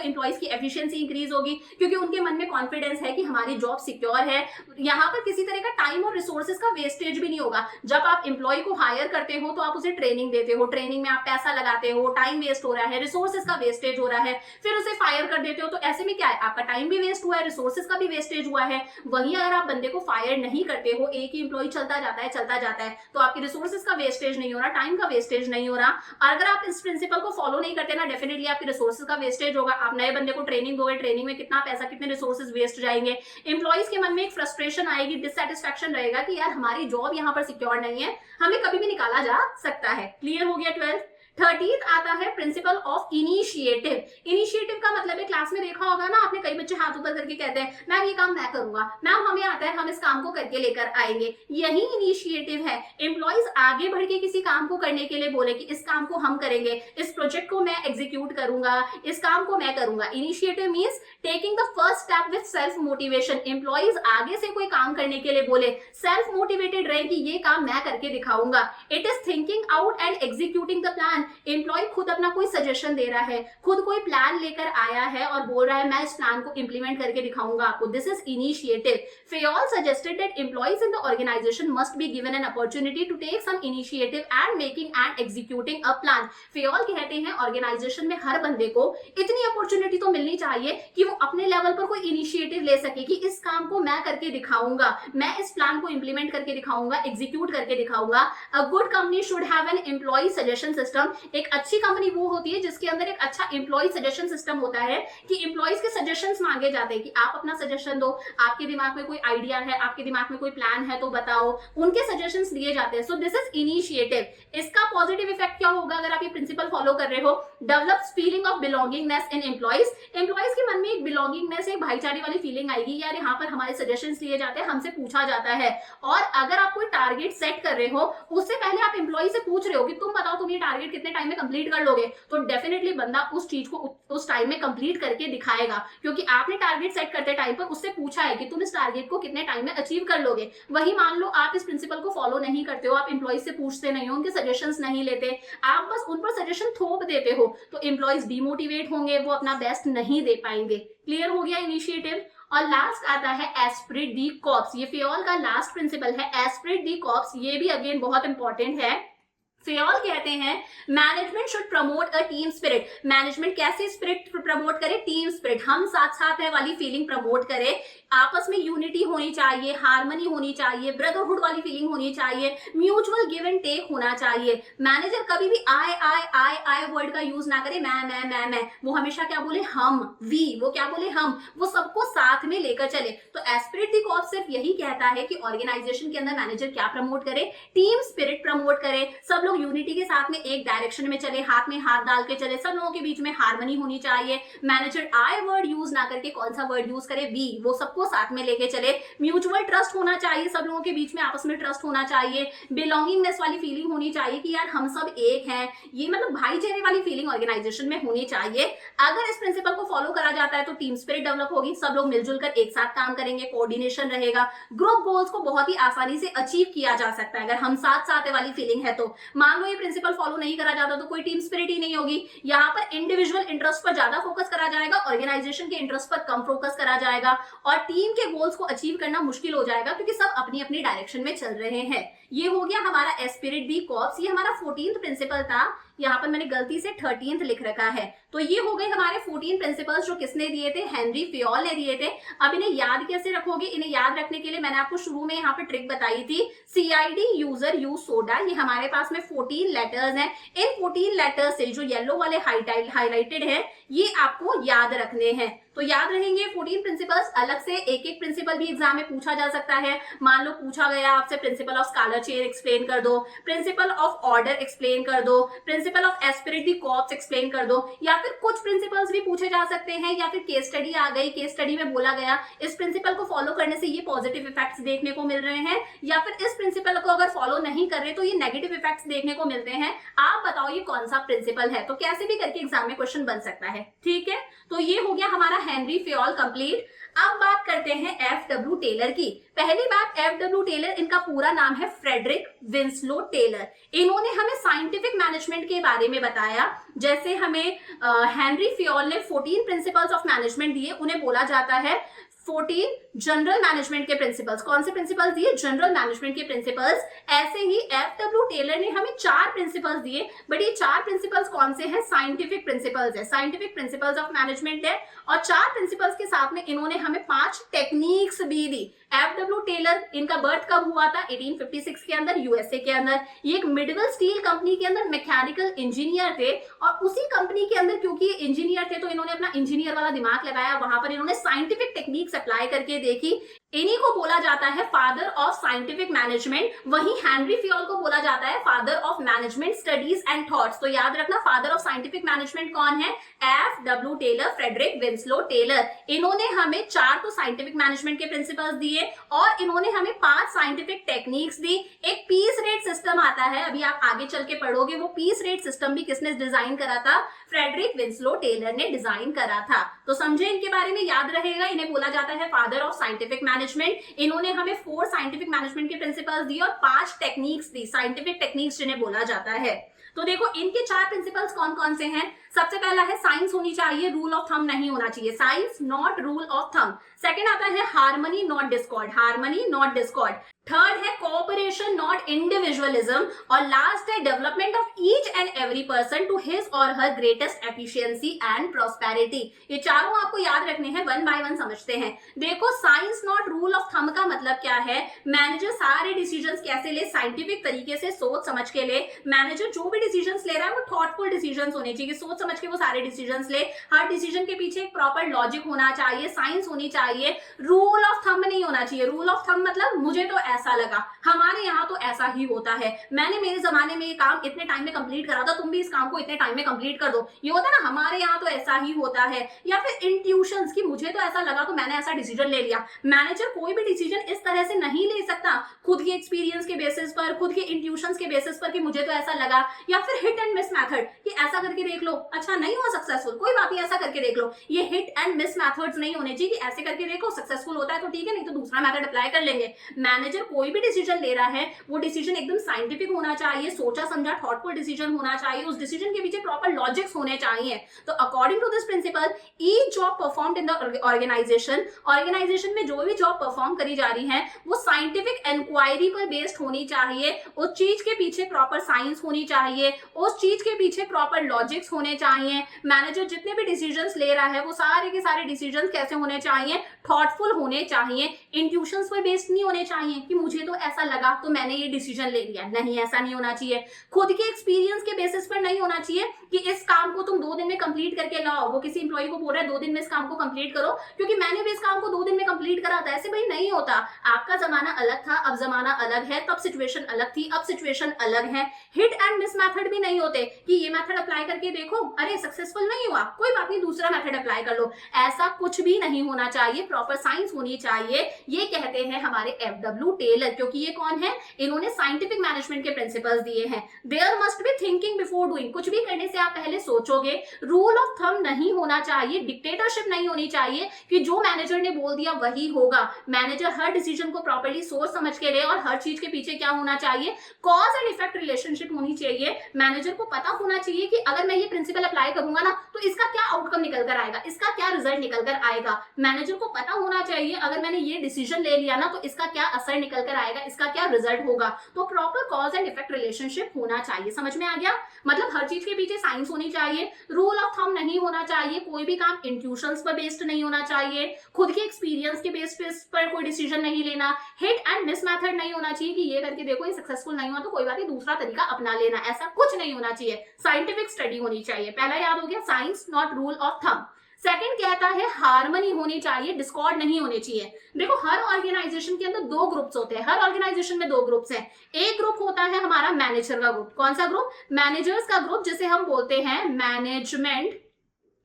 एम्प्लॉइज की एफिशिएंसी इंक्रीज होगी क्योंकि उनके मन में कॉन्फिडेंस है कि हमारी जॉब सिक्योर है, यहाँ पर किसी तरह का टाइम और रिसोर्सेज का वेस्टेज भी नहीं होगा। जब आप एम्प्लॉय को हायर करते हो तो आप उसे ट्रेनिंग देते हो, ट्रेनिंग में आप पैसा लगाते हो, टाइम वेस्ट हो रहा है, रिसोर्सेज का वेस्टेज हो रहा है, फिर उसे फायर कर देते हो, तो ऐसे में क्या है, आपका टाइम भी वेस्ट हुआ है, रिसोर्सेज का भी वेस्टेज हुआ है। वहीं अगर आप बंदे को फायर नहीं करते हो, एक ही एम्प्लॉय चलता जाता है, तो आपकी रिसोर्सेज का वेस्टेज नहीं हो रहा, टाइम का वेस्टेज नहीं हो रहा। और अगर आप इस प्रिंसिपल को फॉलो नहीं करते ना, डेफिनेटली आपकी रिसोर्सेज का वेस्टेज होगा। आप नए बंदे को ट्रेनिंग दोगे, ट्रेनिंग में कितना पैसा, कितने रिसोर्सेज वेस्ट जाएंगे। एम्प्लॉइज के मन में एक फ्रस्ट्रेशन आएगी, डिससैटिस्फैक्शन रहेगा कि यार हमारी जॉब यहाँ पर सिक्योर नहीं है, हमें कभी भी निकाला जा सकता है। क्लियर हो गया 12th। 13th आता है प्रिंसिपल ऑफ इनिशिएटिव। इनिशिएटिव का मतलब है, क्लास में देखा होगा ना आपने, कई बच्चे हाथ ऊपर करके कहते हैं मैम ये काम मैं करूंगा, मैम हमें आता है, हम इस काम को करके लेकर आएंगे। यही इनिशिएटिव है। एम्प्लॉइज आगे बढ़ के किसी काम को करने के लिए बोले कि इस काम को हम करेंगे, इस प्रोजेक्ट को मैं एग्जीक्यूट करूंगा, इस काम को मैं करूंगा। Initiative means taking the first step with self motivation. Employees आगे से कोई काम करने के लिए बोले, सेल्फ मोटिवेटेड रहे कि ये काम मैं करके दिखाऊंगा। It is thinking out and executing the plan. Employ खुद अपना कोई सजेशन दे रहा है, खुद कोई प्लान लेकर आया है और बोल रहा है मैं इस प्लान को इंप्लीमेंट करके दिखाऊंगा आपको। This is initiative. Fayol suggested that employees in the organisation must be given an opportunity to take some initiative and making and executing a plan. Fayol कहते हैं ऑर्गेनाइजेशन में हर बंदे को इतनी अपॉर्चुनिटी तो मिलनी चाहिए कि वो अपने लेवल पर कोई इनिशिएटिव ले सके कि इस काम को मैं करके दिखाऊंगा, मैं इस प्लान को इंप्लीमेंट करके दिखाऊंगा, एग्जीक्यूट करके दिखाऊंगा। A good company should have an employ suggestion system. एक अच्छी कंपनी वो होती है जिसके अंदर एक अच्छा एम्प्लॉय सजेशन सिस्टम होता है कि एम्प्लॉइज के सजेशंस मांगे जाते हैं कि आप अपना सजेशन दो, आपके दिमाग में कोई आइडिया है, आपके दिमाग में कोई प्लान है तो बताओ, उनके सजेशंस लिए जाते हैं। So this is initiative. इसका पॉजिटिव इफेक्ट क्या होगा अगर आप ये प्रिंसिपल फॉलो कर रहे हो? Develops feeling of belongingness in employees. Employees के मन में एक बिलोंगिंगनेस, एक भाईचारे वाली फीलिंग आएगी, यार यहाँ पर हमारे सजेशंस लिए जाते हैं, हमसे पूछा जाता है। और अगर आप कोई टारगेट सेट कर रहे हो, उससे पहले आप एम्प्लॉय से पूछ रहे हो कि तुम बताओ तुम ये टारगेट कितने टाइम में कंप्लीट कर लोगे, तो डेफिनेटली बंदा उस चीज को उस टाइम में कंप्लीट करके दिखाएगा, क्योंकि आपने टारगेट सेट करते टाइम पर उससे पूछा है कि तुम इस टारगेट को कितने टाइम में अचीव कर लोगे। वही मान लो आप इस प्रिंसिपल को फॉलो नहीं करते हो, आप एम्प्लॉइज से पूछते नहीं हो, उनके सजेशंस नहीं लेते, आप बस उन पर सजेशन थोप देते हो, तो एम्प्लॉइज डिमोटिवेट होंगे, वो अपना बेस्ट नहीं दे पाएंगे। क्लियर हो गया इनिशिएटिव। और लास्ट आता है एस्पिरिट दी कॉर्प्स। ये फेयोल का लास्ट प्रिंसिपल है, एस्पिरिट दी कॉर्प्स। ये भी अगेन बहुत इंपॉर्टेंट है। फेयोल कहते हैं management should promote a team spirit. Management कैसे स्पिरिट प्रमोट करे? टीम स्पिरिट, हम साथ साथ है वाली फीलिंग प्रमोट करे। आपस में यूनिटी होनी चाहिए, हार्मनी होनी चाहिए, ब्रदरहुड वाली फीलिंग होनी चाहिए, म्यूचुअल गिव एंड टेक होना चाहिए। मैनेजर कभी भी आई वर्ड का यूज ना करे, मैं। वो हमेशा क्या बोले? हम, वी। वो क्या बोले? हम। वो सबको साथ में लेकर चले। तो एस्पिरिट दी कॉर्प्स सिर्फ यही कहता है कि ऑर्गेनाइजेशन के अंदर मैनेजर क्या प्रमोट करे? टीम स्पिरिट प्रमोट करे। सब लोग यूनिटी के साथ में एक डायरेक्शन में चले, हाथ में हाथ डाल के चले, सब लोगों के बीच में हार्मनी होनी चाहिए। मैनेजर आई वर्ड यूज ना करके कौन सा वर्ड यूज करे? वी। वो सबको साथ में लेके चले। म्यूचुअल ट्रस्ट होना चाहिए, सब लोगों के बीच में आपस में ट्रस्ट होना चाहिए। बिलोंगिंगनेस वाली फीलिंग होनी चाहिए कि यार हम सब एक हैं, ये मतलब भाईचारे वाली फीलिंग ऑर्गेनाइजेशन में होनी चाहिए। अगर इस प्रिंसिपल को फॉलो करा जाता है तो टीम स्पिरिट डेवलप होगी, सब लोग मिलजुल कर एक साथ काम करेंगे, कोऑर्डिनेशन रहेगा, ग्रुप गोल्स को बहुत ही आसानी से अचीव किया जा सकता है। अगर हम साथ साथ वाली फीलिंग है तो मान लो ये प्रिंसिपल फॉलो नहीं करा जाता तो कोई टीम स्पिरिट ही नहीं होगी। यहाँ पर इंडिविजुअल इंटरेस्ट पर ज्यादा फोकस करा जाएगा, ऑर्गेनाइजेशन के इंटरेस्ट पर कम फोकस करा जाएगा, और टीम के गोल्स को अचीव करना मुश्किल हो जाएगा क्योंकि सब अपनी अपनी डायरेक्शन में चल रहे हैं। ये हो गया हमारा एस्पिरिट दी कॉर्प्स। ये हमारा 14th प्रिंसिपल था, यहाँ पर मैंने गलती से 13th लिख रखा है। तो ये हो गए हमारे 14 प्रिंसिपल्स जो किसने दिए थे? हेनरी फेयोल ने दिए थे। अब इन्हें याद कैसे रखोगे? इन्हें याद रखने के लिए मैंने आपको शुरू में यहाँ पे ट्रिक बताई थी, CID यूजर यूज सोडा। ये हमारे पास में 14 लेटर्स हैं। इन 14 लेटर्स से जो येलो वाले हाईलाइटेड है ये आपको याद रखने हैं। तो याद रहेंगे 14 प्रिंसिपल्स। अलग से एक एक प्रिंसिपल भी एग्जाम में पूछा जा सकता है। मान लो पूछा गया आपसे principle of scholar chair explain कर दो, प्रिंसिपल ऑफ ऑर्डर एक्सप्लेन कर दो, principle of Spirit the corps explain कर दो, या फिर कुछ प्रिंसिपल्स भी पूछे जा सकते हैं, या फिर केस स्टडी आ गई, केस स्टडी में बोला गया इस प्रिंसिपल को फॉलो करने से ये पॉजिटिव इफेक्ट्स देखने को मिल रहे हैं, या फिर इस प्रिंसिपल को अगर फॉलो नहीं कर रहे तो ये नेगेटिव इफेक्ट्स देखने को मिलते हैं। आप बताओ ये कौन सा प्रिंसिपल है? तो कैसे भी करके एग्जाम में क्वेश्चन बन सकता है। ठीक है, तो ये हो गया हमारा हेनरी फेयोल कंप्लीट। अब बात करते हैं FW टेलर की। पहली बात, FW टेलर, इनका पूरा नाम है फ्रेडरिक विंसलो टेलर। इन्होंने हमें साइंटिफिक मैनेजमेंट के बारे में बताया। जैसे हमें हेनरी फेयोल ने 14 प्रिंसिपल्स ऑफ मैनेजमेंट दिए, उन्हें बोला जाता है 14 जनरल मैनेजमेंट के प्रिंसिपल्स। कौन से प्रिंसिपल्स दिए? जनरल मैनेजमेंट के प्रिंसिपल्स। ऐसे ही एफडब्ल्यू टेलर ने हमें 4 प्रिंसिपल्स दिए, बट ये 4 प्रिंसिपल्स कौन से हैं? साइंटिफिक प्रिंसिपल्स है, साइंटिफिक प्रिंसिपल्स ऑफ मैनेजमेंट है। और 4 प्रिंसिपल्स के साथ में इन्होंने हमें 5 टेक्निक्स भी दी। एफडब्ल्यू टेलर, इनका बर्थ कब हुआ था? 1856 के अंदर, यूएसए के अंदर। ये एक मिडवेल स्टील कंपनी के अंदर मैकेनिकल इंजीनियर थे, और उसी कंपनी के अंदर क्योंकि ये इंजीनियर थे तो इन्होंने अपना इंजीनियर वाला दिमाग लगाया, वहां पर इन्होंने साइंटिफिक टेक्निक्स अप्लाई करके देखी। इन्हीं को बोला जाता है फादर ऑफ साइंटिफिक मैनेजमेंट। वहीं हेनरी फियोल को बोला जाता है father of management studies and thoughts. तो याद रखना, फादर ऑफ साइंटिफिक मैनेजमेंट कौन है? FW Taylor, Frederick Winslow Taylor. इन्होंने हमें 4 तो साइंटिफिक मैनेजमेंट के प्रिंसिपल्स दिए, और इन्होंने हमें 5 साइंटिफिक टेक्निक्स दी। एक पीस रेट सिस्टम आता है, अभी आप आगे चल के पढ़ोगे, वो पीस रेट सिस्टम भी किसने डिजाइन करा था? फ्रेडरिक विंसलो टेलर ने डिजाइन करा था। तो समझे इनके बारे में, याद रहेगा। इन्हें बोला जाता है फादर ऑफ साइंटिफिक मैनेजमेंट। इन्होंने हमें 4 साइंटिफिक मैनेजमेंट के प्रिंसिपल्स दिए और 5 टेक्निक्स दी, साइंटिफिक टेक्निक्स जिन्हें बोला जाता है। तो देखो इनके 4 प्रिंसिपल्स कौन कौन से हैं। सबसे पहला है साइंस होनी चाहिए, रूल ऑफ थंब नहीं होना चाहिए, science not rule of thumb. Second आता है harmony not discord, harmony not discord. Third है कोऑपरेशन नॉट इंडिविजुअलिज्म, और लास्ट है development of each and every person to his or her greatest efficiency and prosperity. ये चारों आपको याद रखने हैं, वन बाय वन समझते हैं। देखो science not rule of thumb का मतलब क्या है? मैनेजर सारे डिसीजंस कैसे ले? साइंटिफिक तरीके से सोच समझ के ले। मैनेजर जो भी डिसीजंस ले रहा है वो थॉटफुल डिसीजंस होने चाहिए, सोच समझ के वो सारे डिसीजंस ले। हर डिसीजन के पीछे एक प्रॉपर लॉजिक होना चाहिए, साइंस होनी चाहिए। रूल ऑफ थंब नहीं होना चाहिए। रूल ऑफ थंब मतलब मुझे तो ऐसा लगा, हमारे यहाँ तो ऐसा ही होता है, मैंने मेरे जमाने में ये काम इतने टाइम में कंप्लीट करा था, तुम भी इस काम को इतने टाइम में कंप्लीट कर दो। ये होता है ना, हमारे यहाँ तो ऐसा ही होता है। या फिर इंट्यूशंस की मुझे तो ऐसा लगा तो मैंने ऐसा डिसीजन ले लिया। मैनेजर कोई भी डिसीजन इस तरह से नहीं ले सकता, खुद के एक्सपीरियंस के बेसिस पर, खुद के इंट्यूशंस के बेसिस पर कि मुझे तो ऐसा लगा। या फिर हिट एंड मिस मेथड कि ऐसा करके देख लो, अच्छा नहीं हुआ सक्सेसफुल, कोई बात नहीं ऐसा करके देख लो। ये हिट एंड मिस मेथड्स नहीं होने चाहिए कि ऐसे करके देखो सक्सेसफुल होता है तो ठीक है, नहीं तो दूसरा मेथड अप्लाई कर लेंगे। मैनेजर कोई भी डिसीजन ले रहा है वो डिसीजन एकदम साइंटिफिक होना चाहिए, सोचा समझा थॉटफुल डिसीजन होना चाहिए, उस डिसीजन के पीछे प्रॉपर लॉजिक्स होने चाहिए। तो according to this principle each job performed in the organisation में जो भी जॉब परफॉर्म करी जा रही है वो साइंटिफिक इंक्वायरी पर बेस्ड होनी चाहिए। उस चीज के पीछे प्रॉपर साइंस होनी चाहिए, उस चीज के पीछे प्रॉपर लॉजिक्स होने चाहिए। मैनेजर जितने भी डिसीजंस ले रहा है वो सारे के सारे डिसीजंस कैसे होने चाहिए? थॉटफुल होने चाहिए, इंट्यूशंस पर बेस्ड नहीं होने चाहिए कि मुझे तो ऐसा लगा तो मैंने ये डिसीजन ले लिया। नहीं, ऐसा नहीं होना चाहिए। खुद के एक्सपीरियंस के बेसिस पर नहीं होना चाहिए कि इस काम को तुम 2 दिन में कंप्लीट करके लाओ। वो किसी इंप्लॉय को बोल रहा है 2 दिन में इस काम को कंप्लीट करो क्योंकि मैंने भी इस काम को 2 दिन में कंप्लीट करा था। ऐसे भाई नहीं होता। आपका जमाना अलग था, अब जमाना अलग है, तब सिचुएशन अलग थी, अब सिचुएशन अलग है। हिट एंड मिस मेथड भी नहीं होते कि ये मेथड अप्लाई करके देखो, अरे सक्सेसफुल नहीं हुआ, कोई बात नहीं दूसरा मेथड अप्लाई कर लो। ऐसा कुछ भी नहीं होना चाहिए, प्रॉपर साइंस होनी चाहिए। ये कहते हैं हमारे एफडब्ल्यू टेलर, क्योंकि ये कौन है? इन्होंने साइंटिफिक मैनेजमेंट के प्रिंसिपल्स दिए हैं। There must be thinking before doing, कुछ भी करने से आप पहले सोचोगे। रूल ऑफ थंब नहीं होना चाहिए, डिक्टेटरशिप नहीं होनी चाहिए कि जो मैनेजर ने बोल दिया वही होगा। मैनेजर हर डिसीजन को प्रॉपर्ली सोच समझ के ले, और हर चीज के पीछे क्या होना चाहिए? कॉज एंड इफेक्ट रिलेशनशिप होनी चाहिए। मैनेजर को पता होना चाहिए कि अगर मैं ये प्रिंसिपल अप्लाई करूंगा ना तो इसका क्या आउटकम निकल कर आएगा, इसका क्या रिजल्ट निकल कर आएगा। मैनेजर को पता होना चाहिए अगर मैंने ये डिसीजन ले लिया ना तो इसका क्या असर निकल कर आएगा, इसका क्या रिजल्ट होगा। तो proper cause and effect relationship होना चाहिए। समझ में आ गया? मतलब हर चीज के पीछे साइंस होनी चाहिए, रूल ऑफ थंब नहीं होना चाहिए, कोई भी काम इंट्यूशंस पर बेस्ड नहीं होना चाहिए, खुद के एक्सपीरियंस के बेस पर कोई डिसीजन नहीं लेना, हिट एंड मिस मेथड नहीं होना चाहिए कि ये करके देखो ये सक्सेसफुल नहीं हुआ तो कोई बात नहीं दूसरा तरीका अपना लेना, ऐसा कुछ नहीं होना चाहिए। साइंटिफिक स्टडी होनी चाहिए। पहला याद हो गया, science not rule of thumb. Second कहता है हार्मनी होनी चाहिए, डिस्कॉर्ड नहीं होने चाहिए। देखो हर ऑर्गेनाइजेशन के अंदर 2 ग्रुप्स होते हैं, हर ऑर्गेनाइजेशन में 2 ग्रुप्स हैं। एक ग्रुप होता है हमारा मैनेजर का ग्रुप। कौन सा ग्रुप? मैनेजर्स का ग्रुप, जिसे हम बोलते हैं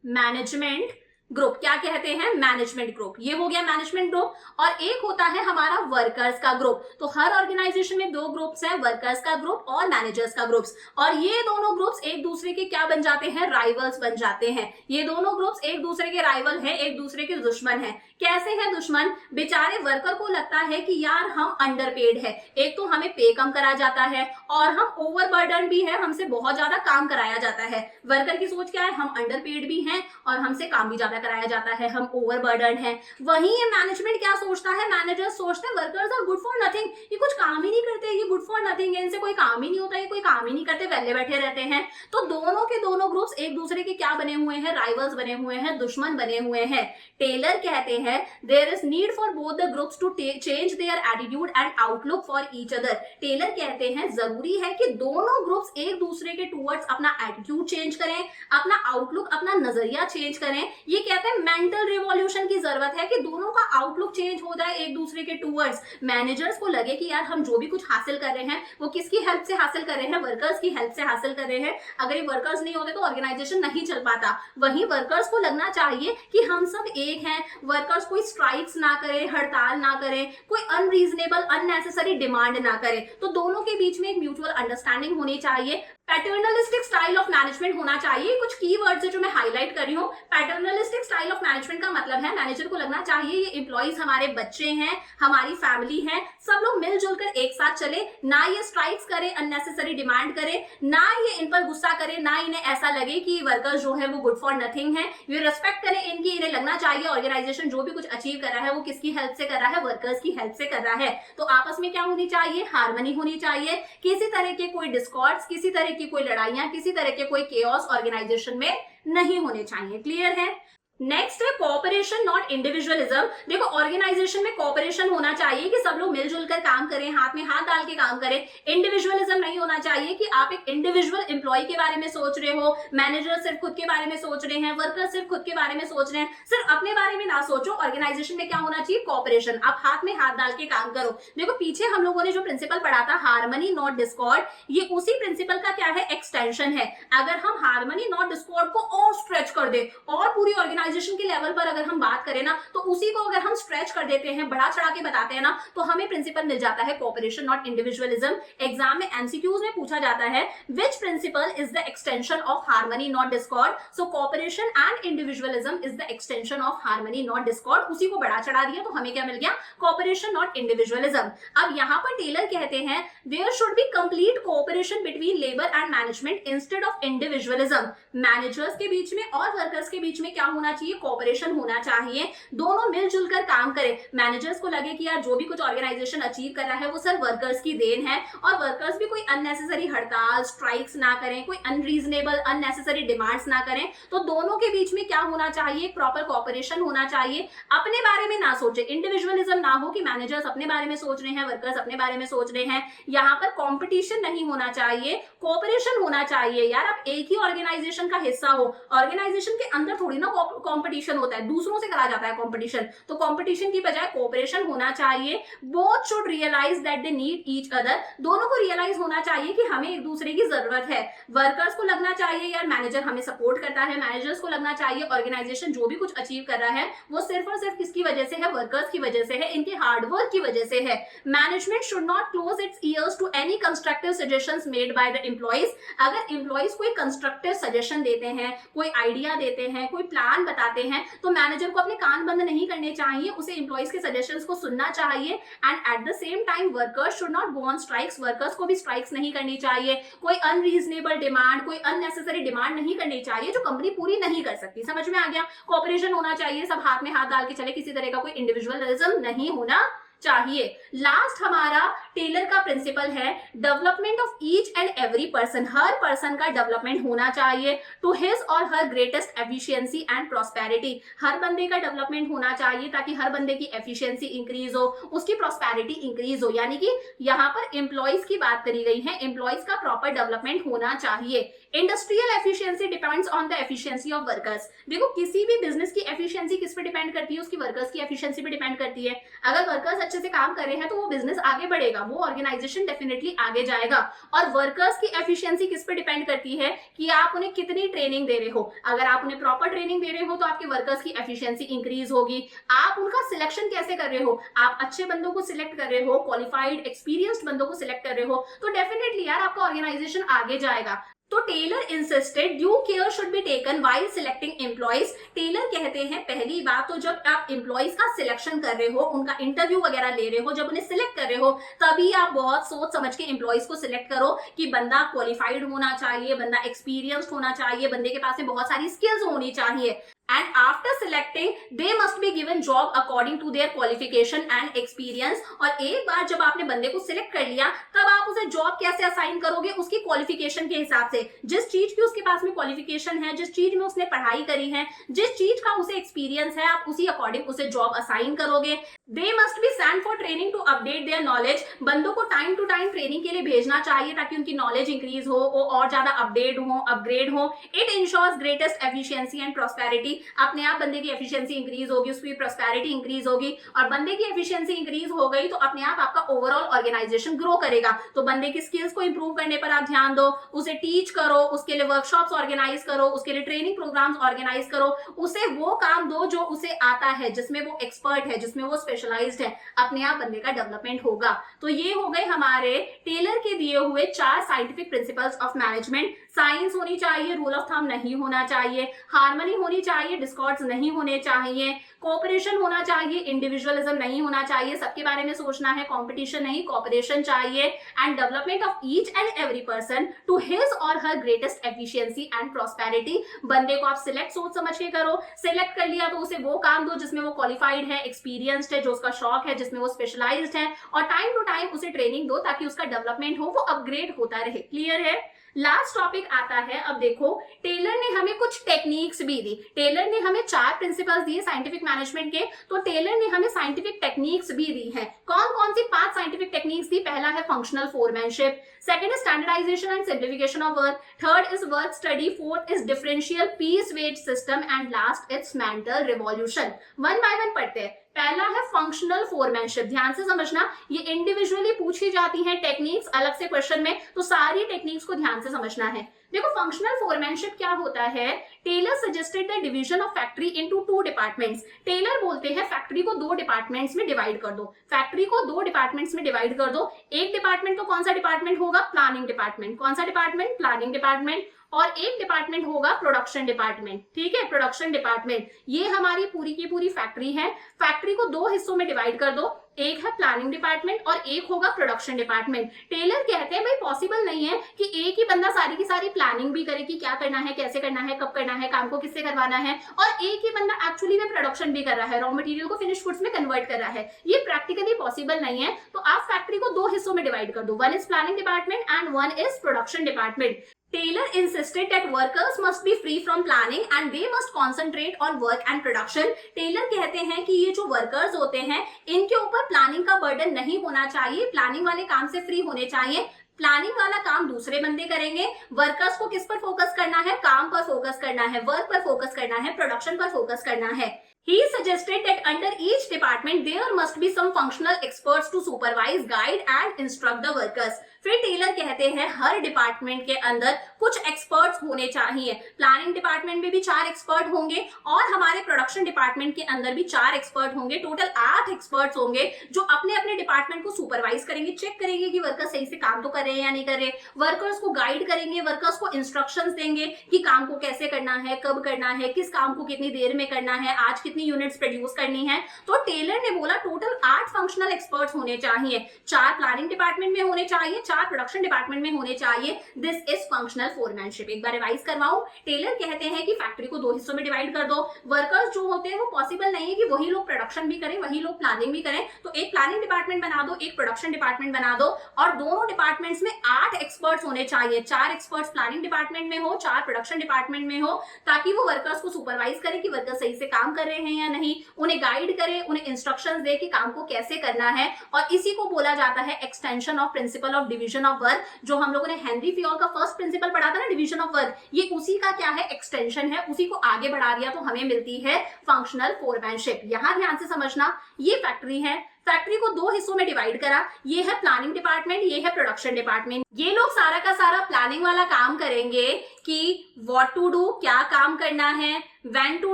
मैनेजमेंट ग्रुप। क्या कहते हैं? Management group. ये हो गया मैनेजमेंट ग्रुप। और एक होता है हमारा वर्कर्स का ग्रुप। तो हर ऑर्गेनाइजेशन में 2 ग्रुप्स हैं, वर्कर्स का ग्रुप और मैनेजर्स का ग्रुप्स। और ये दोनों ग्रुप्स एक दूसरे के क्या बन जाते हैं? राइवल्स बन जाते हैं। ये दोनों ग्रुप्स एक दूसरे के राइवल हैं, एक दूसरे के दुश्मन हैं। कैसे है दुश्मन? बेचारे वर्कर को लगता है कि यार हम अंडरपेड है, एक तो हमें पे कम करा जाता है और हम ओवरबर्डन भी है, हमसे बहुत ज्यादा काम कराया जाता है। वर्कर की सोच क्या है? हम अंडरपेड भी हैं और हमसे काम भी ज्यादा कराया जाता है, हम ओवरबर्डन है। वहीं ये मैनेजमेंट क्या सोचता है? मैनेजर सोचते हैं workers are good for nothing, ये कुछ काम ही नहीं करते, ये गुड फॉर नथिंग है, इनसे कोई काम ही नहीं होता, ये कोई काम ही नहीं करते, वेले बैठे रहते हैं। तो दोनों के दोनों ग्रुप्स एक दूसरे के क्या बने हुए हैं? राइवल्स बने हुए हैं, दुश्मन बने हुए हैं। टेलर कहते हैं there is need for both the groups to change their attitude and outlook for each other. Taylor कहते हैं जरूरी है कि दोनों ग्रुप्स एक दूसरे के टूवर्ड्स अपना एटीट्यूड चेंज करें, अपना आउटलुक, अपना नजरिया चेंज करें। ये कहते हैं मेंटल रिवॉल्यूशन की जरूरत है कि दोनों का आउटलुक चेंज हो जाए एक दूसरे के टूवर्ड्स। मैनेजर्स को लगे कि यार हम जो भी कुछ हासिल कर रहे हैं वो किसकी हेल्प से हासिल कर रहे हैं? वर्कर्स की हेल्प से हासिल कर रहे हैं। अगर ये वर्कर्स नहीं होते तो ऑर्गेनाइजेशन नहीं चल पाता। वहीं वर्कर्स को लगना चाहिए कि हम सब एक हैं, वर्कर्स कोई स्ट्राइक्स ना करें, हड़ताल ना करें, कोई अनरीजनेबल अननेसेसरी डिमांड ना करें। तो दोनों के बीच में एक म्यूचुअल अंडरस्टैंडिंग होनी चाहिए। पैटर्नलिस्टिक स्टाइल ऑफ मैनेजमेंट होना चाहिए। कुछ की वर्ड्स है जो मैं हाईलाइट कर रही हूँ। पैटर्नलिस्टिक स्टाइल ऑफ मैनेजमेंट का मतलब है मैनेजर को लगना चाहिए ये एम्प्लॉइज हमारे बच्चे हैं, हमारी फैमिली है, सब लोग मिलजुल कर एक साथ चले, ना ये स्ट्राइक्स करे, अननेसेसरी डिमांड करे, ना ये इन पर गुस्सा करे, ना इन्हें ऐसा लगे कि वर्कर्स जो है वो गुड फॉर नथिंग है। ये रिस्पेक्ट करें इनकी, इन्हें लगना चाहिए ऑर्गेनाइजेशन जो भी कुछ अचीव कर रहा है वो किसकी हेल्प से कर रहा है? वर्कर्स की हेल्प से कर रहा है। तो आपस में क्या होनी चाहिए? हार्मनी होनी चाहिए। किसी तरह के कोई डिस्कॉर्ड्स, किसी तरह की कोई लड़ाइयां, किसी तरह के कोई केओस ऑर्गेनाइजेशन में नहीं होने चाहिए। क्लियर है? नेक्स्ट है कोऑपरेशन नॉट इंडिविजुअलिज्म। देखो ऑर्गेनाइजेशन में कोऑपरेशन होना चाहिए कि सब लोग मिलजुल कर काम करें, हाथ में हाथ डाल के काम करें। इंडिविजुअलिज्म नहीं होना चाहिए कि आप एक इंडिविजुअल एम्प्लॉय के बारे में सोच रहे हो, मैनेजर सिर्फ खुद के बारे में सोच रहे हैं, वर्कर सिर्फ खुद के बारे में सोच रहे हैं। सिर्फ अपने बारे में ना सोचो। ऑर्गेनाइजेशन में क्या होना चाहिए? कोऑपरेशन। आप हाथ में हाथ डाल के काम करो। देखो पीछे हम लोगों ने जो प्रिंसिपल पढ़ा था हार्मनी नॉट डिस्कॉर्ड, ये उसी प्रिंसिपल का क्या है? एक्सटेंशन है। अगर हम हार्मनी नॉट डिस्कॉर्ड को और स्ट्रेच कर दे और पूरी ऑर्गेनाइजेशन के लेवल पर अगर हम बात करें ना तो उसी को अगर हम स्ट्रेच कर देते हैं, बढ़ा चढ़ा के बताते हैं ना, तो हमें प्रिंसिपल मिल जाता है कोऑपरेशन नॉट इंडिविजुअलिज्म। एग्जाम में एमसीक्यूज में पूछा जाता है which principle is the extension of harmony not discord? So cooperation and individualism is the extension of harmony not discord. उसी को बढ़ा चढ़ा दिया तो हमें क्या मिल गया? Cooperation not individualism. अब यहां पर टेलर कहते हैं there should be complete cooperation between labour and management instead of individualism. Managers के बीच में और वर्कर्स के बीच में क्या होना चाहिए? कोऑपरेशन होना चाहिए। दोनों मिलजुल कर काम करें। मैनेजर्स को लगे कि यार जो भी कुछ ऑर्गेनाइजेशन अचीव कर रहा है वो सिर्फ वर्कर्स की देन है, और वर्कर्स भी कोई अननेसेसरी हड़ताल स्ट्राइक्स ना करें, कोई अनरीजनेबल अननेसेसरी डिमांड्स ना करें। तो दोनों के बीच में क्या होना चाहिए? प्रॉपर कोऑपरेशन होना चाहिए। अपने बारे में ना सोचे, इंडिविजुअलिज्म ना हो कि मैनेजर्स अपने बारे में सोच रहे हैं, वर्कर्स अपने बारे में सोच रहे हैं। यहाँ पर कंपटीशन नहीं होना चाहिए, कोऑपरेशन होना चाहिए। यार आप एक ही ऑर्गेनाइजेशन का हिस्सा हो, ऑर्गेनाइजेशन के अंदर थोड़ी ना कंपटीशन होता है, दूसरों से करा जाता है कंपटीशन। तो कंपटीशन की बजाय कोऑपरेशन होना चाहिए। Both should realise that they need each other. दोनों को रियलाइज होना चाहिए कि हमें एक दूसरे की जरूरत है। वर्कर्स को लगना चाहिए यार मैनेजर हमें सपोर्ट करता है, मैनेजर्स को लगना चाहिए ऑर्गेनाइजेशन जो भी कुछ अचीव कर रहा है वो सिर्फ और सिर्फ किसकी वजह से है? वर्कर्स की वजह से है, इनके हार्डवर्क की वजह से है। Management should not close its ears to any constructive suggestions made by the employees. अगर एम्प्लॉइज कोई कंस्ट्रक्टिव सजेशन देते हैं, कोई आइडिया देते हैं, कोई प्लान बताते हैं, तो मैनेजर को अपने कान बंद नहीं करने चाहिए, उसे एम्प्लॉइज के सजेशंस को सुनना चाहिए। And at the same time workers should not go on strikes. Workers को भी स्ट्राइक्स नहीं करनी चाहिए, कोई अनरीजनेबल डिमांड, कोई अननेसेसरी डिमांड नहीं करनी चाहिए जो कंपनी पूरी नहीं कर सकती। समझ में आ गया? कोऑपरेशन होना चाहिए, सब हाथ में हाथ डाल के चले, किसी तरह का कोई इंडिविजुअलिज्म नहीं होना चाहिए। लास्ट हमारा टेलर का प्रिंसिपल है development of each and every person. Her person का डेवलपमेंट होना चाहिए to his or her greatest efficiency and prosperity. हर बंदे का डेवलपमेंट होना चाहिए ताकि हर बंदे की एफिशिएंसी इंक्रीज हो, उसकी प्रॉस्पेरिटी इंक्रीज हो। यानी कि यहाँ पर एम्प्लॉइज की बात करी गई है, एम्प्लॉइज का प्रॉपर डेवलपमेंट होना चाहिए। Industrial efficiency depends on the efficiency of workers. देखो किसी भी बिजनेस की एफिशिएंसी किस पे डिपेंड करती है? उसकी वर्कर्स की एफिशिएंसी पे डिपेंड करती है। अगर वर्कर्स अच्छे से काम कर रहे हैं तो वो बिजनेस आगे बढ़ेगा, वो ऑर्गेनाइजेशन डेफिनेटली आगे जाएगा। और वर्कर्स की एफिशिएंसी किस पे डिपेंड करती है? कि आप उन्हें कितनी ट्रेनिंग दे रहे हो। अगर आप उन्हें प्रॉपर ट्रेनिंग दे रहे हो तो आपके वर्कर्स की एफिशिएंसी इंक्रीज होगी। आप उनका सिलेक्शन कैसे कर रहे हो? आप अच्छे बंदों को सिलेक्ट कर रहे हो, क्वालिफाइड एक्सपीरियंस्ड बंदों को सिलेक्ट कर रहे हो, तो डेफिनेटली यार आपका ऑर्गेनाइजेशन आगे जाएगा। तो Taylor insisted due care should be taken while selecting employees. Taylor कहते हैं पहली बात तो जब आप एम्प्लॉइज का सिलेक्शन कर रहे हो, उनका इंटरव्यू वगैरह ले रहे हो, जब उन्हें सिलेक्ट कर रहे हो, तभी आप बहुत सोच समझ के एम्प्लॉइज को सिलेक्ट करो कि बंदा क्वालिफाइड होना चाहिए, बंदा एक्सपीरियंस्ड होना चाहिए, बंदे के पास में बहुत सारी स्किल्स होनी चाहिए। And after selecting, they must be given job according to their qualification and experience। और एक बार जब आपने बंदे को सिलेक्ट कर लिया, तब आप उसे जॉब कैसे असाइन करोगे? उसकी क्वालिफिकेशन के हिसाब से। जिस चीज की उसके पास में क्वालिफिकेशन है, जिस चीज में उसने पढ़ाई करी है, जिस चीज का उसे एक्सपीरियंस है, आप उसी अकॉर्डिंग उसे जॉब असाइन करोगे। They must be sent for training to update their knowledge। बंदों को टाइम टू टाइम ट्रेनिंग के लिए भेजना चाहिए ताकि उनकी नॉलेज इंक्रीज हो, वो और ज्यादा अपडेट हो, अपग्रेड हो। It ensures greatest efficiency and prosperity. अपने आप बंदे की एफिशिएंसी इंक्रीज होगी, उसकी प्रॉस्पेरिटी इंक्रीज होगी, और बंदे की एफिशिएंसी इंक्रीज हो गई तो अपने आप आपका ओवरऑल ऑर्गेनाइजेशन ग्रो करेगा। तो बंदे की स्किल्स को इंप्रूव करने पर आप ध्यान दो, उसे टीच करो, उसके लिए वर्कशॉप्स ऑर्गेनाइज करो, उसके लिए ट्रेनिंग प्रोग्राम्स ऑर्गेनाइज करो, उसे वो काम दो जो उसे आता है, जिसमें वो एक्सपर्ट है, जिसमें वो स्पेशलाइज्ड है। अपने आप बंदे का डेवलपमेंट होगा। तो ये हो गए हमारे टेलर के दिए हुए 4 scientific principles of management. Science होनी चाहिए, रूल ऑफ थंब नहीं होना चाहिए, हार्मनी होनी चाहिए, डिस्कॉर्ड्स नहीं होने चाहिए, कोऑपरेशन होना चाहिए, इंडिविजुअलिज्म नहीं होना चाहिए, सबके बारे में सोचना है, कंपटीशन नहीं, कोऑपरेशन चाहिए, and development of each and every person to his or her greatest efficiency and prosperity. बंदे को आप सिलेक्ट सोच समझ के करो। सिलेक्ट कर लिया तो उसे वो काम दो जिसमें वो क्वालिफाइड है, एक्सपीरियंस्ड है, जो उसका शौक है, जिसमें वो स्पेशलाइज्ड है, और टाइम टू टाइम उसे ट्रेनिंग दो ताकि उसका डेवलपमेंट हो, वो अपग्रेड होता रहे। क्लियर है? लास्ट टॉपिक आता है, अब देखो टेलर ने हमें कुछ टेक्निक्स भी दी। टेलर ने हमें 4 प्रिंसिपल्स दिए साइंटिफिक मैनेजमेंट के, तो टेलर ने हमें साइंटिफिक टेक्निक्स भी दी हैं। कौन कौन सी 5 साइंटिफिक टेक्निक्स दी? पहला है functional foremanship, second is standardisation and simplification of work, third is work study, fourth is differential piece wage system, and last it's mental revolution. One by one पढ़ते हैं। पहला है फंक्शनल फोरमैनशिप। ध्यान से समझना, ये इंडिविजुअली पूछी जाती है टेक्निक्स अलग से क्वेश्चन में, तो सारी टेक्निक्स को ध्यान से समझना है। देखो फंक्शनल फोरमैनशिप क्या होता है? Taylor suggested the division of factory into 2 departments. Taylor बोलते हैं फैक्ट्री को 2 डिपार्टमेंट्स में डिवाइड कर दो। फैक्ट्री को 2 डिपार्टमेंट्स में डिवाइड कर दो। एक डिपार्टमेंट तो कौन सा डिपार्टमेंट होगा? Planning department. कौन सा डिपार्टमेंट? Planning department. और एक डिपार्टमेंट होगा प्रोडक्शन डिपार्टमेंट। ठीक है, प्रोडक्शन डिपार्टमेंट। ये हमारी पूरी की पूरी फैक्ट्री है। फैक्ट्री को 2 हिस्सों में डिवाइड कर दो, एक है प्लानिंग डिपार्टमेंट और एक होगा प्रोडक्शन डिपार्टमेंट। टेलर कहते हैं भाई पॉसिबल नहीं है कि एक ही बंदा सारी की सारी प्लानिंग भी करे कि क्या करना है, कैसे करना है, कब करना है, काम को किससे करवाना है, और एक ही बंदा एक्चुअली में प्रोडक्शन भी कर रहा है, रॉ मटेरियल को फिनिश गुड्स में कन्वर्ट कर रहा है। ये प्रैक्टिकली पॉसिबल नहीं है। तो आप फैक्ट्री को 2 हिस्सों में डिवाइड कर दो, one is planning department and one is production department. Taylor insisted that workers must be free from planning and they must concentrate on work and production। Taylor कहते हैं कि ये जो वर्कर्स होते हैं इनके ऊपर प्लानिंग का बर्डन नहीं होना चाहिए, प्लानिंग वाले काम से फ्री होने चाहिए। प्लानिंग वाला काम दूसरे बंदे करेंगे। वर्कर्स को किस पर फोकस करना है? काम पर फोकस करना है, वर्क पर फोकस करना है, प्रोडक्शन पर फोकस करना है। He suggested that under each department there must be some functional experts to supervise, guide and instruct the workers। फिर टेलर कहते हैं हर डिपार्टमेंट के अंदर कुछ एक्सपर्ट्स होने चाहिए। प्लानिंग डिपार्टमेंट में भी 4 एक्सपर्ट होंगे और हमारे प्रोडक्शन डिपार्टमेंट के अंदर भी 4 एक्सपर्ट होंगे। टोटल 8 एक्सपर्ट्स होंगे जो अपने अपने डिपार्टमेंट को सुपरवाइज करेंगे, चेक करेंगे कि वर्कर्स सही से काम तो कर रहे हैं या नहीं कर रहे, वर्कर्स को गाइड करेंगे, वर्कर्स को इंस्ट्रक्शंस देंगे कि काम को कैसे करना है, कब करना है, किस काम को कितनी देर में करना है, आज कितनी यूनिट्स प्रोड्यूस करनी है। तो टेलर ने बोला टोटल 8 फंक्शनल एक्सपर्ट्स होने चाहिए, 4 प्लानिंग डिपार्टमेंट में होने चाहिए, 4 प्रोडक्शन डिपार्टमेंट में होने चाहिए। This is functional foremanship. एक बार रिवाइज करवाऊं, टेलर कहते हैं कि फैक्ट्री को 2 हिस्सों में डिवाइड कर दो। वर्कर्स जो होते हैं वो पॉसिबल नहीं है कि वही लोग प्रोडक्शन भी करें, वही लोग प्लानिंग भी करें, तो एक प्लानिंग डिपार्टमेंट बना दो, एक प्रोडक्शन डिपार्टमेंट बना दो, और दोनों डिपार्टमेंट्स में 8 एक्सपर्ट्स होने चाहिए। 4 एक्सपर्ट्स प्लानिंग डिपार्टमेंट में हो, 4 प्रोडक्शन डिपार्टमेंट में हो, ताकि वो वर्कर्स को सुपरवाइज करे कि वर्कर्स सही से काम कर रहे हैं या नहीं, उन्हें गाइड करे, उन्हें इंस्ट्रक्शंस दे कि काम को कैसे करना है। और इसी को बोला जाता है extension of principle of division of work. जो हम लोगों ने हेनरी फियोल का फर्स्ट प्रिंसिपल पढ़ा था ना, डिवीजन ऑफ वर्क, ये उसी का क्या है? एक्सटेंशन है। उसी को आगे बढ़ा दिया तो हमें मिलती है फंक्शनल फोरमैनशिप। यहां ध्यान से समझना, ये फैक्ट्री है, फैक्ट्री को 2 हिस्सों में डिवाइड करा, ये है प्लानिंग डिपार्टमेंट, ये है प्रोडक्शन डिपार्टमेंट। ये लोग सारा का सारा प्लानिंग वाला काम करेंगे। कि व्हाट टू डू, क्या काम करना है, व्हेन टू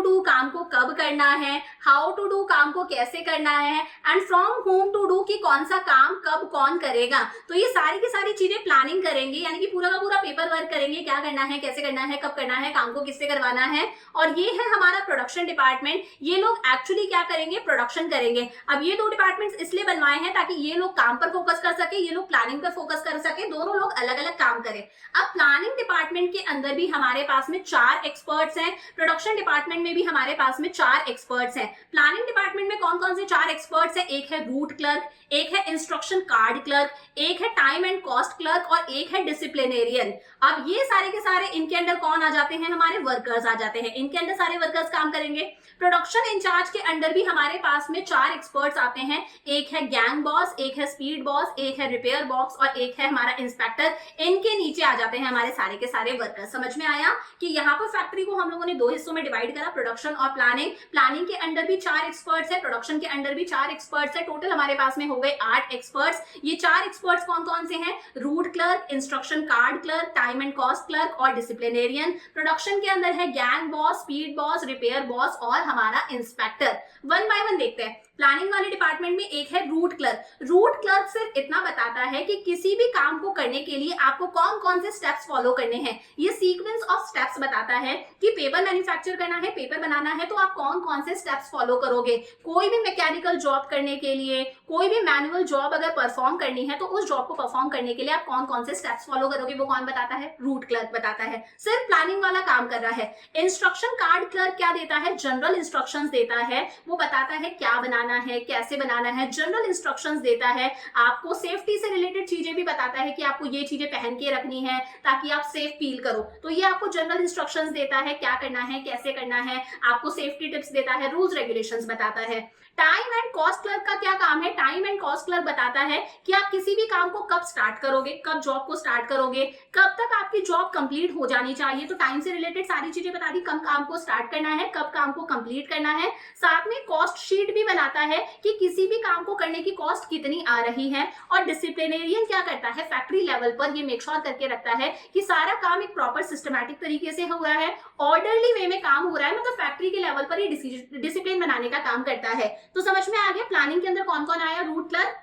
डू, काम को कब करना है, हाउ टू डू, काम को कैसे करना है, and from home to do, कि कौन सा काम कब कौन करेगा। तो ये सारी की सारी चीजें प्लानिंग करेंगे, यानी कि पूरा का पूरा पेपर वर्क करेंगे, क्या करना है, कैसे करना है, कब करना है, काम को किससे करवाना है। और ये है हमारा प्रोडक्शन डिपार्टमेंट। ये लोग एक्चुअली क्या करेंगे, प्रोडक्शन करेंगे। अब ये दो डिपार्टमेंट्स इसलिए बनवाए हैं ताकि ये लोग काम पर फोकस कर सके, ये लोग प्लानिंग पर फोकस कर सके, दोनों लोग अलग अलग काम करें। अब प्लानिंग डिपार्टमेंट के अंदर भी हमारे पास में 4 एक्सपर्ट्स हैं, प्रोडक्शन डिपार्टमेंट में भी हमारे पास में 4 एक्सपर्ट्स हैं। प्लानिंग डिपार्टमेंट में कौन कौन से 4 एक्सपर्ट्स हैं? एक है रूट क्लर्क, एक है इंस्ट्रक्शन कार्ड क्लर्क, एक है टाइम एंड कॉस्ट क्लर्क और एक है डिसिप्लिनेरियन। अब ये सारे के सारे इनके अंडर कौन आ जाते हैं? हमारे वर्कर्स आ जाते हैं। इनके अंदर सारे वर्कर्स काम करेंगे। प्रोडक्शन इंचार्ज के अंडर भी हमारे पास में 4 एक्सपर्ट्स आते हैं। एक है गैंग बॉस, एक है स्पीड बॉस, एक है रिपेयर बॉक्स और एक है हमारा इंस्पेक्टर। इनके नीचे आ जाते हैं हमारे सारे के सारे वर्कर्स। समझ में आया कि यहाँ पर फैक्ट्री को हम लोगों ने 2 हिस्सों में डिवाइड करा, प्रोडक्शन और प्लानिंग। प्लानिंग के अंडर भी 4 एक्सपर्ट्स है, प्रोडक्शन के अंडर भी 4 एक्सपर्ट्स है। टोटल हमारे पास में हो गए 8 एक्सपर्ट्स। ये 4 एक्सपर्ट्स कौन कौन से हैं? Root clerk, instruction card clerk, time and cost clerk और डिसिप्लिनेरियन। प्रोडक्शन के अंदर है gang boss, speed boss, repair boss और हमारा इंस्पेक्टर। वन बाय वन देखते हैं। प्लानिंग वाले डिपार्टमेंट में एक है रूट क्लर्क। रूट क्लर्क सिर्फ इतना बताता है कि किसी भी काम को करने के लिए आपको कौन कौन से स्टेप्स फॉलो करने हैं। ये सीक्वेंस ऑफ स्टेप्स बताता है कि पेपर मैन्युफैक्चर करना है, पेपर बनाना है, तो आप कौन कौन से स्टेप्स फॉलो करोगे। कोई भी मैकेनिकल जॉब करने के लिए, कोई भी मैनुअल जॉब अगर परफॉर्म करनी है तो उस जॉब को परफॉर्म करने के लिए आप कौन कौन से स्टेप्स फॉलो करोगे, वो कौन बताता है? रूट क्लर्क बताता है। सिर्फ प्लानिंग वाला काम कर रहा है। इंस्ट्रक्शन कार्ड क्लर्क क्या देता है? जनरल इंस्ट्रक्शंस देता है। वो बताता है क्या बनाना है, कैसे बनाना है, जनरल इंस्ट्रक्शंस देता है। आपको सेफ्टी से रिलेटेड चीजें भी बताता है कि आपको ये चीजें पहन के रखनी है ताकि आप सेफ फील करो। तो ये आपको जनरल इंस्ट्रक्शंस देता है, क्या करना है, कैसे करना है, आपको सेफ्टी टिप्स देता है, रूल्स रेगुलेशंस बताता है। टाइम एंड कॉस्ट क्लर्क का क्या काम है? टाइम एंड कॉस्ट क्लर्क बताता है कि आप किसी भी काम को कब स्टार्ट करोगे, कब जॉब को स्टार्ट करोगे, कब तक आपकी जॉब कंप्लीट हो जानी चाहिए। तो टाइम से रिलेटेड सारी चीजें बता दी, कब काम को स्टार्ट करना है, कब काम को कंप्लीट करना है। साथ में कॉस्ट शीट भी बनाता है कि किसी भी काम को करने की कॉस्ट कितनी आ रही है। और डिसिप्लिनेरियन क्या करता है? फैक्ट्री लेवल पर ये मेक श्योर करके रखता है कि सारा काम एक प्रॉपर सिस्टमैटिक तरीके से हो रहा है, ऑर्डरली वे में काम हो रहा है। मतलब फैक्ट्री के लेवल पर ये डिसिप्लिन बनाने का काम करता है। तो समझ में आ गया प्लानिंग के अंदर कौन कौन आया? Route clerk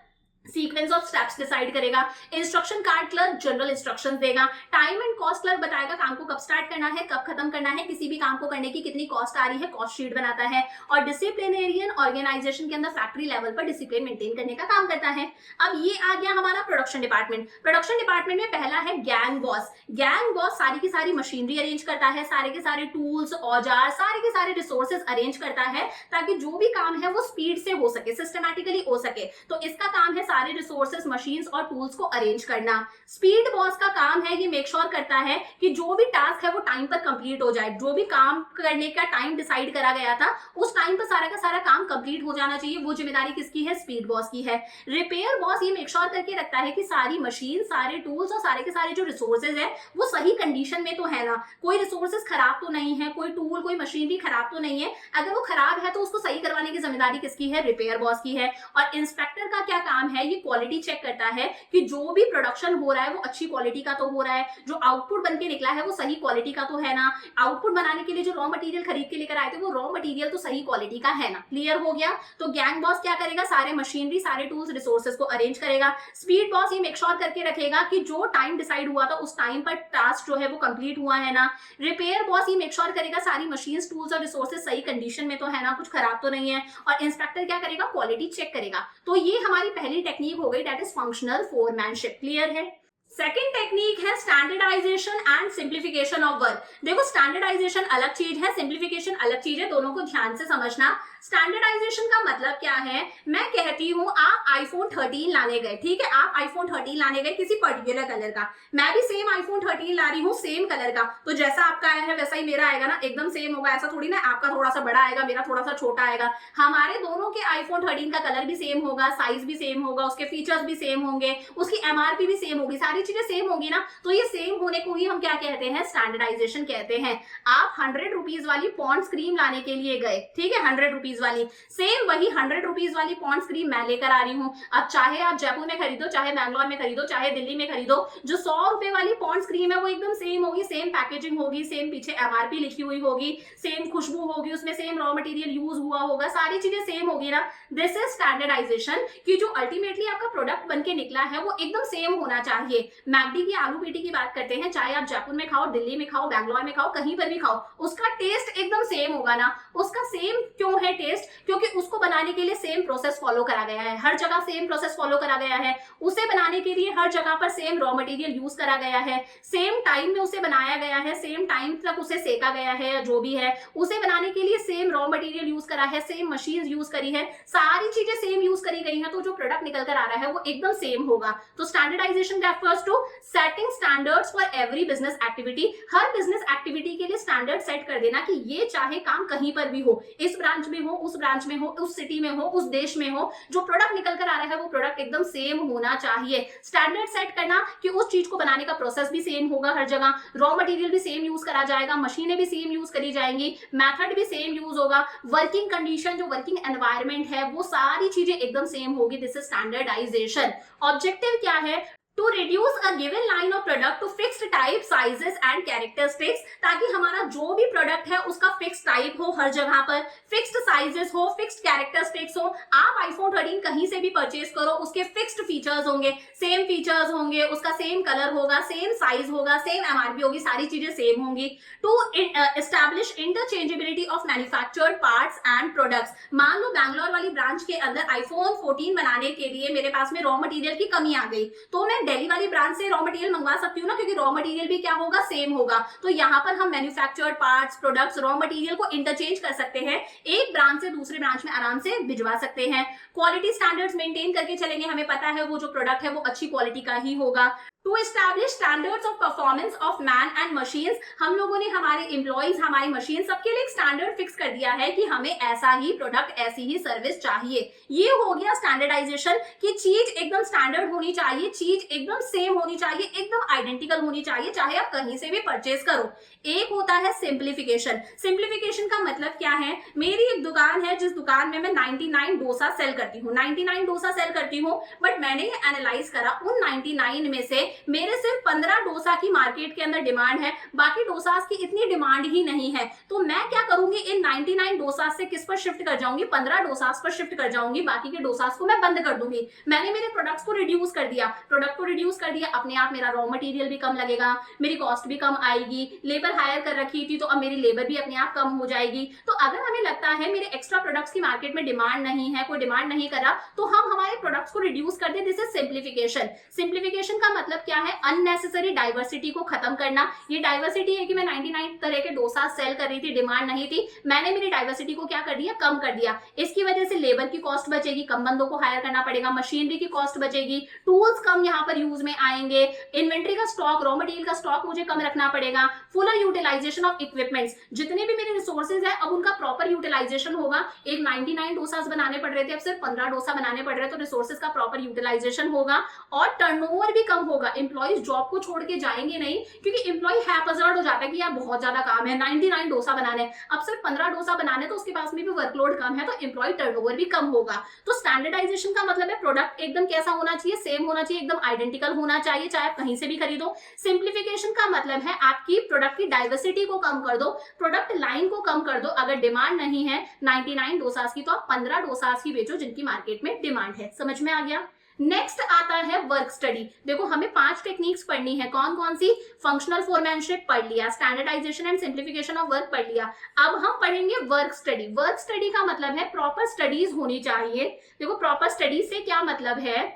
sequence of steps decide करेगा, instruction card clerk general instructions देगा, टाइम एंड कॉस्ट क्लर्क बताएगा काम को कब स्टार्ट करना है, कब खत्म करना है, किसी भी काम को करने की कितनी कॉस्ट आ रही है, कॉस्ट शीट बनाता है। और डिसिप्लिनेरियन ऑर्गेनाइजेशन के अंदर फैक्ट्री लेवल पर डिसिप्लिन मेंटेन करने का काम करता है। अब ये आ गया हमारा प्रोडक्शन डिपार्टमेंट। प्रोडक्शन डिपार्टमेंट में पहला है गैंग बॉस। गैंग बॉस सारी की सारी मशीनरी अरेंज करता है, सारे के सारे टूल्स, औजार, सारे के सारे रिसोर्सेज अरेंज करता है ताकि जो भी काम है वो स्पीड से हो सके, सिस्टमैटिकली हो सके। तो इसका काम है सारे रिसोर्सेज, मशीन्स और टूल्स को अरेंज करना। स्पीड बॉस का काम है ये मेक श्योर करता है कि जो भी टास्क है वो टाइम पर कंप्लीट हो जाए। जो भी काम करने का टाइम डिसाइड करा गया था उस टाइम पर सारा का सारा काम कंप्लीट हो जाना चाहिए। वो जिम्मेदारी किसकी है? स्पीड बॉस की है। रिपेयर बॉस ये मेक श्योर करके रखता है कि सारी मशीन, सारे टूल्स और सारे के सारे जो रिसोर्सेज है वो सही कंडीशन में तो है ना, कोई रिसोर्सेज खराब तो नहीं है, कोई टूल, कोई मशीनरी खराब तो नहीं है। अगर वो खराब है तो उसको सही करवाने की जिम्मेदारी किसकी है? रिपेयर बॉस की है। और इंस्पेक्टर का क्या काम है? ये क्वालिटी चेक करता है कि जो भी प्रोडक्शन हो रहा है वो अच्छी क्वालिटी का तो हो रहा है, जो आउटपुट बन के निकला है वो सही क्वालिटी का तो है ना, आउटपुट बनाने के लिए जो रॉ मटेरियल खरीद के लेकर आए थे वो रॉ मटेरियल तो सही क्वालिटी का है ना। क्लियर हो गया? तो गैंग बॉस क्या करेगा? सारे मशीनरी, सारे टूल्स, रिसोर्सेज को अरेंज करेगा। स्पीड बॉस ये मेक श्योर करके रखेगा कि जो टाइम डिसाइड हुआ था उस टाइम पर टास्क जो है वो कंप्लीट हुआ है ना। रिपेयर बॉस ये मेक श्योर करेगा सारी मशीन, टूल्स और रिसोर्सेज सही कंडीशन में तो है ना, कुछ खराब तो नहीं है। और इंस्पेक्टर क्या करेगा? क्वालिटी चेक करेगा। तो ये हमारी पहली टेक्निक हो गई, that is functional foremanship. Clear है? सेकेंड टेक्निक है standardisation and simplification of work. देखो स्टैंडर्डाइजेशन अलग चीज है, सिंप्लीफिकेशन अलग चीज है, दोनों को ध्यान से समझना। स्टैंडर्डाइजेशन का मतलब क्या है? मैं कहती हूं आप आईफोन 13 लाने गए, ठीक है, आप आईफोन 13 लाने गए किसी पर्टिकुलर कलर का, मैं भी सेम आईफोन 13 ला रही हूँ सेम कलर का, तो जैसा आपका आया है वैसा ही मेरा आएगा ना, एकदम सेम होगा। ऐसा थोड़ी ना आपका थोड़ा सा बड़ा आएगा, मेरा थोड़ा सा छोटा आएगा। हमारे दोनों के आईफोन 13 का कलर भी सेम होगा, साइज भी सेम होगा, उसके फीचर्स भी सेम होंगे, उसकी एमआरपी भी सेम होगी, सारी चीजें सेम होगी ना। तो ये सेम होने को ही हम क्या कहते हैं, स्टैंडर्डाइजेशन कहते हैं। आप 100 रुपीज वाली पॉन्ड्स क्रीम लाने के लिए गए, ठीक है, 100 रुपीज वाली, सेम वही 100 रुपीज वाली पॉन्ड्स क्रीम मैं लेकर आ रही हूँ। अब चाहे आप जयपुर में खरीदो, चाहे बैंगलोर में खरीदो, चाहे दिल्ली में खरीदो, जो 100 रुपए वाली पॉन्ड्स क्रीम है वो एकदम सेम होगी, सेम पैकेजिंग होगी, सेम पीछे एमआरपी लिखी हुई होगी, सेम खुशबू होगी, उसमें सेम रॉ मटेरियल यूज हुआ होगा, सारी चीजें सेम होगी ना। दिस इज स्टैंडर्डाइजेशन कि जो अल्टीमेटली आपका प्रोडक्ट बन के निकला है वो एकदम सेम होना चाहिए। मैकडी की आलू पेटी की बात करते हैं, चाहे आप जयपुर में खाओ, दिल्ली में खाओ, बैंगलोर में खाओ, कहीं पर भी खाओ, उसका टेस्ट एकदम सेम होगा ना। उसका सेम क्यों है टेस्ट? क्योंकि उसको बनाने के लिए सेम प्रोसेस फॉलो करा गया है, हर जगह सेम प्रोसेस फॉलो करा गया है, उसे बनाने के लिए हर जगह पर सेम रॉ मटेरियल यूज करा गया है, सेम टाइम में उसे बनाया गया है, सेम टाइम तक उसे सेका गया है, या जो भी है उसे बनाने के लिए सेम रॉ मटेरियल यूज करा है, सेम मशीन यूज करी है, सारी चीजें सेम यूज करी गई हैं, तो जो प्रोडक्ट निकल कर आ रहा है वो एकदम सेम होगा। तो standardisation refers to setting standards for every business activity. हर बिजनेस एक्टिविटी के लिए स्टैंडर्ड सेट कर देना कि ये चाहे काम कहीं पर भी हो, इस ब्रांच में हो, उस ब्रांच में हो, उस सिटी में हो, उस देश में हो, जो प्रोडक्ट निकल कर आ रहा है वो प्रोडक्ट एकदम सेम होना चाहिए। स्टैंडर्ड सेट करना कि उस चीज को बनाने का प्रोसेस भी सेम होगा हर जगह, रॉ मटेरियल भी सेम यूज करा जाएगा, मशीनें भी सेम यूज करी जाएंगी, मेथड भी सेम यूज होगा, वर्किंग कंडीशन, जो वर्किंग एनवायरनमेंट है वो सारी चीजें एकदम सेम होगी। This is standardisation. ऑब्जेक्टिव क्या है? To reduce a given line of product to fixed type, sizes and characteristics, ताकि हमारा जो भी प्रोडक्ट है उसका फिक्स टाइप हो हर जगह पर, फिक्स्ड साइजेस हो, फिक्स्ड कैरेक्टरिस्टिक्स हो। आप आईफोन 13 कहीं से भी परचेज करो, उसके फिक्स्ड फीचर्स होंगे, सेम फीचर्स होंगे, उसका सेम कलर होगा, सेम साइज होगा, सेम एमआरपी होगी, सारी चीजें सेम होंगी। To establish interchangeability of manufactured parts and products. मान लो बैंगलोर वाली ब्रांच के अंदर आईफोन 14 बनाने के लिए मेरे पास में रॉ मटेरियल की कमी आ गई, तो मैं दिल्ली वाली ब्रांच से रॉ मटेरियल मंगवा सकती हूँ ना, क्योंकि रॉ मटेरियल भी क्या होगा, सेम होगा। तो यहाँ पर हम manufactured parts, products, raw material को इंटरचेंज कर सकते हैं, एक ब्रांच से दूसरी ब्रांच में आराम से भिजवा सकते हैं। क्वालिटी स्टैंडर्ड्स मेंटेन करके चलेंगे, हमें पता है वो जो प्रोडक्ट है वो अच्छी क्वालिटी का ही होगा। To establish standards of performance of man and machines. हम लोगों ने हमारे एम्प्लॉइज, हमारी मशीन, सबके लिए एक स्टैंडर्ड फिक्स कर दिया है कि हमें ऐसा ही प्रोडक्ट, ऐसी ही सर्विस चाहिए। ये हो गया स्टैंडर्डाइजेशन कि चीज एकदम स्टैंडर्ड होनी चाहिए, चीज एकदम सेम होनी चाहिए, एकदम आइडेंटिकल होनी चाहिए, चाहे आप कहीं से भी परचेज करो। एक होता है सिंप्लीफिकेशन। सिंप्लीफिकेशन का मतलब क्या है? मेरी एक दुकान है जिस दुकान में मैं 99 डोसा सेल करती हूँ, 99 डोसा सेल करती हूँ, बट मैंने ये एनालाइज करा, उन 99 में से मेरे सिर्फ 15 डोसा की मार्केट के अंदर डिमांड है, बाकी डोसास की इतनी डिमांड ही नहीं है। तो मैं क्या करूंगी, इन 99 डोसास से किस पर शिफ्ट कर जाऊंगी, 15 डोसास पर शिफ्ट कर जाऊंगी, बाकी के डोसास को मैं बंद कर दूंगी। मैंने मेरे प्रोडक्ट्स को रिड्यूस कर दिया, प्रोडक्ट को रिड्यूस कर दिया, अपने आप मेरा रॉ मटेरियल भी कम लगेगा, मेरी कॉस्ट भी कम आएगी, लेबर हायर कर रखी थी तो अब मेरी लेबर भी अपने आप कम हो जाएगी। तो अगर हमें लगता है मेरे एक्स्ट्रा प्रोडक्ट्स की मार्केट में डिमांड नहीं है, कोई डिमांड नहीं कर रहा, तो हम हमारे प्रोडक्ट्स को रिड्यूस कर दे। This is simplification. सिंप्लीफिकेशन का मतलब क्या है? अननेसेसरी डाइवर्सिटी को खत्म करना। ये डाइवर्सिटी है कि मैं 99 तरह के डोसा सेल कर रही थी, डिमांड नहीं थी, मैंने मेरी डाइवर्सिटी को क्या कर दिया, कम कर दिया। इसकी वजह से लेबर की कॉस्ट बचेगी, कम बंदों को हायर करना पड़ेगा, मशीनरी की कॉस्ट बचेगी, टूल्स कम यहाँ पर यूज में आएंगे, इन्वेंट्री का स्टॉक, रॉ मटेरियल का स्टॉक मुझे कम रखना पड़ेगा, फुलर यूटिलाइजेशन ऑफ इक्विपमेंट्स। जितने भी मेरे रिसोर्सेज है अब उनका प्रॉपर यूटिलाइजेशन होगा। एक 99 डोसास बनाने पड़ रहे थे, अब सिर्फ 15 डोसा बनाने पड़ रहे हैं, तो रिसोर्सेज का प्रॉपर यूटिलाइजेशन होगा और टर्नओवर भी कम होगा। एम्प्लॉइज जॉब को छोड़ के जाएंगे नहीं, क्योंकि एम्प्लॉय हैपजर्ड हो जाता है कि यार बहुत ज्यादा काम है, 99 डोसा बनाने, अब सिर्फ 15 डोसा बनाने, तो उसके पास में भी वर्कलोड कम है, तो एम्प्लॉय टर्नओवर भी कम होगा। तो स्टैंडर्डाइजेशन का मतलब है प्रोडक्ट एकदम कैसा होना चाहिए, सेम होना चाहिए, एकदम आइडेंटिकल होना चाहिए, चाहे आप कहीं से भी खरीदो। सिंप्लीफिकेशन का मतलब है आपकी प्रोडक्ट की डाइवर्सिटी को कम कर दो, प्रोडक्ट लाइन को कम कर दो। अगर डिमांड नहीं है 99 डोसास की, तो आप 15 डोसास की बेचो जिनकी मार्केट में डिमांड है। समझ में आ गया? नेक्स्ट आता है वर्क स्टडी। देखो हमें 5 टेक्निक्स पढ़नी है, कौन कौन सी? फंक्शनल फोरमैनशिप पढ़ लिया, standardisation and simplification of work पढ़ लिया। अब हम पढ़ेंगे वर्क स्टडी। वर्क स्टडी का मतलब है प्रॉपर स्टडीज होनी चाहिए। देखो प्रॉपर स्टडी से क्या मतलब है?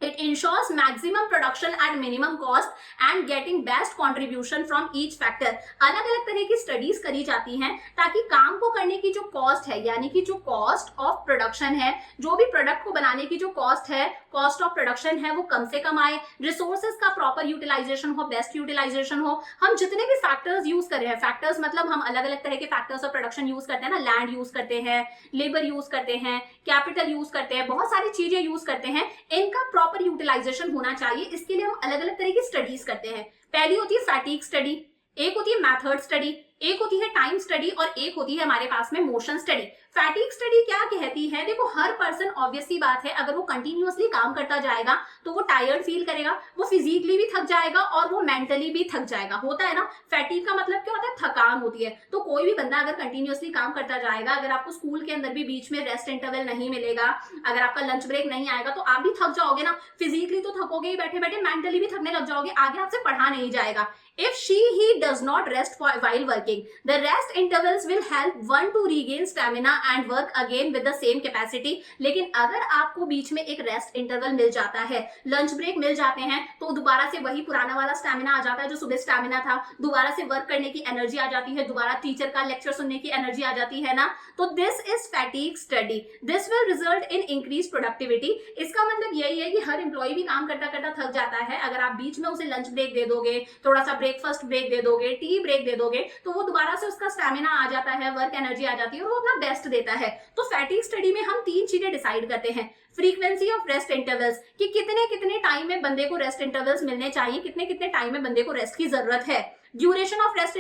It ensures maximum production at minimum cost and getting best contribution from each factor। अलग अलग तरह की स्टडीज करी जाती हैं ताकि काम को करने की जो कॉस्ट है, यानी कि जो कॉस्ट ऑफ प्रोडक्शन है, जो भी प्रोडक्ट को बनाने की जो कॉस्ट है, कॉस्ट ऑफ प्रोडक्शन है, वो कम से कम आए, रिसोर्सेज का प्रॉपर यूटिलाइजेशन हो, बेस्ट यूटिलाइजेशन हो। हम जितने भी फैक्टर्स यूज कर रहे हैं, फैक्टर्स मतलब हम अलग अलग तरह के फैक्टर्स ऑफ प्रोडक्शन यूज करते हैं ना, लैंड यूज करते हैं, लेबर यूज करते हैं, कैपिटल यूज करते हैं, बहुत सारी चीजें यूज करते हैं, इनका प्रॉपर यूटिलाइजेशन होना चाहिए। इसके लिए हम अलग अलग तरह की स्टडीज करते हैं। पहली होती है फैटिग स्टडी, एक होती है मेथड स्टडी, एक होती है टाइम स्टडी और एक होती है हमारे पास में मोशन स्टडी। फैटिग स्टडी क्या कहती है, देखो हर पर्सन ऑब्वियसली बात है अगर वो कंटिन्यूअसली काम करता जाएगा तो वो टायर्ड फील करेगा, वो फिजिकली भी थक जाएगा और वो मेंटली भी थक जाएगा, होता है ना। फैटिग का मतलब क्या होता है, थकान होती है। तो कोई भी बंदा अगर कंटिन्यूअसली काम करता जाएगा, अगर आपको स्कूल के अंदर भी बीच में रेस्ट इंटरवल नहीं मिलेगा, अगर आपका लंच ब्रेक नहीं आएगा तो आप भी थक जाओगे ना, फिजिकली तो थकोगे ही बैठे बैठे, मेंटली भी थकने लग जाओगे, आगे आपसे पढ़ा नहीं जाएगा। If he does not rest while working, the rest intervals will help one to regain stamina and work again with the same capacity। लेकिन अगर आपको बीच में एक रेस्ट इंटरवल मिल जाता है, लंच ब्रेक मिल जाते हैं, तो दोबारा से वही पुराना वाला स्टैमिना आ जाता है जो सुबह स्टैमिना था, दोबारा से वर्क करने की एनर्जी आ जाती है, दोबारा टीचर का लेक्चर सुनने की एनर्जी आ जाती है ना। तो this is fatigue study, this will result in increase productivity. इसका मतलब यही है कि हर एम्प्लॉय भी काम करता करता थक जाता है, अगर आप बीच में उसे लंच ब्रेक दे दोगे, थोड़ा सा ब्रेकफास्ट ब्रेक दे दोगे, टी ब्रेक दे दोगे, तो वो दोबारा से उसका स्टैमिना आ जाता है, वर्क एनर्जी आ जाती है और वो अपना बेस्ट देता है। तो फैटिग स्टडी में हम 3 चीजें डिसाइड करते हैं। फ्रीक्वेंसी ऑफ रेस्ट इंटरवल्स, कि कितने कितने टाइम में बंदे को रेस्ट इंटरवल्स मिलने चाहिए, कितने कितने टाइम में बंदे को रेस्ट की जरूरत है। ड्यूरेशन ऑफ रेस्ट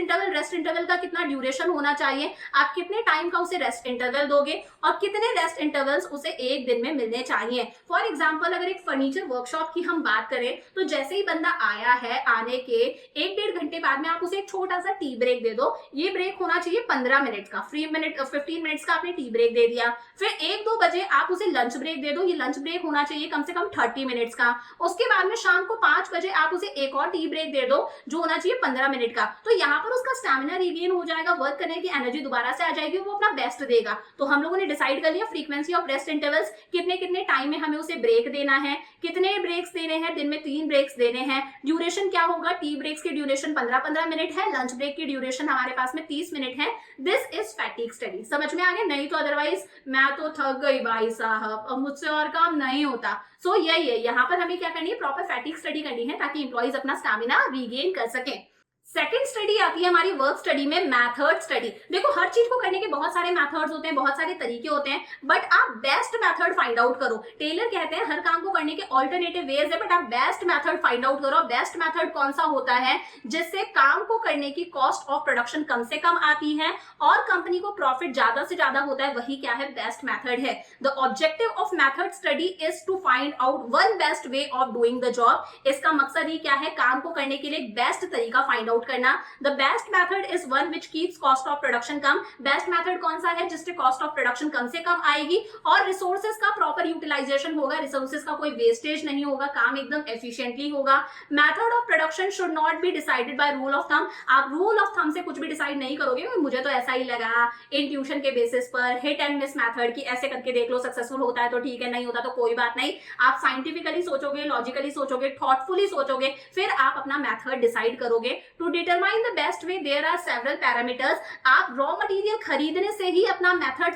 इंटरवल का कितना ड्यूरेशन होना चाहिए, आप कितने टाइम का उसे रेस्ट इंटरवल दोगे और कितने रेस्ट इंटरवल्स उसे एक दिन में मिलने चाहिए। फॉर एग्जांपल अगर एक फर्नीचर वर्कशॉप की हम बात करें तो जैसे ही बंदा आया है, आने के 1-1.5 घंटे बाद में आप उसे एक छोटा सा टी ब्रेक दे दो। ये ब्रेक होना चाहिए 15 मिनट का, 15 मिनट्स का आपने टी ब्रेक दे दिया। फिर 1-2 बजे आप उसे लंच ब्रेक दे दो, ये लंच ब्रेक होना चाहिए कम से कम 30 मिनट्स का। उसके बाद में शाम को 5 बजे आप उसे एक और टी ब्रेक दे दो जो होना चाहिए 15 मिनट का। तो यहाँ पर उसका स्टैमिना रिगेन हो जाएगा, वर्क करने की एनर्जी दोबारा से आ जाएगी, वो अपना बेस्ट देगा। तो हम लोगों ने डिसाइड कर लिया फ्रीक्वेंसी ऑफ रेस्ट इंटरवल्स, कितने कितने टाइम में हमें उसे ब्रेक देना है, कितने ब्रेक्स देने हैं, दिन में 3 ब्रेक्स देने हैं। ड्यूरेशन क्या होगा, टी ब्रेक्स की ड्यूरेशन 15-15 मिनट है, लंच ब्रेक की ड्यूरेशन हमारे पास में 30 मिनट है। This is fatigue study. समझ में आ गया? नहीं तो अदरवाइज मैं तो थक गई भाई साहब, अब मुझसे और काम नहीं होता। सो यही है, यहाँ पर हमें क्या करनी है, प्रॉपर फैटिग स्टडी करनी है ताकि इंप्लॉइज अपना स्टैमिना रीगेन कर सकें। सेकेंड स्टडी आती है हमारी वर्क स्टडी में, मैथड स्टडी। देखो हर चीज को करने के बहुत सारे मैथड्स होते हैं, बहुत सारे तरीके होते हैं, बट आप बेस्ट मैथड फाइंड आउट करो। टेलर कहते हैं हर काम को करने के ऑल्टरनेटिव वेज है, बट आप बेस्ट मैथड फाइंड आउट करो। बेस्ट मैथड कौन सा होता है, जिससे काम को करने की कॉस्ट ऑफ प्रोडक्शन कम से कम आती है और कंपनी को प्रॉफिट ज्यादा से ज्यादा होता है, वही क्या है, बेस्ट मैथड है। The objective of method study is to find out one best way of doing the job. इसका मकसद ही क्या है, काम को करने के लिए बेस्ट तरीका फाइंड आउट करना। The best method is one which keeps cost of production come. Best method कौन सा है, जिससे कॉस्ट ऑफ प्रोडक्शन कम से कम आएगी और रिसोर्सेज का प्रॉपर यूटिलाइजेशन होगा, रिसोर्सेज का कोई वेस्टेज नहीं होगा, काम एकदम एफिशिएंटली होगा। Method of production should not be decided by rule of thumb. आप रूल ऑफ थंब से कुछ भी डिसाइड नहीं करोगे, मुझे तो ऐसा ही लगा, इंट्यूशन के बेसिस पर, हिट एंड मिस मेथड की ऐसे करके देख लो, सक्सेसफुल होता है तो ठीक है, नहीं होता तो कोई बात नहीं। आप साइंटिफिकली सोचोगे, लॉजिकली सोचोगे, थॉटफुली सोचोगे, फिर आप अपना मेथड डिसाइड करोगे। To determine the best way there are several parameters. आप रॉ मटेरियल खरीदने से ही अपना मेथड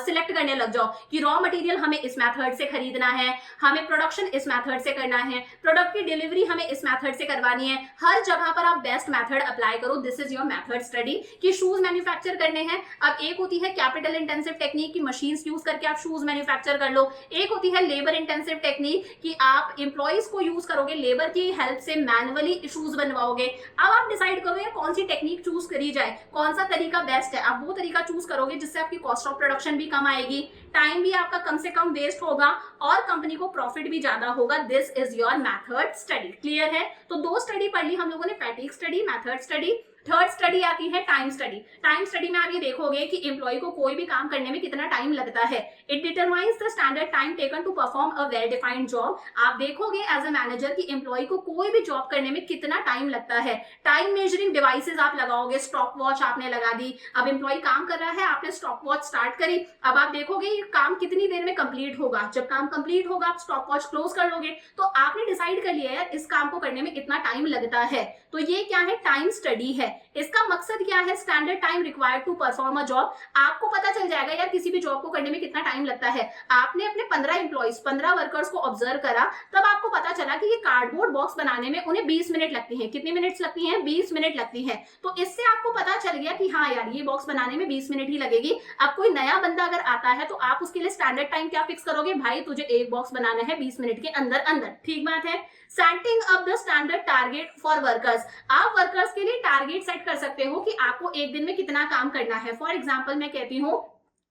सिलेक्ट करने लग जाओ कि रॉ मटेरियल हमें इस मेथड से खरीदना है, हमें प्रोडक्शन इस मेथड से करना है, प्रोडक्ट की डिलीवरी हमें इस मेथड से करवानी है। हर जगह पर आप बेस्ट मेथड अप्लाई करो। This is your method study. कि शूज मैन्युफैक्चर करने हैं, अब एक होती है कैपिटल इंटेंसिव टेक्निक की मशीन्स यूज करके आप शूज मैन्युफैक्चर कर लो, एक होती है लेबर इंटेंसिव टेक्निक कि आप एम्प्लॉइज को यूज करोगे, लेबर की हेल्प से मैनुअली शूज बनवाओगे। अब आप डिसाइड करो यार कौन सी टेक्निक चूज करी जाए, कौन सा तरीका बेस्ट है। आप वो तरीका चूज करोगे जिससे आपकी कॉस्ट ऑफ प्रोडक्शन भी कम आएगी, टाइम भी आपका कम से कम वेस्ट होगा और कंपनी को प्रॉफिट भी ज्यादा होगा। This is your method study. Clear है? तो 2 स्टडी पढ़ ली हम लोगों ने, fatigue study, method study. Third study आती है टाइम स्टडी। टाइम स्टडी में आप ये देखोगे कि एम्प्लॉय को कोई भी काम करने में कितना टाइम लगता है। It determines the standard time taken to perform a well defined job. आप देखोगे एज अ मैनेजर कि एम्प्लॉय को कोई भी जॉब करने में कितना टाइम लगता है। टाइम मेजरिंग डिवाइसेस आप लगाओगे, स्टॉप वॉच आपने लगा दी, अब एम्प्लॉय काम कर रहा है, आपने स्टॉप वॉच स्टार्ट करी, अब आप देखोगे ये काम कितनी देर में कंप्लीट होगा। जब काम कंप्लीट होगा आप स्टॉप वॉच क्लोज कर लोगे, तो आपने डिसाइड कर लिया है इस काम को करने में इतना टाइम लगता है। तो ये क्या है, टाइम स्टडी है। इसका मकसद क्या है, standard time required to perform a job. आपको पता चल जाएगा यार किसी भी जॉब को करने में कितना टाइम लगता है। आपने अपने 15 एम्प्लॉइज 15 वर्कर्स को ऑब्जर्व करा, तब आपको पता चला कि ये कार्डबोर्ड बॉक्स बनाने में उन्हें 20 मिनट लगती हैं। कितनी मिनट्स लगती हैं? 20 मिनट लगती है। तो इससे आपको पता चल गया कि हाँ यार ये बॉक्स बनाने में 20 मिनट ही लगेगी। अब कोई नया बंदा अगर आता है तो आप उसके लिए स्टैंडर्ड टाइम क्या फिक्स करोगे, भाई तुझे एक बॉक्स बनाना है 20 मिनट के अंदर अंदर। ठीक बात है। Setting up the standard target for workers. आप वर्कर्स के लिए टारगेट सेट कर सकते हो कि आपको एक दिन में कितना काम करना है। फॉर एग्जाम्पल मैं कहती हूँ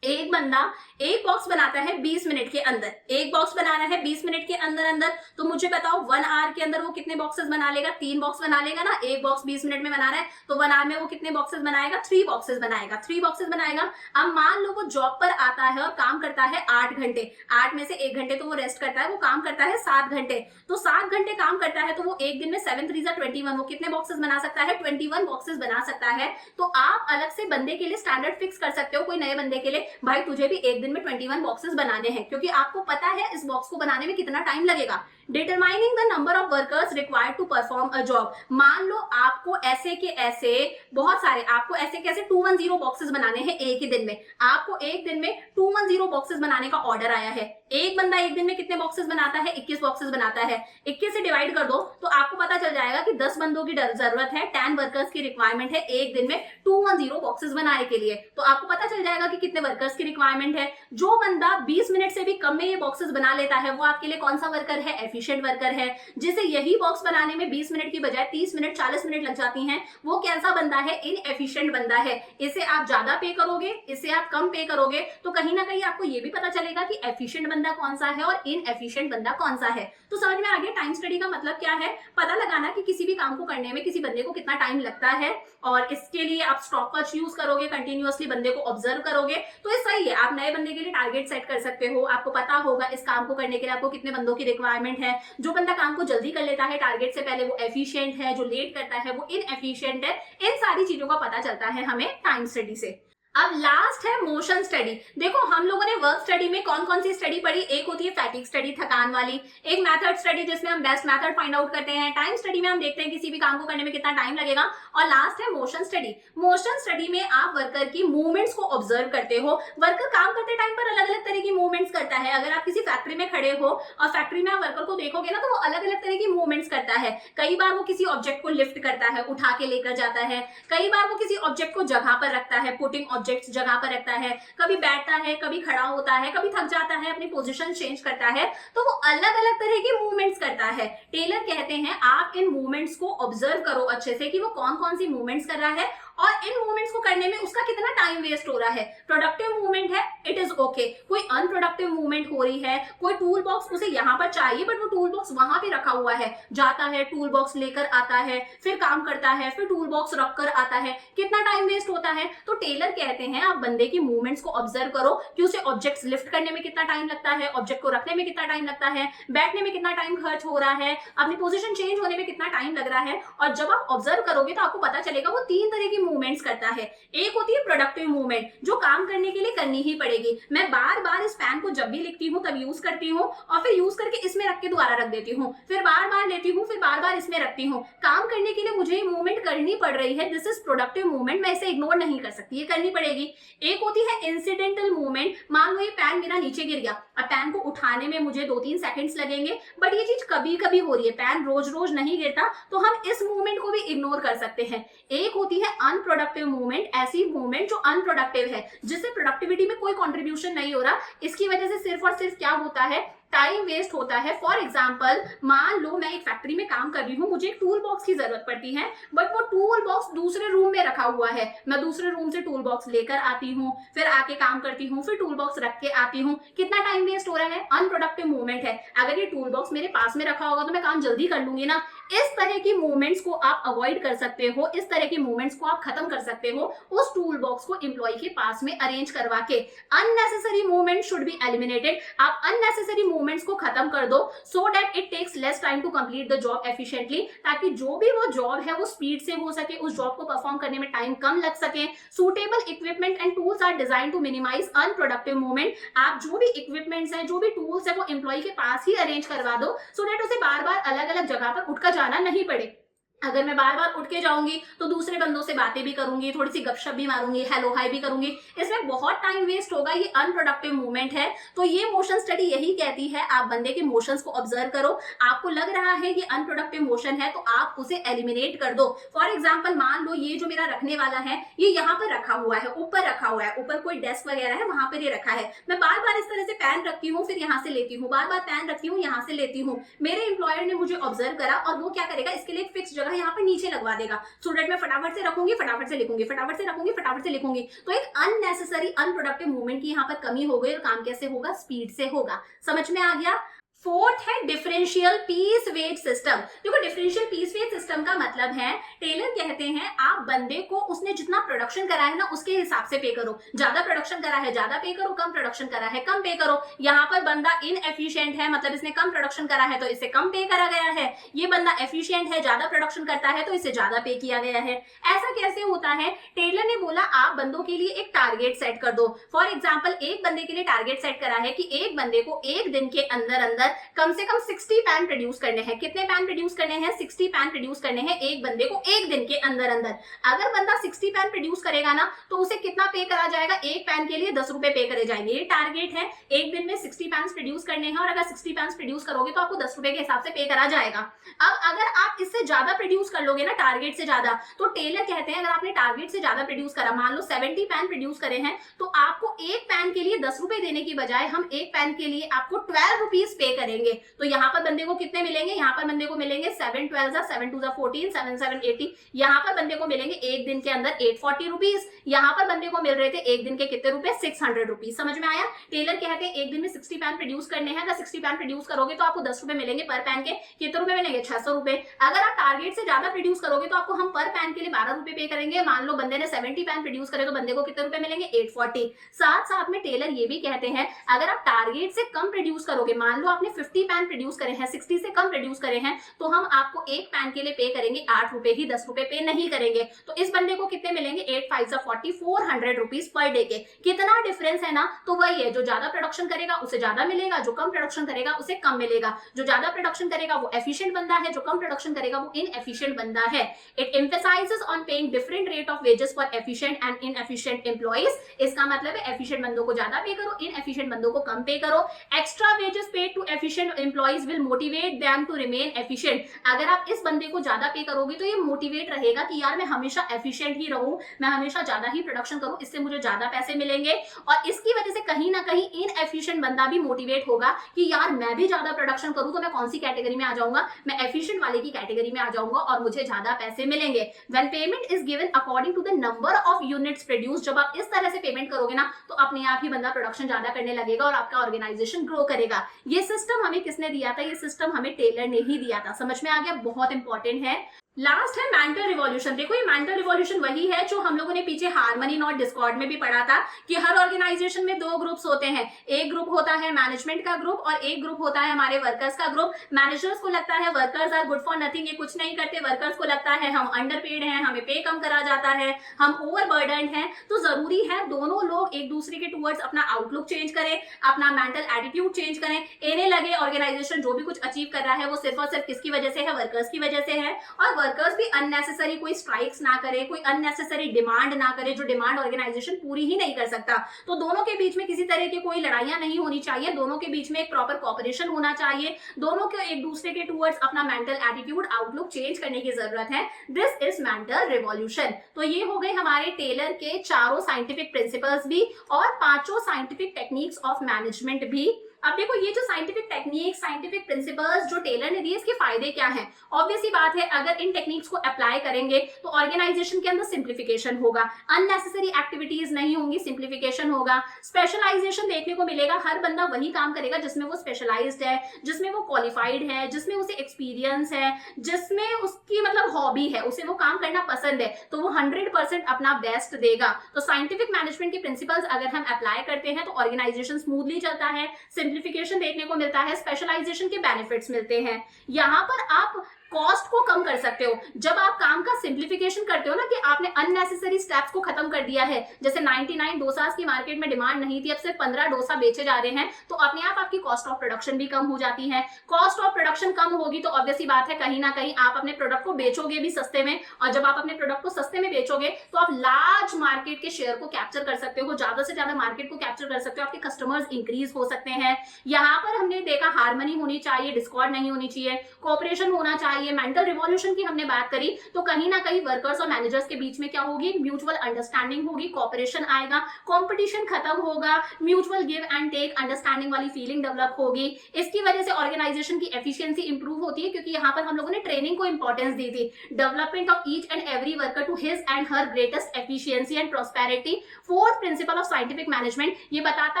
एक बंदा एक बॉक्स बनाता है 20 मिनट के अंदर, एक बॉक्स बनाना है 20 मिनट के अंदर अंदर, तो मुझे बताओ 1 आवर के अंदर वो कितने बॉक्सेस बना लेगा? 3 बॉक्स बना लेगा ना। एक बॉक्स 20 मिनट में बनाना है तो 1 आवर में वो कितने बॉक्सेस बनाएगा? 3 बॉक्सेस बनाएगा, 3 बॉक्सेस बनाएगा। अब मान लो वो जॉब पर आता है और काम करता है 8 घंटे, 8 में से 1 घंटे तो वो रेस्ट करता है, वो काम करता है 7 घंटे। तो 7 घंटे काम करता है तो वो एक दिन में 7 3 21, वो कितने बॉक्सेस बना सकता है? 21 बॉक्सेस बना सकता है। तो आप अलग से बंदे के लिए स्टैंडर्ड फिक्स कर सकते हो, कोई नए बंदे के लिए, भाई तुझे भी एक दिन में 21 बॉक्सेस बनाने हैं, क्योंकि आपको पता है इस बॉक्स को बनाने में कितना टाइम लगेगा। Determining the number of workers required to perform a job. मान लो आपको ऐसे के ऐसे बहुत सारे, आपको ऐसे के ऐसे 210 बॉक्सेस बनाने हैं एक ही दिन में। आपको एक दिन में 210 बॉक्सेस बनाने का ऑर्डर आया है। एक बंदा एक दिन में कितने बॉक्सेस बनाता है? 21 बॉक्सेस बनाता है। 21 से डिवाइड कर दो तो आपको पता चल जाएगा कि 10 बंदों की जरूरत है, 10 वर्कर्स की रिक्वायरमेंट है एक दिन में 210 बॉक्सेस बनाने के लिए। तो आपको पता चल जाएगा कि कितने वर्कर्स की रिक्वायरमेंट है। जो बंदा 20 मिनट से भी कम में ये बॉक्सेस बना लेता है वो आपके लिए कौन सा वर्कर है? एफिशिएंट वर्कर है। जिसे यही बॉक्स बनाने में 20 मिनट की बजाय 30 मिनट 40 मिनट लग जाती हैं, वो कैसा बंदा है? इनएफिशिएंट बंदा है। इसे आप ज्यादा पे करोगे, इसे आप कम पे करोगे, तो कहीं ना कहीं आपको ये भी पता चलेगा कि एफिशिएंट बंदा कौन सा है और इनएफिशिएंट बंदा कौन सा है। तो समझ में आ गया टाइम स्टडी का मतलब क्या है? पता लगाना कि किसी भी काम को करने में किसी बंदे को कितना टाइम लगता है, और इसके लिए आप स्टॉपवॉच यूज करोगे, कंटिन्यूअसली बंदे को ऑब्जर्व करोगे, तो ये सही है। आप नए बंदे के लिए टारगेट सेट कर सकते हो। आपको पता होगा इस काम को करने के लिए आपको कितने बंदों की रिक्वायरमेंट है। जो बंदा काम को जल्दी कर लेता है टारगेट से पहले वो एफिशिएंट है, जो लेट करता है वो इनएफिशिएंट है। इन सारी चीजों का पता चलता है हमें टाइम स्टडी से। अब लास्ट है मोशन स्टडी। देखो हम लोगों ने वर्क स्टडी में कौन कौन सी स्टडी पढ़ी? एक होती है फैटिग स्टडी, थकान वाली, एक मेथड स्टडी जिसमें हम बेस्ट मेथड फाइंड आउट करते हैं, टाइम स्टडी में हम देखते हैं किसी भी काम को करने में कितना टाइम लगेगा, और लास्ट है मोशन स्टडी। मोशन स्टडी में आप वर्कर की मूवमेंट्स को ऑब्जर्व करते हो। वर्कर काम करते टाइम पर अलग अलग तरह की मूवमेंट्स करता है। अगर आप किसी फैक्ट्री में खड़े हो और फैक्ट्री में आप वर्कर को देखोगे ना, तो वो अलग अलग तरह की मूवमेंट्स करता है। कई बार वो किसी ऑब्जेक्ट को लिफ्ट करता है, उठा के लेकर जाता है। कई बार वो किसी ऑब्जेक्ट को जगह पर रखता है, पुटिंग ऑब्जेक्ट्स जगह पर है, कभी बैठता है, कभी खड़ा होता है, कभी थक जाता है, अपनी पोजीशन चेंज करता है। तो वो अलग अलग तरह की मूवमेंट्स करता है। टेलर कहते हैं आप इन मूवमेंट्स को ऑब्जर्व करो अच्छे से कि वो कौन कौन सी मूवमेंट्स कर रहा है और इन मूवमेंट्स को करने में उसका कितना टाइम वेस्ट हो रहा है। प्रोडक्टिव मूवमेंट है, इट इज ओके। कोई अनप्रोडक्टिव मूवमेंट हो रही है, कोई टूल बॉक्स उसे यहाँ पर चाहिए बट वो टूल बॉक्स वहां पे रखा हुआ है, जाता है टूल बॉक्स लेकर आता है, फिर काम करता है, फिर टूल बॉक्स रखकर आता है, कितना टाइम वेस्ट होता है। तो टेलर कहते हैं आप बंदे की मूवमेंट्स को ऑब्जर्व करो कि उसे ऑब्जेक्ट्स लिफ्ट करने में कितना टाइम लगता है, ऑब्जेक्ट को रखने में कितना टाइम लगता है, बैठने में कितना टाइम खर्च हो रहा है, अपनी पोजीशन चेंज होने में कितना टाइम लग रहा है। और जब आप ऑब्जर्व करोगे तो आपको पता चलेगा वो 3 तरह की मूवमेंट्स करता है। एक होती है प्रोडक्टिव मूवमेंट, जो काम करने के लिए करनी ही पड़ेगी। मैं बार बार इस पेन को जब भी लिखती हूँ तब यूज करती हूँ और फिर यूज करके इसमें रख के दोबारा रख देती हूँ, फिर बार बार लेती हूँ, फिर बार बार इसमें रखती हूँ। काम करने के लिए मुझे ये मूवमेंट करनी पड़ रही है, दिस इज प्रोडक्टिव मूवमेंट, मैं इसे इग्नोर नहीं कर सकती, ये करनी पड़ेगी। एक होती है इंसिडेंटल मूवमेंट, मान लो ये पेन मेरा नीचे गिर गया, अब पेन को उठाने में मुझे 2-3 सेकंड्स लगेंगे, बट ये चीज कभी कभी हो रही है, पेन रोज रोज नहीं गिरता, तो हम इस मूवमेंट को भी इग्नोर कर सकते हैं। एक होती है अनप्रोडक्टिव मूवमेंट, ऐसी मूवमेंट जो अनप्रोडक्टिव है, जिससे प्रोडक्टिविटी में कोई कंट्रीब्यूशन नहीं हो रहा, इसकी वजह से सिर्फ और सिर्फ क्या होता है, टाइम वेस्ट होता है। फॉर एग्जाम्पल मान लो मैं एक फैक्ट्री में काम कर रही हूँ, मुझे एक टूल बॉक्स की जरूरत पड़ती है, बट वो टूल बॉक्स दूसरे रूम में रखा हुआ है, मैं दूसरे रूम से टूल बॉक्स लेकर आती हूँ, फिर आके काम करती हूँ, फिर टूल बॉक्स रख के आती हूँ, कितना टाइम वेस्ट हो रहा है, अनप्रोडक्टिव मूवमेंट है। अगर ये टूल बॉक्स मेरे पास में रखा होगा तो मैं काम जल्दी कर लूंगी ना। इस तरह की मूवमेंट्स को आप अवॉइड कर सकते हो, इस तरह की मूवमेंट्स को आप खत्म कर सकते हो उस टूल बॉक्स को एम्प्लॉय के पास में अरेंज करवा के। Unnecessary movement should be eliminated, आप अननेसेसरी मूवमेंट्स को खत्म कर दो so that it takes less time to complete the job efficiently, ताकि जो भी वो जॉब है वो स्पीड से हो सके, उस जॉब को परफॉर्म करने में टाइम कम लग सके। Suitable equipment and tools are design to minimise unproductive movement, आप जो भी इक्विपमेंट्स हैं, जो भी टूल्स है वो एम्प्लॉय के पास ही अरेंज करवा दो सो दैट उसे बार बार अलग अलग जगह पर उठकर जाना नहीं पड़े। अगर मैं बार बार उठ के जाऊंगी तो दूसरे बंदों से बातें भी करूंगी, थोड़ी सी गपशप भी मारूंगी, हेलो हाय भी करूंगी, इसमें बहुत टाइम वेस्ट होगा, ये अनप्रोडक्टिव मूवमेंट है। तो ये मोशन स्टडी यही कहती है, आप बंदे के मोशंस को ऑब्जर्व करो, आपको लग रहा है ये अनप्रोडक्टिव मोशन है तो आप उसे एलिमिनेट कर दो। फॉर एग्जाम्पल मान लो ये जो मेरा रखने वाला है ये यहाँ पर रखा हुआ है, ऊपर रखा हुआ है, ऊपर कोई डेस्क वगैरह है वहां पर ये रखा है, मैं बार बार इस तरह से पेन रखती हूँ, फिर यहाँ से लेती हूँ, बार बार पेन रखती हूँ, यहाँ से लेती हूँ। मेरे एम्प्लॉयर ने मुझे ऑब्जर्व करा और वो क्या करेगा, इसके लिए एक फिक्स जगह यहाँ पे नीचे लगवा देगा, सो दैट मैं फटाफट से रखूंगी, फटाफट से लिखूंगी, फटाफट से रखूंगी, फटाफट से लिखूंगी। तो एक अननेसेसरी अनप्रोडक्टिव मूवमेंट की यहाँ पर कमी हो गई और काम कैसे होगा, स्पीड से होगा। समझ में आ गया। फोर्थ है डिफरेंशियल पीस वेट सिस्टम। देखो डिफरेंशियल पीस वेट सिस्टम का मतलब है, टेलर कहते हैं आप बंदे को उसने जितना प्रोडक्शन करा है ना उसके हिसाब से पे करो, ज्यादा प्रोडक्शन करा है ज्यादा पे करो, कम प्रोडक्शन करा है कम पे करो। यहाँ पर बंदा इनएफिशिएंट है, मतलब इसने कम प्रोडक्शन करा है तो इसे कम पे करा गया है, ये बंदा एफिशिएंट है ज्यादा प्रोडक्शन करता है तो इसे ज्यादा पे किया गया है। ऐसा कैसे होता है, टेलर ने बोला आप बंदों के लिए एक टारगेट सेट कर दो। फॉर एग्जाम्पल एक बंदे के लिए टारगेट सेट करा है कि एक बंदे को एक दिन के अंदर अंदर कम से कम 60 पैन प्रोड्यूस करने हैं। कितने पैन प्रोड्यूस करने हैं, 60 पैन प्रोड्यूस करने हैं एक बंदे को एक दिन के अंदर अंदर। अगर बंदा 60 पैन प्रोड्यूस करेगा ना तो उसे कितना पे करा जाएगा, एक पैन के लिए 10 रुपए पे करे जाएंगे। ये टारगेट है, एक दिन में 60 पैन प्रोड्यूस करने हैं और अगर 60 पैन प्रोड्यूस करोगे तो आपको 10 रुपए के हिसाब से पे करा जाएगा। अब अगर आप इससे ज्यादा प्रोड्यूस कर लोगे ना टारगेट से ज्यादा, तो टेलर कहते हैं अगर आपने टारगेट से ज्यादा प्रोड्यूस करा, मान लो 70 पैन प्रोड्यूस करे हैं, तो आपको एक पैन के लिए 10 रुपए देने की बजाय हम एक पैन के लिए आपको 12 रुपीज पे करेंगे। तो यहाँ पर बंदे को कितने मिलेंगे, यहाँ पर बंदे को मिलेंगे 7 12 7 2 14, 7 7 80, यहाँ पर बंदे को मिलेंगे एक दिन के अंदर 840 रुपीज। यहाँ पर बंदे को मिल रहे थे एक दिन के कितने रुपए, 600 रुपीज। समझ में आया। टेलर कहते हैं एक दिन में 60 पैन प्रोड्यूस करने हैं, अगर 60 पैन प्रोड्यूस करोगे तो आपको 10 रुपए मिलेंगे पर पैन के, कितने रुपए मिलेंगे, 600 रुपए। अगर आप टारगेट से ज्यादा प्रोड्यूस करोगे तो आपको हम पर पैन के लिए 12 रुपए पे करेंगे। मान लो बंदे ने 70 पैन प्रोड्यूस करे तो बंदे को कितने रुपए मिलेंगे, 840। साथ साथ में टेलर ये भी कहते हैं अगर आप टारगेट से कम प्रोड्यूस करोगे, मान लो आपने 50 पैन प्रोड्यूस करे हैं, 60 से कम प्रोड्यूस करे हैं, तो हम आपको एक पैन के लिए पे करेंगे 8 रुपए ही, 10 रुपए पे नहीं करेंगे। तो इस बंदे को कितने मिलेंगे, 8 5 40, 400 रुपीज पर डे के। कितना डिफरेंस है ना। तो वही है, जो ज्यादा प्रोडक्शन करेगा उसे ज्यादा मिलेगा, जो कम प्रोडक्शन करेगा उसे कम मिलेगा। जो ज्यादा प्रोडक्शन करेगा वो एफिशिएंट बंदा है, जो कम प्रोडक्शन करेगा वो इनएफिशिएंट बंदा है। It emphasises on paying different rate of wages for efficient and inefficient employees. इसका मतलब है एफिशिएंट बंदों को ज्यादा पे करो, इनएफिशिएंट बंदों को कम पे करो। Extra wages paid to efficient employees will motivate them to remain efficient. अगर आप इस बंदे को ज्यादा पे करोगे तो ये मोटिवेट रहेगा कि यार मैं हमेशा एफिशिएंट ही रहूं, मैं हमेशा ज्यादा ही प्रोडक्शन करूं, इससे मुझे ज्यादा पैसे मिलेंगे। और इसकी वजह से कहीं ना कहीं इनएफिशिएंट बंदा भी मोटिवेट होगा कि यार मैं भी ज्यादा प्रोडक्शन करूं तो मैं कौन सी कैटेगरी में आ जाऊंगा, मैं एफिशिएंट वाले की कैटेगरी में आ जाऊंगा और मुझे ज्यादा पैसे मिलेंगे। When payment is given according to the number of units produce, जब आप इस तरह से पेमेंट करोगे ना तो अपने आप ही बंदा प्रोडक्शन ज्यादा करने लगेगा और आपका ऑर्गेनाइजेशन ग्रो करेगा। ये सिस्टम हमें किसने दिया था, ये सिस्टम हमें टेलर ने ही दिया था। समझ में आ गया, बहुत इंपॉर्टेंट है। लास्ट है मेंटल रिवॉल्यूशन। देखो ये मेंटल रिवॉल्यूशन वही है जो हम लोगों ने पीछे हार्मनी नॉट डिस्कॉर्ड में भी पढ़ा था कि हर ऑर्गेनाइजेशन में दो ग्रुप्स होते हैं। एक ग्रुप होता है मैनेजमेंट का ग्रुप और एक ग्रुप होता है हमारे वर्कर्स का ग्रुप। मैनेजर्स को लगता है workers are good for nothing, ये कुछ नहीं करते। वर्कर्स को लगता है हम अंडरपेड हैं, हमें पे कम करा जाता है, हम ओवरबर्डन्ड हैं। तो जरूरी है दोनों लोग एक दूसरे के टूवर्ड्स अपना आउटलुक चेंज करें, अपना मेंटल एटीट्यूड चेंज करें। इन्हें लगे ऑर्गेनाइजेशन जो भी कुछ अचीव कर रहा है वो सिर्फ और सिर्फ किसकी वजह से है, वर्कर्स की वजह से है। और वर्कर्स भी अननेसेसरी कोई स्ट्राइक्स ना करे, कोई अननेसेसरी डिमांड ना करे जो डिमांड ऑर्गेनाइजेशन पूरी ही नहीं कर सकता। तो दोनों के बीच में किसी तरह की कोई लड़ाइयां नहीं होनी चाहिए, दोनों के बीच में एक प्रॉपर कोऑपरेशन होना चाहिए, दोनों के एक दूसरे के टूवर्ड्स अपना मेंटल एटीट्यूड आउटलुक चेंज करने की जरूरत है। This is mental revolution. तो ये हो गए हमारे टेलर के चारों साइंटिफिक प्रिंसिपल्स भी और पांचों साइंटिफिक टेक्निक्स ऑफ मैनेजमेंट भी। अब देखो ये जो साइंटिफिक टेक्निक, साइंटिफिक प्रिंसिपल्स जो टेलर ने दिए, इसके फायदे क्या हैं? ऑब्वियस सी बात है, अगर इन टेक्निक्स को अप्लाई करेंगे तो ऑर्गेनाइजेशन के अंदर सिंप्लीफिकेशन होगा, अननेसेसरी एक्टिविटीज नहीं होंगी, सिंप्लीफिकेशन होगा, स्पेशलाइजेशन देखने को मिलेगा। हर बंदा वही काम करेगा जिसमें वो स्पेशलाइज्ड है, जिसमें वो क्वालिफाइड है, जिसमें उसे एक्सपीरियंस है, जिसमें उसकी मतलब हॉबी है, उसे वो काम करना पसंद है, तो वो 100% अपना बेस्ट देगा। तो साइंटिफिक मैनेजमेंट के प्रिंसिपल्स अगर हम अप्लाई करते हैं तो ऑर्गेनाइजेशन स्मूथली चलता है, सिंप्लीफिकेशन देखने को मिलता है, स्पेशलाइजेशन के बेनिफिट्स मिलते हैं। यहाँ पर आप कॉस्ट को कम कर सकते हो। जब आप काम का सिंप्लीफिकेशन करते हो ना कि आपने अननेसेसरी स्टेप्स को खत्म कर दिया है, जैसे 99 डोसास की मार्केट में डिमांड नहीं थी, अब सिर्फ 15 डोसा बेचे जा रहे हैं, तो अपने आप आपकी कॉस्ट ऑफ प्रोडक्शन भी कम हो जाती है। कॉस्ट ऑफ प्रोडक्शन कम होगी तो ऑब्वियसली बात है कहीं ना कहीं आप अपने प्रोडक्ट को बेचोगे भी सस्ते में, और जब आप अपने प्रोडक्ट को सस्ते में बेचोगे तो आप लार्ज मार्केट के शेयर को कैप्चर कर सकते हो, ज्यादा से ज्यादा मार्केट को कैप्चर कर सकते हो, आपके कस्टमर्स इंक्रीज हो सकते हैं। यहाँ पर हमने देखा हार्मनी होनी चाहिए, डिस्कॉर्ड नहीं होनी चाहिए, कोऑपरेशन होना चाहिए, मेंटल रिवॉल्यूशन की हमने बात करी, तो कहीं ना कहीं वर्कर्स और मैनेजर्स के बीच में क्या होगी, म्यूचुअल अंडरस्टैंडिंग होगी, कोऑपरेशन आएगा, कंपटीशन खत्म होगा, mutual give and take understanding वाली फीलिंग डेवलप होगी। इसकी वजह से ऑर्गेनाइजेशन की एफिशिएंसी इंप्रूव होती है, क्योंकि यहाँ पर हम लोगों ने ट्रेनिंग को इंपॉर्टेंस दी थी। Development of each and every worker to his and her greatest efficiency and prosperity. Fourth principle of scientific management ये बताता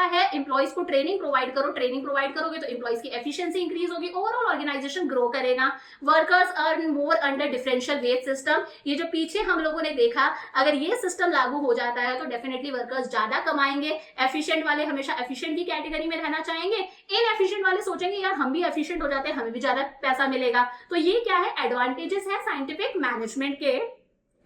है एम्प्लॉइज को ट्रेनिंग प्रोवाइड करो, ट्रेनिंग प्रोवाइड करोगे तो एम्प्लॉइज की एफिशिएंसी इंक्रीज होगी, ओवरऑल ऑर्गेनाइजेशन ग्रो करेगा। Workers earn more under differential wage system, ये जो पीछे हम लोगों ने देखा, अगर ये सिस्टम लागू हो जाता है तो डेफिनेटली वर्कर्स ज्यादा कमाएंगे। एफिशिएंट वाले हमेशा एफिशिएंट की कैटेगरी में रहना चाहेंगे, इनएफिशिएंट वाले सोचेंगे यार हम भी एफिशिएंट हो जाते हैं, हमें भी ज्यादा पैसा मिलेगा। तो ये क्या है, एडवांटेजेस है साइंटिफिक मैनेजमेंट के।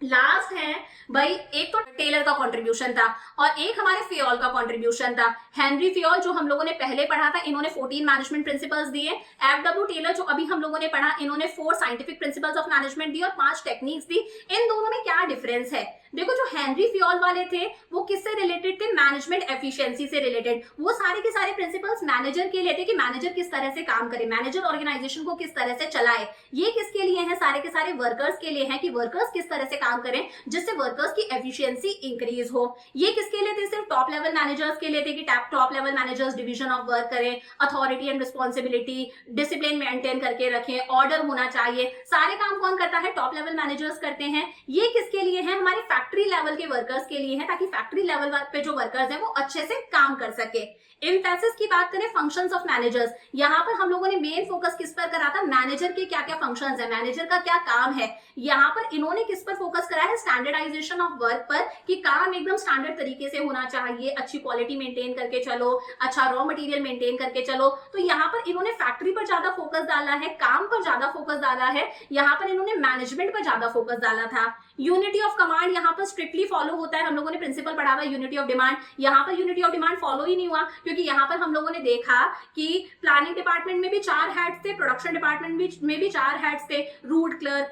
लास्ट है भाई, एक तो टेलर का कंट्रीब्यूशन था और एक हमारे फियोल का कंट्रीब्यूशन था। हेनरी फियोल जो हम लोगों ने पहले पढ़ा था, इन्होंने 14 मैनेजमेंट प्रिंसिपल्स दिए। एफडब्ल्यू टेलर जो अभी हम लोगों ने पढ़ा, इन्होंने 4 साइंटिफिक प्रिंसिपल्स ऑफ मैनेजमेंट दी और 5 टेक्निक्स दी। इन दोनों में क्या डिफरेंस है, देखो जो हेनरी फियोल वाले थे वो किससे रिलेटेड थे, मैनेजमेंट एफिशिएंसी से रिलेटेड। वो सारे के सारे प्रिंसिपल्स मैनेजर के लिए थे कि मैनेजर किस तरह से काम करे, मैनेजर ऑर्गेनाइजेशन को किस तरह से चलाए। ये किसके लिए है, सारे के सारे वर्कर्स के लिए है कि वर्कर्स किस तरह से काम करें जिससे वर्कर्स की एफिशिएंसी इंक्रीज हो। ये किसके लिए थे, सिर्फ टॉप लेवल मैनेजर्स के लिए थे कि top level managers division of work करें, authority and responsibility, discipline maintain करके रखें, ऑर्डर होना चाहिए। सारे काम कौन करता है, टॉप लेवल मैनेजर्स करते हैं। ये किसके लिए है, हमारे फैक्ट्री लेवल के वर्कर्स के लिए है, ताकि फैक्ट्री लेवल पे जो वर्कर्स हैं वो अच्छे से काम कर सके। एम्फेसिस की बात करें फंक्शंस ऑफ मैनेजर्स, यहाँ पर हम लोगों ने मेन फोकस किस पर करा था, मैनेजर के क्या क्या फंक्शंस है, मैनेजर का क्या काम है। यहाँ पर इन्होंने किस पर फोकस करा है, स्टैंडर्डाइजेशन ऑफ वर्क पर, कि काम एकदम स्टैंडर्ड तरीके से होना चाहिए, अच्छी क्वालिटी मेंटेन करके चलो, अच्छा रॉ मटेरियल मेंटेन करके चलो। तो यहाँ पर इन्होंने फैक्ट्री पर ज्यादा फोकस डाला है, काम पर ज्यादा फोकस डाला है, यहाँ पर इन्होंने मैनेजमेंट पर ज्यादा फोकस डाला था। यूनिटी ऑफ कमांड यहाँ पर स्ट्रिक्टली फॉलो होता है, हम लोगों ने प्रिंसिपल पढ़ा हुआ यूनिटी ऑफ डिमांड, यहाँ पर यूनिटी ऑफ डिमांड फॉलो ही नहीं हुआ, क्योंकि यहाँ पर हम लोगों ने देखा कि प्लानिंग डिपार्टमेंट में भी 4 हेड्स थे, प्रोडक्शन डिपार्टमेंट में भी 4 हेड्स थे, root clerk,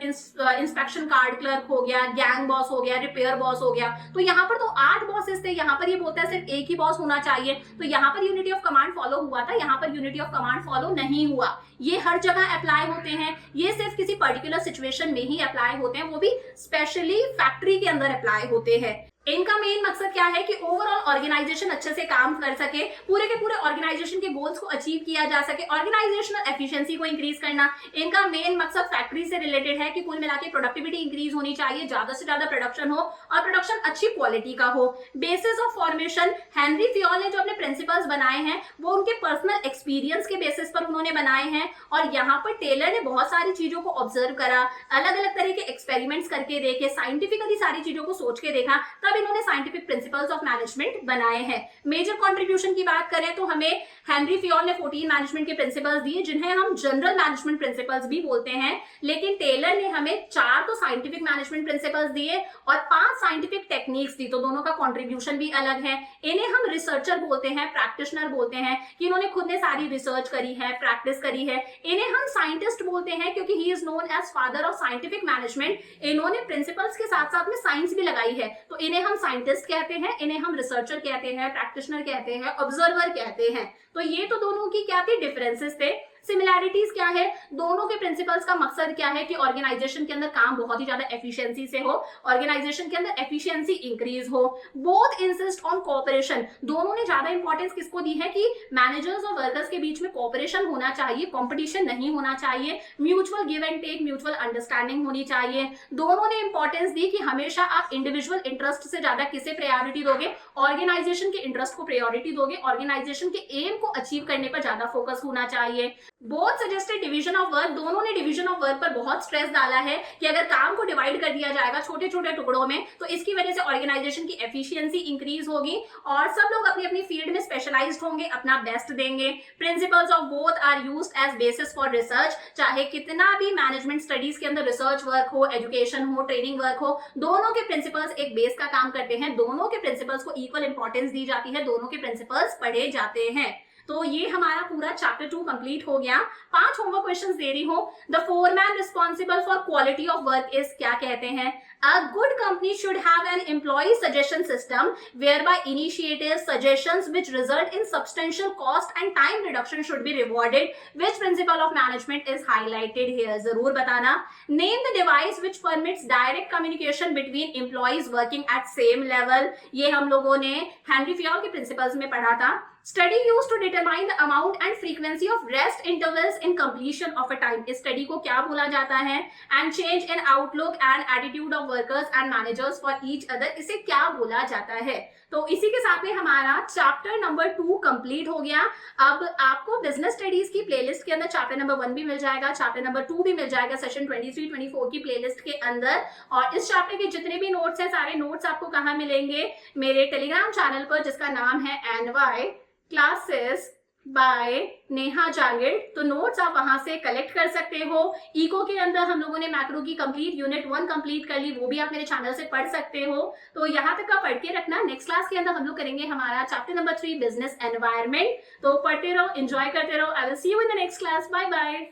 inspection card clerk हो गया, गैंग बॉस हो गया, रिपेयर बॉस हो गया। तो यहाँ पर तो 8 बॉसेस थे, यहाँ पर ये बोलता है सिर्फ एक ही बॉस होना चाहिए। तो यहाँ पर यूनिटी ऑफ कमांड फॉलो हुआ था, यहाँ पर यूनिटी ऑफ कमांड फॉलो नहीं हुआ। ये हर जगह अप्लाई होते हैं, ये सिर्फ किसी पर्टिकुलर सिचुएशन में ही अप्लाई होते हैं, वो भी स्पेशली फैक्ट्री के अंदर अप्लाई होते हैं। इनका मेन मकसद क्या है कि ओवरऑल ऑर्गेनाइजेशन अच्छे से काम कर सके, पूरे के पूरे ऑर्गेनाइजेशन के गोल्स को अचीव किया जा सके, ऑर्गेनाइजेशनल एफिशिएंसी को इंक्रीज करना। इनका मेन मकसद फैक्ट्री से रिलेटेड है कि कुल मिला के प्रोडक्टिविटी इंक्रीज होनी चाहिए, ज्यादा से ज्यादा प्रोडक्शन हो और प्रोडक्शन अच्छी क्वालिटी का हो। बेसिस ऑफ फॉर्मेशन, हेनरी फियोल ने जो अपने प्रिंसिपल्स बनाए हैं वो उनके पर्सनल एक्सपीरियंस के बेसिस पर उन्होंने बनाए हैं, और यहाँ पर टेलर ने बहुत सारी चीजों को ऑब्जर्व करा, अलग अलग तरह के एक्सपेरिमेंट्स करके देखे, साइंटिफिकली सारी चीजों को सोच के देखा, तब इन्होंने साइंटिफिक प्रिंसिपल्स ऑफ मैनेजमेंट बनाए हैं। मेजर कंट्रीब्यूशन की बात करें तो हमें हेनरी फियोल ने 14 मैनेजमेंट के प्रिंसिपल्स दिए, जिन्हें हम जनरल मैनेजमेंट प्रिंसिपल्स भी बोलते हैं, लेकिन टेलर ने हमें 4 तो साइंटिफिक मैनेजमेंट प्रिंसिपल्स दिए और 5 साइंटिफिक टेक्निक्स दी, तो दोनों का कंट्रीब्यूशन भी अलग है। इन्हें हम रिसर्चर बोलते हैं, प्रैक्टिशनर बोलते हैं कि इन्होंने खुद ने सारी रिसर्च करी है, प्रैक्टिस करी है। इन्हें हम साइंटिस्ट बोलते हैं क्योंकि he is known as father of scientific management. इन्होंने प्रिंसिपल्स के साथ साथ में साइंस भी लगाई है, तो इन्हें हम साइंटिस्ट कहते हैं, इन्हें हम रिसर्चर कहते हैं, प्रैक्टिशनर कहते हैं, ऑब्जर्वर कहते हैं। तो ये तो दोनों की क्या थी, डिफरेंसेस थे। सिमिलैरिटीज क्या है, दोनों के प्रिंसिपल्स का मकसद क्या है कि ऑर्गेनाइजेशन के अंदर काम बहुत ही ज्यादा एफिशिएंसी से हो, ऑर्गेनाइजेशन के अंदर एफिशिएंसी इंक्रीज हो। बोथ इंसिस्ट ऑन कोऑपरेशन, दोनों ने ज्यादा इंपॉर्टेंस किसको दी है कि मैनेजर्स और वर्कर्स के बीच में कोऑपरेशन होना चाहिए, कंपटीशन नहीं होना चाहिए, mutual give and take, mutual understanding होनी चाहिए। दोनों ने इंपॉर्टेंस दी कि हमेशा आप इंडिविजुअल इंटरेस्ट से ज्यादा किसे प्रायोरिटी दोगे, ऑर्गेनाइजेशन के इंटरेस्ट को प्रायोरिटी दोगे, ऑर्गेनाइजेशन के एम को अचीव करने पर ज्यादा फोकस होना चाहिए। Both suggested division of work, दोनों ने डिवीजन ऑफ वर्क पर बहुत स्ट्रेस डाला है कि अगर काम को डिवाइड कर दिया जाएगा छोटे छोटे टुकड़ों में तो इसकी वजह से ऑर्गेनाइजेशन की एफिशिएंसी इंक्रीज होगी और सब लोग अपनी अपनी फील्ड में स्पेशलाइज्ड होंगे, अपना बेस्ट देंगे। Principles of both are used as basis for research. चाहे कितना भी मैनेजमेंट स्टडीज के अंदर रिसर्च वर्क हो, एजुकेशन हो, ट्रेनिंग वर्क हो, दोनों के प्रिंसिपल्स एक बेस का काम करते हैं, दोनों के प्रिंसिपल्स को इक्वल इंपॉर्टेंस दी जाती है, दोनों के प्रिंसिपल्स पढ़े जाते हैं। तो ये हमारा पूरा चैप्टर 2 कंप्लीट हो गया। 5 होमवर्क क्वेश्चंस दे रही हूँ। The foreman responsible for quality of work is, क्या कहते हैं? A good company should have an employee suggestion system whereby initiatives, suggestions which result in substantial cost and time reduction should be rewarded. Which principle of management is highlighted here? जरूर बताना। Name the device which permits direct communication between employees working at same level. ये हम लोगों ने हेनरी फियोल के प्रिंसिपल्स में पढ़ा था। Study used to determine the amount and frequency of rest intervals in completion of a time. इस स्टडी को क्या बोला जाता है? And change in outlook and attitude of workers and managers for each other. इसे क्या बोला जाता है? तो इसी के साथ में हमारा चैप्टर नंबर 2 कंप्लीट हो गया। अब आपको बिजनेस स्टडीज की प्लेलिस्ट के अंदर चैप्टर नंबर 1 भी मिल जाएगा, चैप्टर नंबर 2 भी मिल जाएगा सेशन 23-24 की प्लेलिस्ट के अंदर। और इस चैप्टर के जितने भी नोट्स हैं, सारे नोट्स आपको कहाँ मिलेंगे? मेरे टेलीग्राम चैनल पर, जिसका नाम है NY classes bye Neha Jangid. तो नोट्स आप वहां से कलेक्ट कर सकते हो। इको के अंदर हम लोगों ने मैक्रो की कंप्लीट यूनिट 1 कंप्लीट कर ली, वो भी आप मेरे चैनल से पढ़ सकते हो। तो यहाँ तक का पढ़ के रखना। नेक्स्ट क्लास के अंदर हम लोग करेंगे हमारा चैप्टर नंबर 3 बिजनेस एनवायरनमेंट। तो पढ़ते रहो, एंजॉय करते रहो। I will see you in the next class. Bye bye.